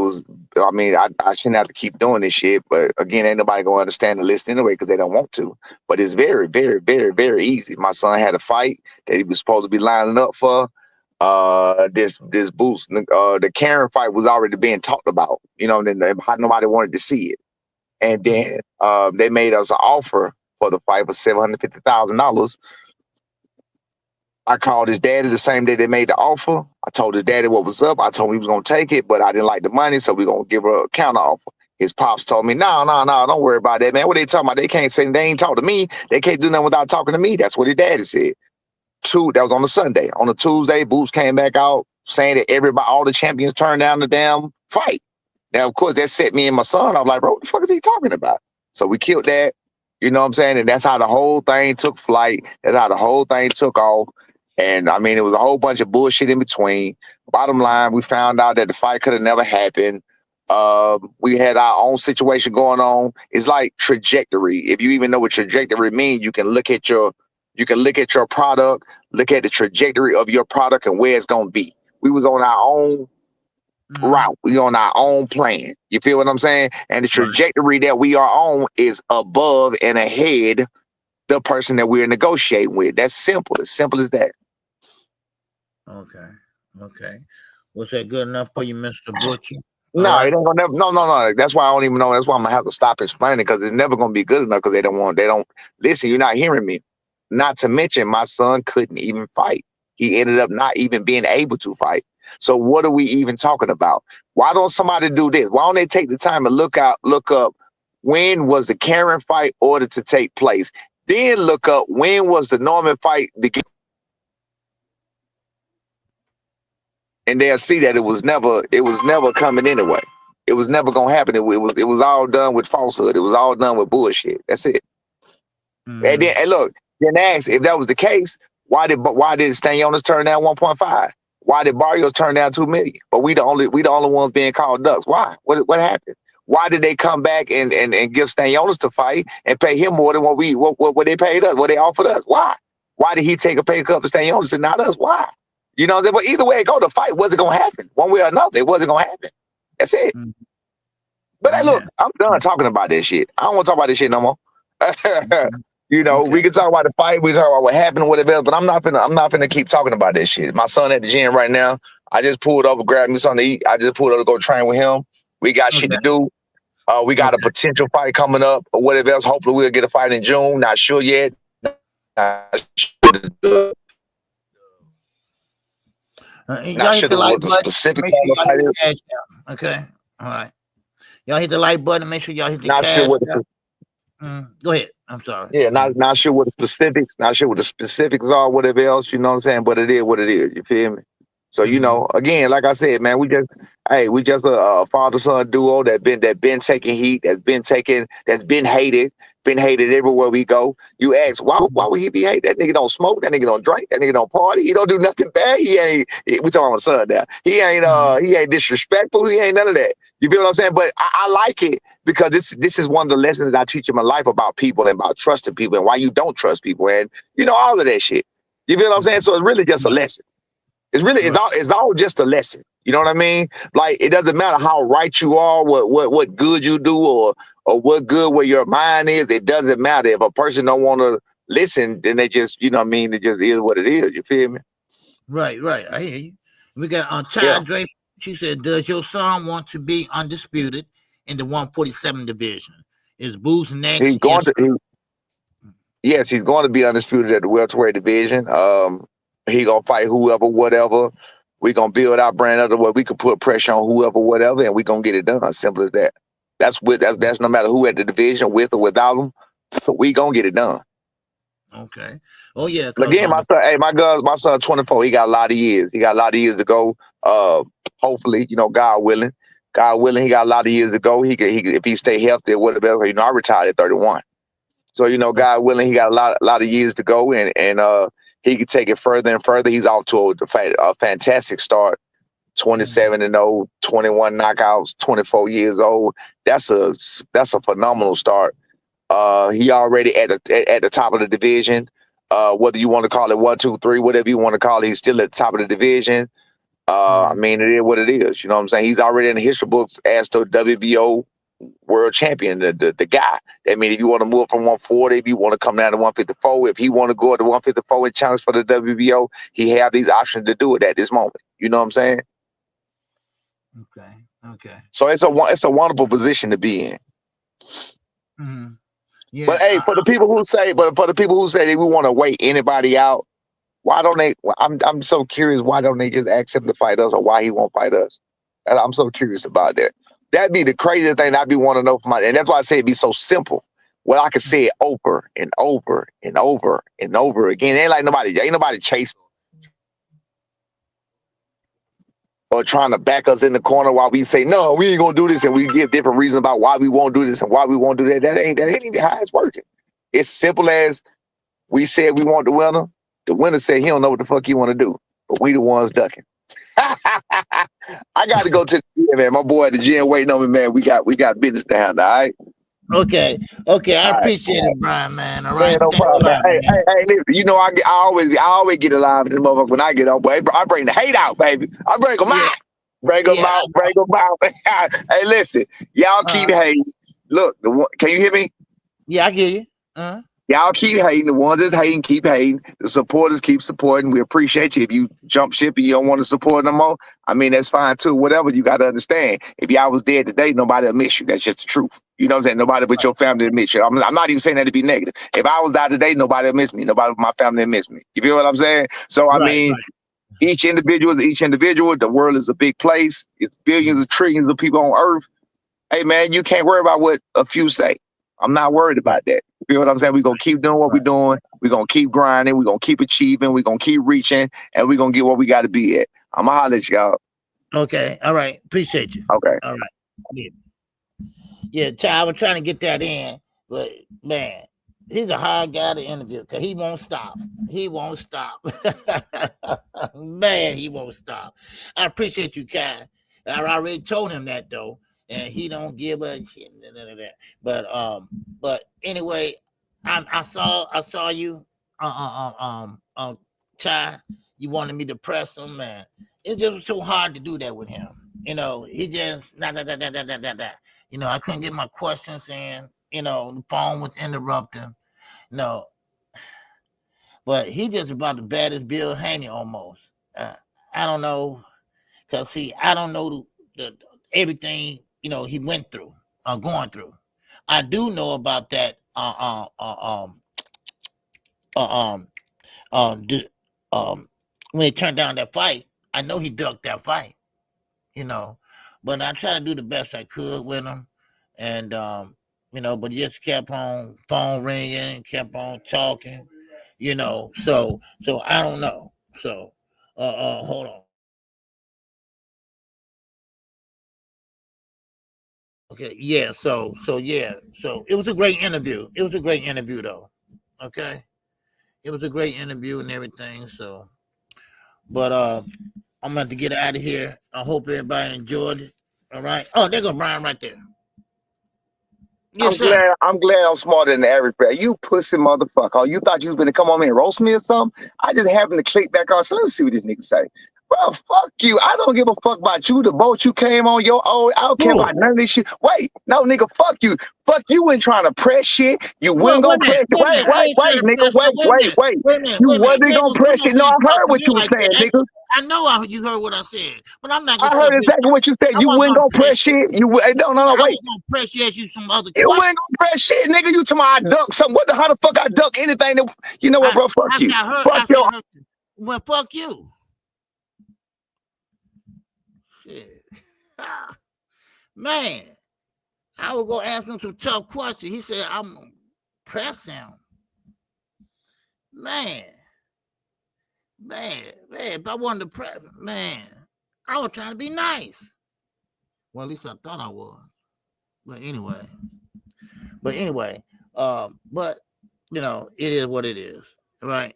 I mean, I shouldn't have to keep doing this shit, but again, ain't nobody gonna understand the list anyway because they don't want to. But it's very, very, very, very easy. My son had a fight that he was supposed to be lining up for. This boost, the Karen fight was already being talked about. You know, then nobody wanted to see it, and then they made us an offer for the fight for $750,000. I called his daddy the same day they made the offer. I told his daddy what was up. I told him he was going to take it, but I didn't like the money, so we're going to give her a counter offer. His pops told me, no, don't worry about that, man. What they talking about? They can't say, they ain't talk to me. They can't do nothing without talking to me. That's what his daddy said. That was on a Sunday. On a Tuesday, Boots came back out saying that all the champions turned down the damn fight. Now, of course, that set me and my son. I'm like, bro, what the fuck is he talking about? So we killed that. You know what I'm saying? And that's how the whole thing took flight. That's how the whole thing took off. And I mean, it was a whole bunch of bullshit in between. Bottom line, we found out that the fight could have never happened. We had our own situation going on. It's like trajectory. If you even know what trajectory means, you can look at your product, look at the trajectory of your product and where it's gonna be. We was on our own route. We on our own plan. You feel what I'm saying? And the trajectory that we are on is above and ahead the person that we're negotiating with. That's simple. As simple as that. Okay. Was that good enough for you, Mr. Butcher? No, it ain't gonna never. No. That's why I don't even know. That's why I'm gonna have to stop explaining, because it's never gonna be good enough, because they don't listen. You're not hearing me. Not to mention, my son couldn't even fight. He ended up not even being able to fight. So what are we even talking about? Why don't somebody do this? Why don't they take the time to look up when was the Karen fight ordered to take place? Then look up when was the Norman fight begin, and they'll see that it was never coming anyway. It was never gonna happen. It was all done with falsehood. It was all done with bullshit. That's it. And then look, then ask, if that was the case, why did Stanionis turn down 1.5? Why did Barrios turn down 2 million? But we the only ones being called ducks. Why? What happened? Why did they come back and give Stanionis to fight and pay him more than what they paid us, what they offered us? Why? Why did he take a pay cut for Stanionis and not us? Why? You know, but either way it go, the fight wasn't gonna happen. One way or another, it wasn't gonna happen. That's it. But hey, look, I'm done talking about this shit. I don't want to talk about this shit no more. You know, we can talk about the fight, we can talk about what happened, whatever else, but I'm not finna keep talking about this shit. My son at the gym right now. I just pulled over, grabbed me something to eat. I just pulled over to go train with him. We got shit to do. We got a potential fight coming up or whatever else. Hopefully we'll get a fight in June. Not sure yet. Not sure y'all hit the like button. Specific Make sure y'all hit the cash down. Okay. All right. Y'all hit the like button. Make sure y'all hit the cash down. Go ahead. I'm sorry. Yeah, not sure what the specifics. Not sure what the specifics are. Whatever else, you know what I'm saying. But it is what it is. You feel me? So you know, again, like I said, man, we just a father-son duo that been taking heat, that's been hated everywhere we go. You ask, why would he be hated? That nigga don't smoke, that nigga don't drink, that nigga don't party, he don't do nothing bad. We talking about my son now. He ain't disrespectful, he ain't none of that. You feel what I'm saying? But I like it because this is one of the lessons that I teach in my life about people and about trusting people and why you don't trust people and you know all of that shit. You feel what I'm saying? So it's really just a lesson. It's all just a lesson. You know what I mean? Like it doesn't matter how right you are, what good you do, or what good where your mind is. It doesn't matter. If a person don't want to listen, then they just, you know what I mean? It just is what it is. You feel me? Right. I hear you. We got Chad Draper. She said, "Does your son want to be undisputed in the 147 division? Is Boo's next?" He's going yes, he's going to be undisputed at the welterweight division. He gonna fight whoever, whatever. We gonna build our brand other way. We can put pressure on whoever, whatever, and we gonna get it done. Simple as that. That's no matter who at the division, with or without them. We gonna get it done. Okay. Oh yeah. Again, my son 24. He got a lot of years. He got a lot of years to go. Hopefully, you know, God willing, he got a lot of years to go. He if he stay healthy or whatever. You know, I retired at 31. So you know, God willing, he got a lot of years to go, and he could take it further and further. He's off to a fantastic start. 27-0, 21 knockouts, 24 years old. That's a phenomenal start. He already at the top of the division. Whether you want to call it 1, 2, 3, whatever you want to call it, he's still at the top of the division. I mean, it is what it is. You know what I'm saying? He's already in the history books as the WBO world champion, the guy. I mean, if you want to move from 140, if you want to come down to 154, if he want to go to 154 and challenge for the WBO, he have these options to do it at this moment. You know what I'm saying? Okay. So it's a wonderful position to be in. Yeah, but hey, for the people who say that we want to wait anybody out, why don't they? I'm so curious. Why don't they just ask him to fight us, or why he won't fight us? And I'm so curious about that. That'd be the craziest thing I'd be wanting to know from and that's why I say it'd be so simple. Well, I could say it over and over and over and over again. Ain't nobody chasing. or trying to back us in the corner while we say, no, we ain't gonna do this, and we give different reasons about why we won't do this and why we won't do that. That ain't even how it's working. It's simple as we said we want the winner. The winner said he don't know what the fuck he want to do, but we the ones ducking. I got to go to the gym, man. My boy at the gym waiting on me, man. We got business to handle, all right? Okay. I appreciate it, Brian, man. All right. Man, no problem, man. Hey, listen, you know I always get alive in this motherfucker when I get on, boy. I bring the hate out, baby. I bring them out. Bring them out. Hey, listen, y'all keep hating. Look, can you hear me? Yeah, I get you. Y'all keep hating. The ones that hating, keep hating. The supporters keep supporting. We appreciate you. If you jump ship and you don't want to support no more, I mean, that's fine too. Whatever, you got to understand. If y'all was dead today, nobody will miss you. That's just the truth. You know what I'm saying? Nobody but your family will miss you. I'm not even saying that to be negative. If I was died today, nobody will miss me. Nobody but my family will miss me. You feel what I'm saying? So, I mean, each individual is each individual. The world is a big place. It's billions of trillions of people on earth. Hey, man, you can't worry about what a few say. I'm not worried about that. You know what I'm saying? We're going to keep doing what we're doing. We're going to keep grinding. We're going to keep achieving. We're going to keep reaching. And we're going to get where we got to be at. I'm going to holler at y'all. Okay. All right. Appreciate you. Okay. All right. Yeah, child, I was trying to get that in. But, man, he's a hard guy to interview because he won't stop. Man, he won't stop. I appreciate you, Kai. I already told him that, though. And he don't give a shit. But anyway, I saw you, Chai. You wanted me to press him, man. It just was so hard to do that with him. You know, he just You know, I couldn't get my questions in. You know, the phone was interrupting. No, but he just about the baddest Bill Haney almost. I don't know, cause see, I don't know the everything. You know, he went through, going through. I do know about that. When he turned down that fight, I know he ducked that fight. You know, but I tried to do the best I could with him, and you know, but he just kept on phone ringing, kept on talking. You know, so I don't know. So, hold on. Okay, yeah, so it was a great interview. It was a great interview though. Okay. It was a great interview and everything. So but I'm about to get out of here. I hope everybody enjoyed it. All right. Oh, there goes Brian right there. Yes, sir. I'm glad I'm smarter than the average player. You pussy motherfucker. Oh, you thought you was gonna come on me and roast me or something? I just happened to click back on. So let me see what this nigga say. Bro, fuck you. I don't give a fuck about you. The boat you came on, your own. I don't care about none of this shit. Wait, no, nigga, fuck you. Fuck you ain't trying to press shit. You wasn't gonna press it. Wait, nigga, wait. You wasn't gonna press it. No, I heard what you were saying, nigga. I know you heard what I said, but I'm not gonna. I heard exactly what you said. You wasn't gonna press shit. You no, wait. I was gonna press you, ask you some other questions. You wasn't gonna press shit, nigga. You talking about I duck something? How the fuck I duck anything? That, you know what, bro? Fuck you. Fuck you. Well, fuck you. Shit. Man, I was gonna ask him some tough questions. He said I'm gonna press him. Man, if I wanted to press, man, I was trying to be nice. Well, at least I thought I was. But anyway, but you know, it is what it is, right?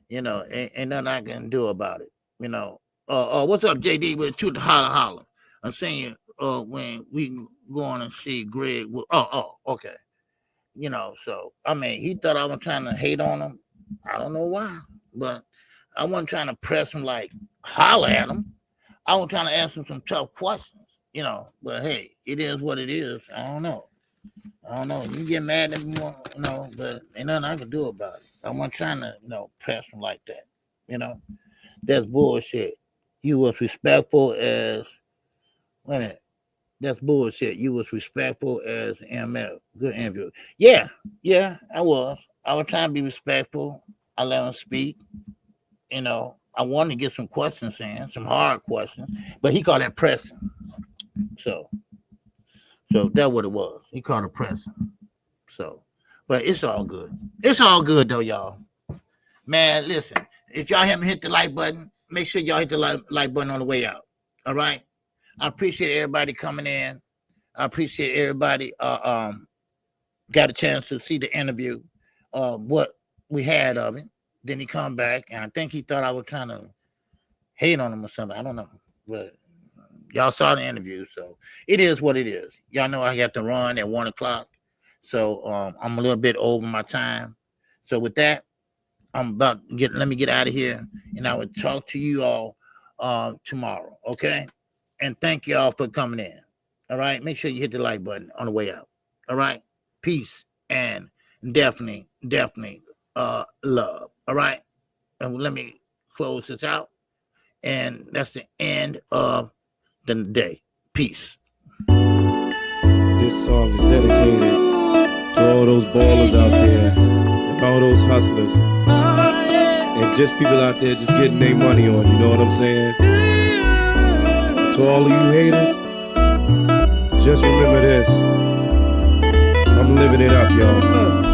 You know, ain't nothing I can do about it. You know, what's up, JD? With to the holler. I'm saying, when we going to see Greg. Okay. You know, so I mean, he thought I was trying to hate on him. I don't know why, but I wasn't trying to press him like holler at him. I was trying to ask him some tough questions, you know. But hey, it is what it is. I don't know. You get mad at me, you know, but ain't nothing I can do about it. I wasn't trying to, you know, press him like that. You know, that's bullshit. You was respectful as. Wait a minute. That's bullshit. You was respectful as ML. Good interview. Yeah, I was. I was trying to be respectful. I let him speak. You know, I wanted to get some questions in, some hard questions, but he called that pressing. So that's what it was. He called it pressing. So, but it's all good. It's all good though, y'all. Man, listen, if y'all haven't hit the like button, make sure y'all hit the like button on the way out. All right. I appreciate everybody coming in. I appreciate everybody got a chance to see the interview, what we had of him. Then he come back, and I think he thought I was trying to hate on him or something. I don't know. But y'all saw the interview, so it is what it is. Y'all know I got to run at 1 o'clock. So I'm a little bit over my time. So with that, let me get out of here, and I will talk to you all tomorrow, okay? And thank you all for coming in. All right, make sure you hit the like button on the way out. All right, peace and definitely love. All right, and let me close this out, and that's the end of the day. Peace. This song is dedicated to all those ballers out there and all those hustlers and just people out there just getting their money on, you know what I'm saying? To all of you haters, just remember this. I'm living it up, y'all.